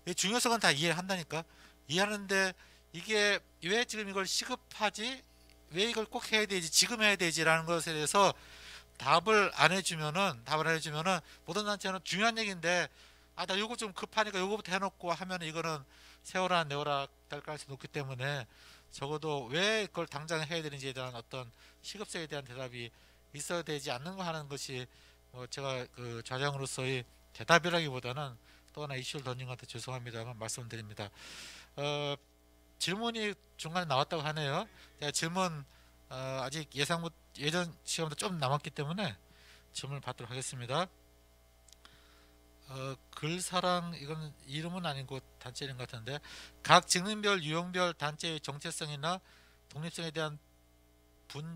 이 중요성은 다 이해한다니까 이해하는데 이게 왜 지금 이걸 시급하지 왜 이걸 꼭 해야 되지 지금 해야 되지라는 것에 대해서 답을 안 해주면은 모든 단체는 중요한 얘기인데 나 요거 좀 급하니까 요거부터 해놓고 하면 이거는 세워라 내워라 될 가능성이 높기 때문에 적어도 왜 그걸 당장 해야 되는지에 대한 어떤 시급성에 대한 대답이 있어야 되지 않는 거 하는 것이 제가 그 좌장으로서의 대답이라기보다는 또 하나 이슈를 던진 것 같아 죄송합니다만 말씀드립니다. 질문이 중간에 나왔다고 하네요. 제가 질문 아직 예전 시간보다 좀 남았기 때문에 질문을 받도록 하겠습니다. 글사랑 이건 이름은 아니고 단체 이름 같은데 각 직능별 유형별 단체의 정체성이나 독립성에 대한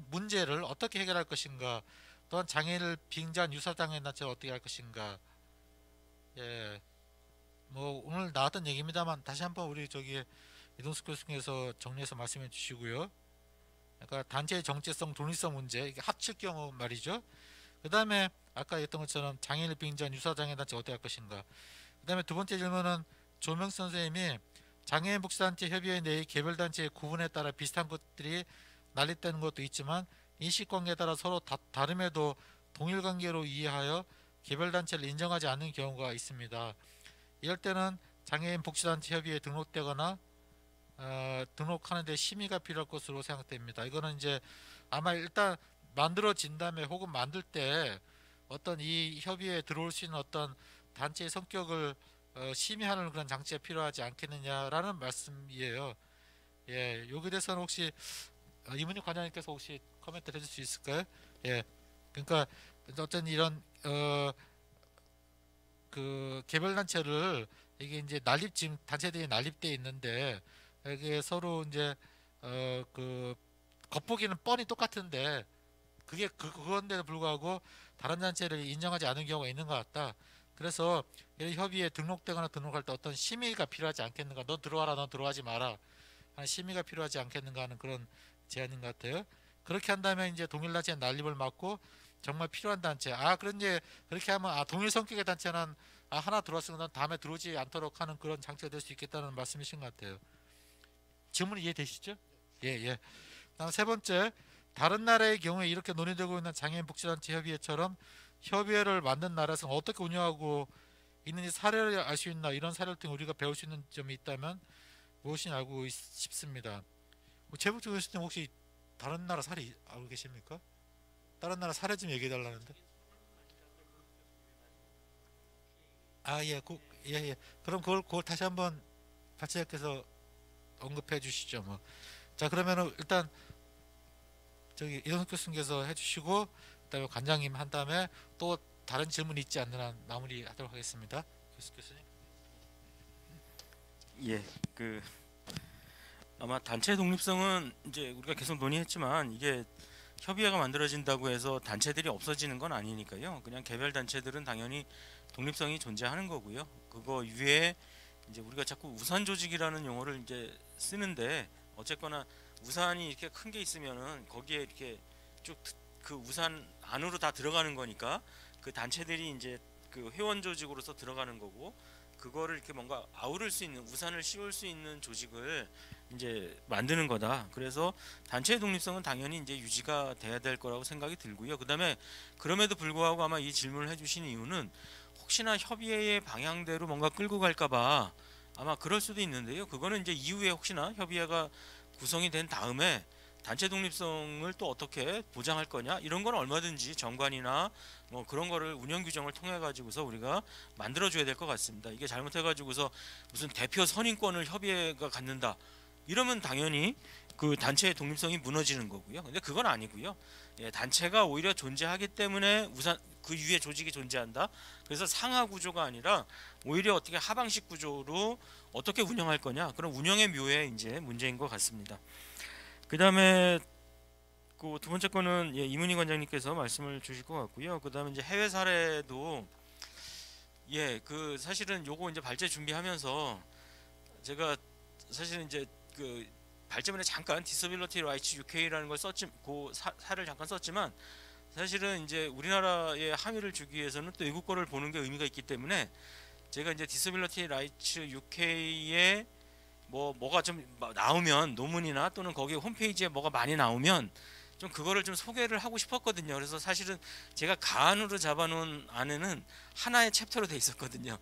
문제를 어떻게 해결할 것인가 또한 장애인을 빙자한 유사장애인 단체를 어떻게 할 것인가 예, 뭐 오늘 나왔던 얘기입니다만 다시 한번 우리 이동숙 교수님께서 정리해서 말씀해 주시고요. 그러니까 단체의 정체성, 독립성 문제 이게 합칠 경우 말이죠. 그 다음에 아까 했던 것처럼 장애인을 빙자한 유사장애인 단체 어떻게 할 것인가. 그 다음에 두 번째 질문은 조명수 선생님이 장애인 복지단체 협의회 내의 개별단체의 구분에 따라 비슷한 것들이 난립되는 것도 있지만 인식관계에 따라 서로 다름에도 동일관계로 이해하여 개별단체를 인정하지 않는 경우가 있습니다. 이럴 때는 장애인 복지단체 협의회에 등록되거나 등록하는 데 심의가 필요할 것으로 생각됩니다. 이거는 이제 아마 일단 만들어진 다음에 혹은 만들 때 어떤 이 협의회에 들어올 수 있는 어떤 단체의 성격을 심의하는 그런 장치가 필요하지 않겠느냐라는 말씀이에요. 예, 여기에 대해서는 혹시 이문희 관장님께서 혹시 코멘트 해줄 수 있을까요? 예, 그러니까 어떤 이런 그 개별 단체를 이게 이제 난립 지금 단체들이 난립돼 있는데 이게 서로 이제 그 겉보기는 뻔히 똑같은데 그게 그건데도 불구하고 다른 단체를 인정하지 않은 경우가 있는 것 같다. 그래서 이런 협의에 등록되거나 등록할 때 어떤 심의가 필요하지 않겠는가? 너 들어와라, 너 들어가지 마라 하는 심의가 필요하지 않겠는가 하는 그런 제안인 것 같아요. 그렇게 한다면 이제 동일 단체 난립을 막고 정말 필요한 단체, 그런 이제 그렇게 하면 동일 성격의 단체는 하나 들어왔으면 난 다음에 들어오지 않도록 하는 그런 장치가 될 수 있겠다는 말씀이신 것 같아요. 질문 이해되시죠? 예, 예. 다음 세 번째, 다른 나라의 경우에 이렇게 논의되고 있는 장애인 복지단체 협의회처럼 협의회를 만든 나라에서는 어떻게 운영하고 있는지 사례를 알 수 있나, 이런 사례를 통해 우리가 배울 수 있는 점이 있다면 무엇인지 알고 싶습니다. 최북주 교수님 혹시 다른 나라 사례 알고 계십니까? 다른 나라 사례 좀 얘기해 달라는데. 예. 그럼 그걸 다시 한번 발제자께서 언급해 주시죠. 뭐. 자, 그러면은 일단 저기 이동석 교수님께서 해주시고 그다음에 관장님 한 다음에 또 다른 질문 있지 않는 한 마무리하도록 하겠습니다. 교수님. 예, 아마 단체 독립성은 이제 우리가 계속 논의했지만 이게 협의회가 만들어진다고 해서 단체들이 없어지는 건 아니니까요. 그냥 개별 단체들은 당연히 독립성이 존재하는 거고요. 그거 위에 이제 우리가 자꾸 우산 조직이라는 용어를 이제 쓰는데 어쨌거나 우산이 이렇게 큰 게 있으면은 거기에 이렇게 쭉 그 우산 안으로 다 들어가는 거니까 그 단체들이 이제 그 회원 조직으로서 들어가는 거고 그거를 이렇게 뭔가 아우를 수 있는 우산을 씌울 수 있는 조직을 이제 만드는 거다. 그래서 단체의 독립성은 당연히 이제 유지가 돼야 될 거라고 생각이 들고요. 그다음에 그럼에도 불구하고 아마 이 질문을 해주신 이유는 혹시나 협의회의 방향대로 뭔가 끌고 갈까봐 아마 그럴 수도 있는데요. 그거는 이제 이후에 혹시나 협의회가 구성이 된 다음에 단체 독립성을 또 어떻게 보장할 거냐 이런 건 얼마든지 정관이나 뭐 그런 거를 운영 규정을 통해 가지고서 우리가 만들어 줘야 될 것 같습니다. 이게 잘못해 가지고서 무슨 대표 선임권을 협의회가 갖는다 이러면 당연히 그 단체의 독립성이 무너지는 거고요. 근데 그건 아니고요. 예, 단체가 오히려 존재하기 때문에 우선 그 위에 조직이 존재한다. 그래서 상하 구조가 아니라 오히려 어떻게 하방식 구조로 어떻게 운영할 거냐 그런 운영의 묘에 이제 문제인 것 같습니다. 그 다음에 그 두 번째 거는 예, 이문희 관장님께서 말씀을 주실 것 같고요. 그 다음에 이제 해외 사례도 그 사실은 요거 이제 발제 준비하면서 제가 사실은 이제 그 발제문에 잠깐 Disability Rights UK라는 걸 사를 잠깐 썼지만 사실은 이제 우리나라에 함의를 주기 위해서는 또 외국 거를 보는 게 의미가 있기 때문에 제가 이제 Disability Rights UK에 뭐가 좀 나오면 논문이나 또는 거기 홈페이지에 뭐가 많이 나오면 좀 그거를 좀 소개를 하고 싶었거든요. 그래서 사실은 제가 가안으로 잡아놓은 안에는 하나의 챕터로 돼 있었거든요.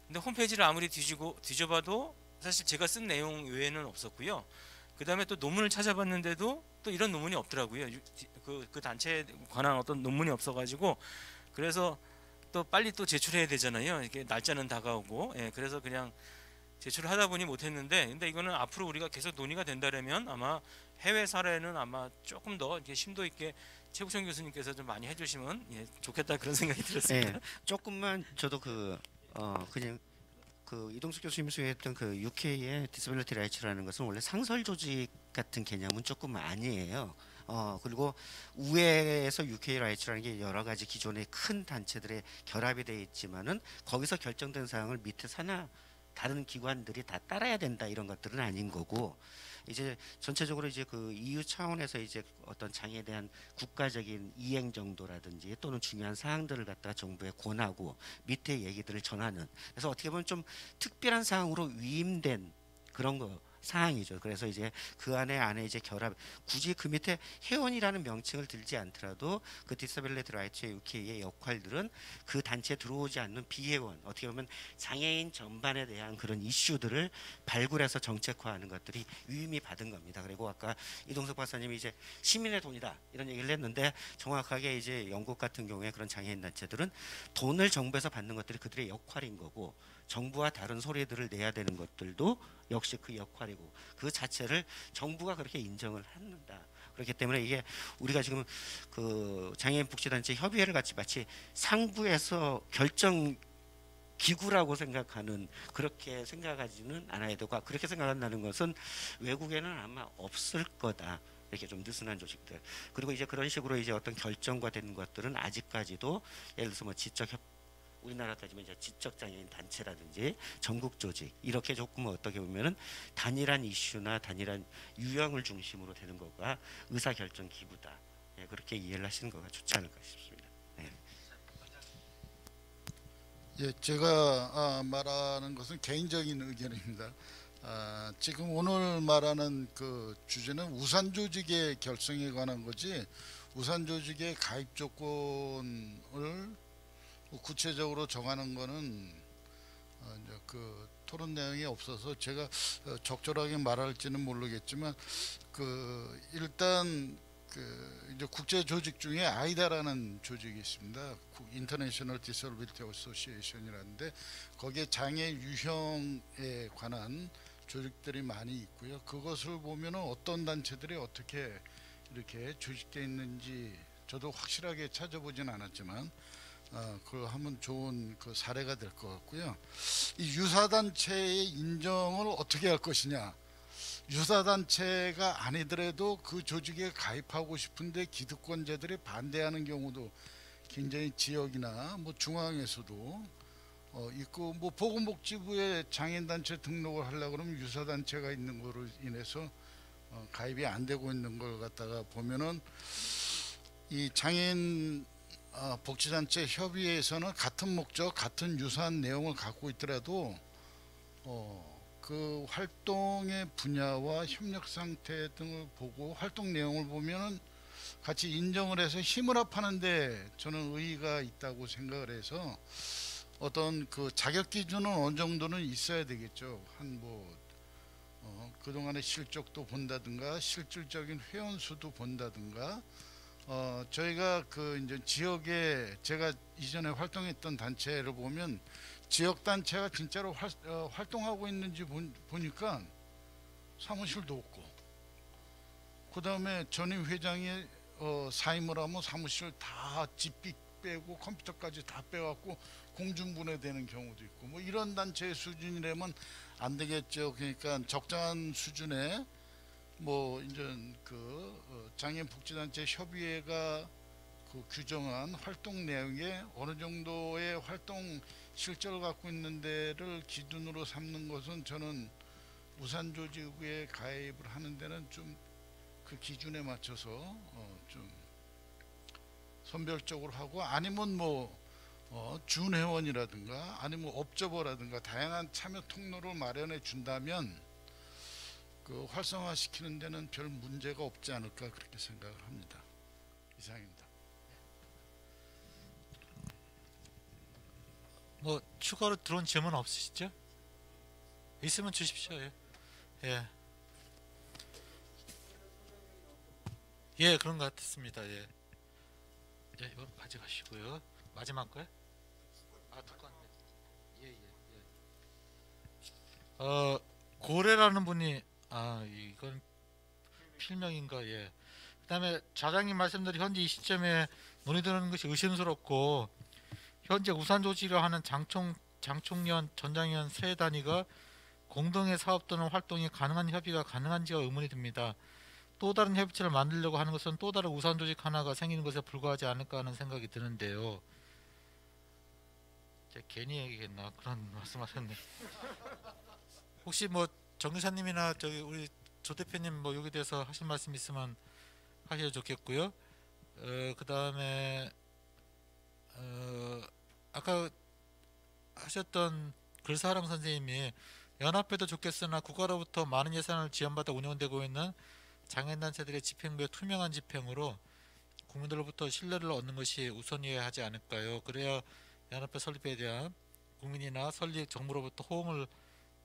근데 홈페이지를 아무리 뒤져봐도 사실 제가 쓴 내용 외에는 없었고요. 그 다음에 또 논문을 찾아봤는데도 또 이런 논문이 없더라고요. 그 단체에 관한 어떤 논문이 없어가지고 그래서 또 빨리 또 제출해야 되잖아요. 이렇게 날짜는 다가오고 그래서 그냥 제출을 하다 보니 못했는데 근데 이거는 앞으로 우리가 계속 논의가 된다면 아마 해외 사례는 아마 조금 더 이렇게 심도 있게 최국천 교수님께서 좀 많이 해주시면 좋겠다 그런 생각이 들었습니다. 조금만 저도 그냥 이동숙 교수님이 소개했던 그 UK의 디서빌리티 라이츠라는 것은 원래 상설 조직 같은 개념은 조금 아니에요. 그리고 우회에서 UK 라이츠라는 게 여러 가지 기존의 큰 단체들의 결합이 되어 있지만은 거기서 결정된 사항을 밑에 다른 기관들이 다 따라야 된다 이런 것들은 아닌 거고 이제 전체적으로 이제 그 EU 차원에서 이제 어떤 장애에 대한 국가적인 이행 정도라든지 또는 중요한 사항들을 갖다가 정부에 권하고 밑에 얘기들을 전하는 그래서 어떻게 보면 좀 특별한 사항으로 위임된 그런 사항이죠. 그래서 이제 그 안에 이제 결합 굳이 그 밑에 회원이라는 명칭을 들지 않더라도 그 디서빌리티 라이츠 UK의 역할들은 그 단체에 들어오지 않는 비회원 어떻게 보면 장애인 전반에 대한 그런 이슈들을 발굴해서 정책화하는 것들이 위임이 받은 겁니다. 그리고 아까 이동석 박사님이 이제 시민의 돈이다 이런 얘기를 했는데 정확하게 이제 영국 같은 경우에 그런 장애인 단체들은 돈을 정부에서 받는 것들이 그들의 역할인 거고 정부와 다른 소리들을 내야 되는 것들도 역시 그 역할이고 그 자체를 정부가 그렇게 인정을 한다. 그렇기 때문에 이게 우리가 지금 그 장애인 복지단체 협의회를 같이 마치 상부에서 결정 기구라고 생각하는 그렇게 생각하지는 않아야 되고 그렇게 생각한다는 것은 외국에는 아마 없을 거다. 이렇게 좀 느슨한 조직들 그리고 이제 그런 식으로 이제 어떤 결정과 되는 것들은 아직까지도 예를 들어서 뭐 우리나라 따지면 이제 지적장애인 단체라든지 전국 조직 이렇게 조금 어떻게 보면은 단일한 이슈나 단일한 유형을 중심으로 되는 거가 의사결정 기구다. 예, 그렇게 이해를 하시는 거가 좋지 않을까 싶습니다. 네. 예, 제가 말하는 것은 개인적인 의견입니다. 지금 오늘 말하는 그 주제는 우산 조직의 결성에 관한 거지 우산 조직의 가입 조건을 구체적으로 정하는 거는 이제 그 토론 내용이 없어서 제가 적절하게 말할지는 모르겠지만 그 일단 그 이제 국제 조직 중에 아이다라는 조직이 있습니다. 인터내셔널 디서비리티 어소시에이션이라는데 거기에 장애 유형에 관한 조직들이 많이 있고요. 그것을 보면은 어떤 단체들이 어떻게 이렇게 조직되어 있는지 저도 확실하게 찾아보진 않았지만 그걸 하면 좋은 그 사례가 될 것 같고요. 이 유사단체의 인정을 어떻게 할 것이냐. 유사단체가 아니더라도 그 조직에 가입하고 싶은데 기득권자들이 반대하는 경우도 굉장히 지역이나 뭐 중앙에서도 있고 뭐 보건복지부에 장애인단체 등록을 하려고 그러면 유사단체가 있는 거로 인해서 가입이 안 되고 있는 걸 갖다가 보면은 이 장애인 복지단체 협의회에서는 같은 목적, 같은 유사한 내용을 갖고 있더라도 그 활동의 분야와 협력 상태 등을 보고 활동 내용을 보면은 같이 인정을 해서 힘을 합하는데 저는 의의가 있다고 생각을 해서 어떤 그 자격 기준은 어느 정도는 있어야 되겠죠. 한 뭐 그동안의 실적도 본다든가 실질적인 회원 수도 본다든가 저희가 그 이제 지역에 제가 이전에 활동했던 단체를 보면 지역 단체가 진짜로 활동하고 있는지 보니까 사무실도 없고 그 다음에 전임 회장이 사임을 하면 사무실 다 집비 빼고 컴퓨터까지 다 빼갖고 공중분해되는 경우도 있고 뭐 이런 단체의 수준이라면 안 되겠죠. 그러니까 적정한 수준의 뭐 이제 그 장애인 복지단체 협의회가 그 규정한 활동 내용에 어느 정도의 활동 실적을 갖고 있는 데를 기준으로 삼는 것은 저는 우산 조직에 가입을 하는 데는 좀 그 기준에 맞춰서 좀 선별적으로 하고 아니면 뭐 준회원이라든가 아니면 업저버라든가 다양한 참여 통로를 마련해 준다면 그 활성화시키는 데는 별 문제가 없지 않을까 그렇게 생각을 합니다. 이상입니다. 뭐 추가로 들어온 질문 없으시죠? 있으면 주십시오. 예. 예. 예, 그런 것 같습니다. 예. 예, 이거 가져가시고요. 마지막 거요? 듣고 왔네. 예, 예, 예. 고래라는 분이 이건 필명인가? 예. 그다음에 좌장님 말씀대로 현재 이 시점에 논의되는 것이 의심스럽고 현재 우산 조직을 하는 장총련, 전장위원 세 단위가 공동의 사업 또는 활동이 가능한 협의가 가능한지가 의문이 듭니다. 또 다른 협의체를 만들려고 하는 것은 또 다른 우산 조직 하나가 생기는 것에 불과하지 않을까 하는 생각이 드는데요. 제가 괜히 얘기했나 그런 말씀하셨네. 혹시 뭐 정교사님이나 저기 우리 조 대표님 뭐 여기 대해서 하실 말씀 있으면 하셔도 좋겠고요. 그 다음에 아까 하셨던 글사랑 선생님이 연합회도 좋겠으나 국가로부터 많은 예산을 지원받아 운영되고 있는 장애인단체들의 집행부의 투명한 집행으로 국민들로부터 신뢰를 얻는 것이 우선이어야 하지 않을까요? 그래야 연합회 설립에 대한 국민이나 설립 정부로부터 호응을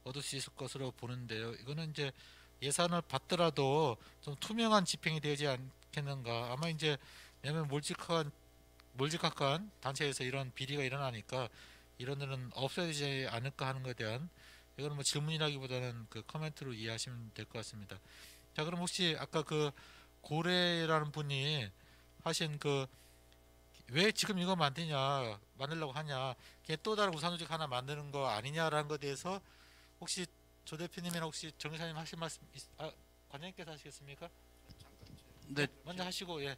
얻을 수 있을 것으로 보는데요. 이거는 이제 예산을 받더라도 좀 투명한 집행이 되지 않겠는가. 아마 이제 왜냐하면 몰직한 단체에서 이런 비리가 일어나니까 이런 데는 없어야 되지 않을까 하는 것에 대한 이거는 뭐 질문이라기보다는 그 코멘트로 이해하시면 될 것 같습니다. 자, 그럼 혹시 아까 그 고래라는 분이 하신 그 왜 지금 이거 만들려고 하냐, 그게 또 다른 우산조직 하나 만드는 거 아니냐라는 것에 대해서 혹시 조 대표님이나 혹시 정 이사님 하실 말씀 관장님께서 하시겠습니까? 네, 먼저 하시고. 예.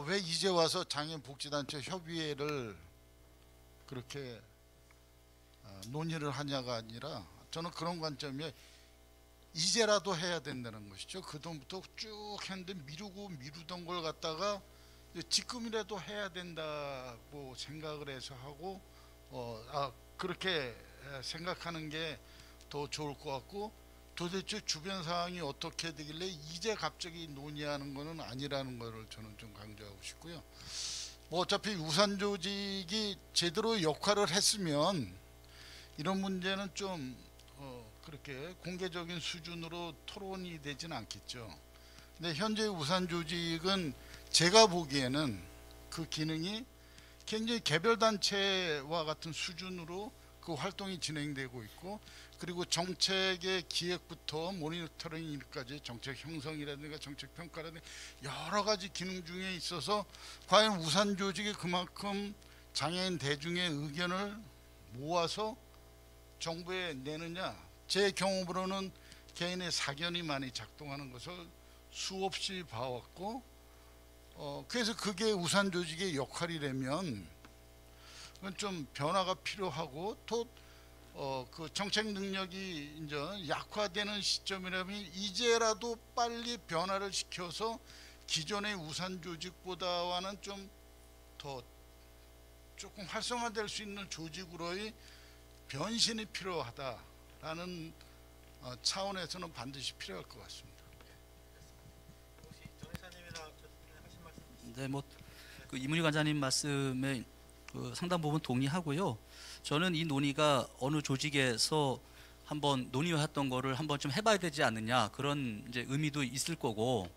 왜 이제 와서 장애인복지단체 협의회를 그렇게 논의를 하냐가 아니라 저는 그런 관점에 이제라도 해야 된다는 것이죠. 그동부터 쭉 했는데 미루던 걸 갖다가 지금이라도 해야 된다고 생각을 해서 하고 그렇게 생각하는 게 더 좋을 것 같고, 도대체 주변 상황이 어떻게 되길래 이제 갑자기 논의하는 거는 아니라는 거를 저는 좀 강조하고 싶고요. 뭐 어차피 우산 조직이 제대로 역할을 했으면 이런 문제는 좀 그렇게 공개적인 수준으로 토론이 되진 않겠죠. 근데 현재 우산 조직은 제가 보기에는 그 기능이 굉장히 개별 단체와 같은 수준으로 그 활동이 진행되고 있고, 그리고 정책의 기획부터 모니터링까지 정책 형성이라든가 정책 평가라든가 여러 가지 기능 중에 있어서 과연 우산 조직이 그만큼 장애인 대중의 의견을 모아서 정부에 내느냐, 제 경험으로는 개인의 사견이 많이 작동하는 것을 수없이 봐왔고, 그래서 그게 우산 조직의 역할이라면 그건 좀 변화가 필요하고, 또 그 정책 능력이 이제 약화되는 시점이라면 이제라도 빨리 변화를 시켜서 기존의 우산 조직보다와는 좀 더 조금 활성화될 수 있는 조직으로의 변신이 필요하다라는 차원에서는 반드시 필요할 것 같습니다. 혹시 정 이사님이나 하신 말씀? 네, 뭐 그 이문희 관장님 말씀에 그 상당 부분 동의하고요. 저는 이 논의가 어느 조직에서 한번 논의했던 거를 한번 좀 해봐야 되지 않느냐, 그런 이제 의미도 있을 거고,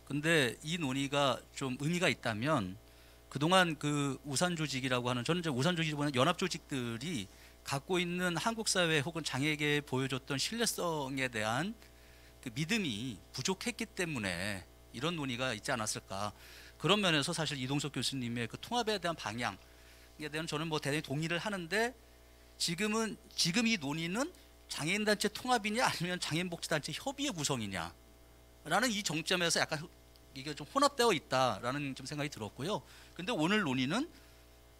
근데 이 논의가 좀 의미가 있다면 그동안 그 우산 조직이라고 하는, 저는 이제 우산 조직보다는 연합 조직들이 갖고 있는 한국 사회 혹은 장애계에 보여줬던 신뢰성에 대한 그 믿음이 부족했기 때문에 이런 논의가 있지 않았을까. 그런 면에서 사실 이동석 교수님의 그 통합에 대한 방향에 대한 저는 뭐 대단히 동의를 하는데, 지금 이 논의는 장애인단체 통합이냐 아니면 장애인복지단체 협의회 구성이냐 라는 이 정점에서 약간 이게 좀 혼합되어 있다라는 좀 생각이 들었고요. 근데 오늘 논의는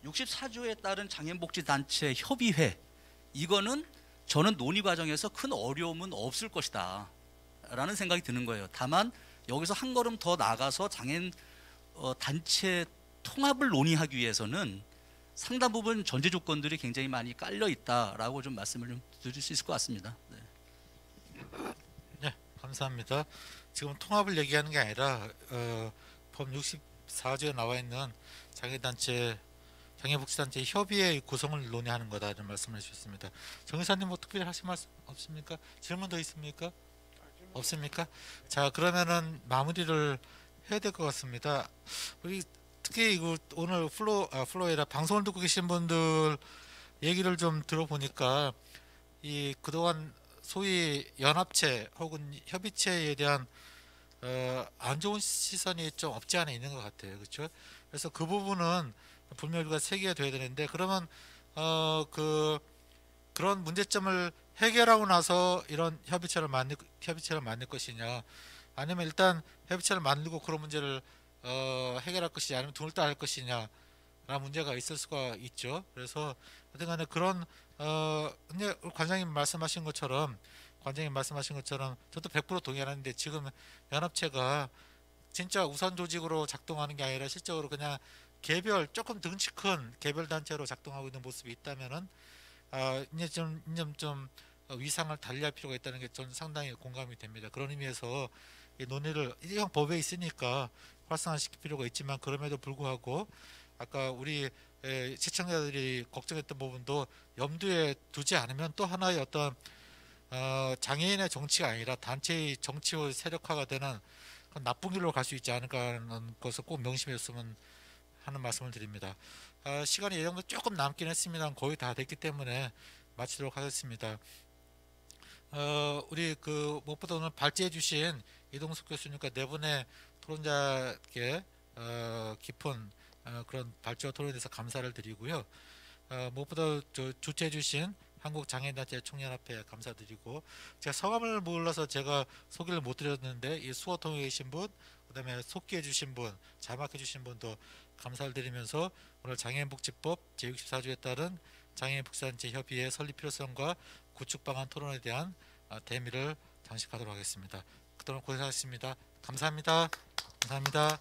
64조에 따른 장애인복지단체 협의회, 이거는 저는 논의 과정에서 큰 어려움은 없을 것이다 라는 생각이 드는 거예요. 다만 여기서 한 걸음 더 나가서 장애인 단체 통합을 논의하기 위해서는 상당 부분 전제 조건들이 굉장히 많이 깔려 있다라고 좀 말씀을 좀 드릴 수 있을 것 같습니다. 네. 네, 감사합니다. 지금 통합을 얘기하는 게 아니라 법 64조에 나와 있는 장애복지단체 협의회 구성을 논의하는 거다 이런 말씀을 해주셨습니다. 정 이사님 뭐 특별히 하실 말씀 없습니까? 질문 더 있습니까? 없습니까? 자, 그러면은 마무리를 해야 될 것 같습니다. 우리 특히 이거 오늘 플로에라 방송을 듣고 계신 분들 얘기를 좀 들어보니까 이 그동안 소위 연합체 혹은 협의체에 대한 안 좋은 시선이 좀 없지 않아 있는 것 같아요. 그렇죠? 그래서 그 부분은 분명히 우리가 세계가 돼야 되는데, 그러면 그런 문제점을 해결하고 나서 이런 협의체를 만들 것이냐, 아니면 일단 협의체를 만들고 그런 문제를 해결할 것이냐, 아니면 등을 따할 것이냐 라는 문제가 있을 수가 있죠. 그래서 어떤 간에 그런 근데 관장님 말씀하신 것처럼 저도 100% 동의하는데, 지금 연합체가 진짜 우선 조직으로 작동하는 게 아니라 실적으로 그냥 개별 조금 덩치 큰 개별 단체로 작동하고 있는 모습이 있다면은 이제 좀 위상을 달리할 필요가 있다는 게 저는 상당히 공감이 됩니다. 그런 의미에서 이 논의를 일형 법에 있으니까 활성화시킬 필요가 있지만, 그럼에도 불구하고 아까 우리 시청자들이 걱정했던 부분도 염두에 두지 않으면 또 하나의 어떤 장애인의 정치가 아니라 단체의 정치의 세력화가 되는 나쁜 길로 갈 수 있지 않을까 하는 것을 꼭 명심했으면 하는 말씀을 드립니다. 시간이 예정도 조금 남긴 했습니다. 거의 다 됐기 때문에 마치도록 하겠습니다. 우리 그 무엇보다 오늘 발제해 주신 이동숙 교수님과 네 분의 토론자께 깊은 그런 발제와 토론에 대해서 감사를 드리고요. 무엇보다 주최해 주신 한국장애인단체 총연합회 감사드리고, 제가 성함을 몰라서 제가 소개를 못 드렸는데 이 수어통에 계신 분, 그다음에 속기해 주신 분, 자막해 주신 분도 감사를 드리면서 오늘 장애인복지법 제64조에 따른 장애인복지단체 협의회 설립 필요성과 구축 방안 토론에 대한 대미를 장식하도록 하겠습니다. 그동안 고생하셨습니다. 감사합니다. 감사합니다.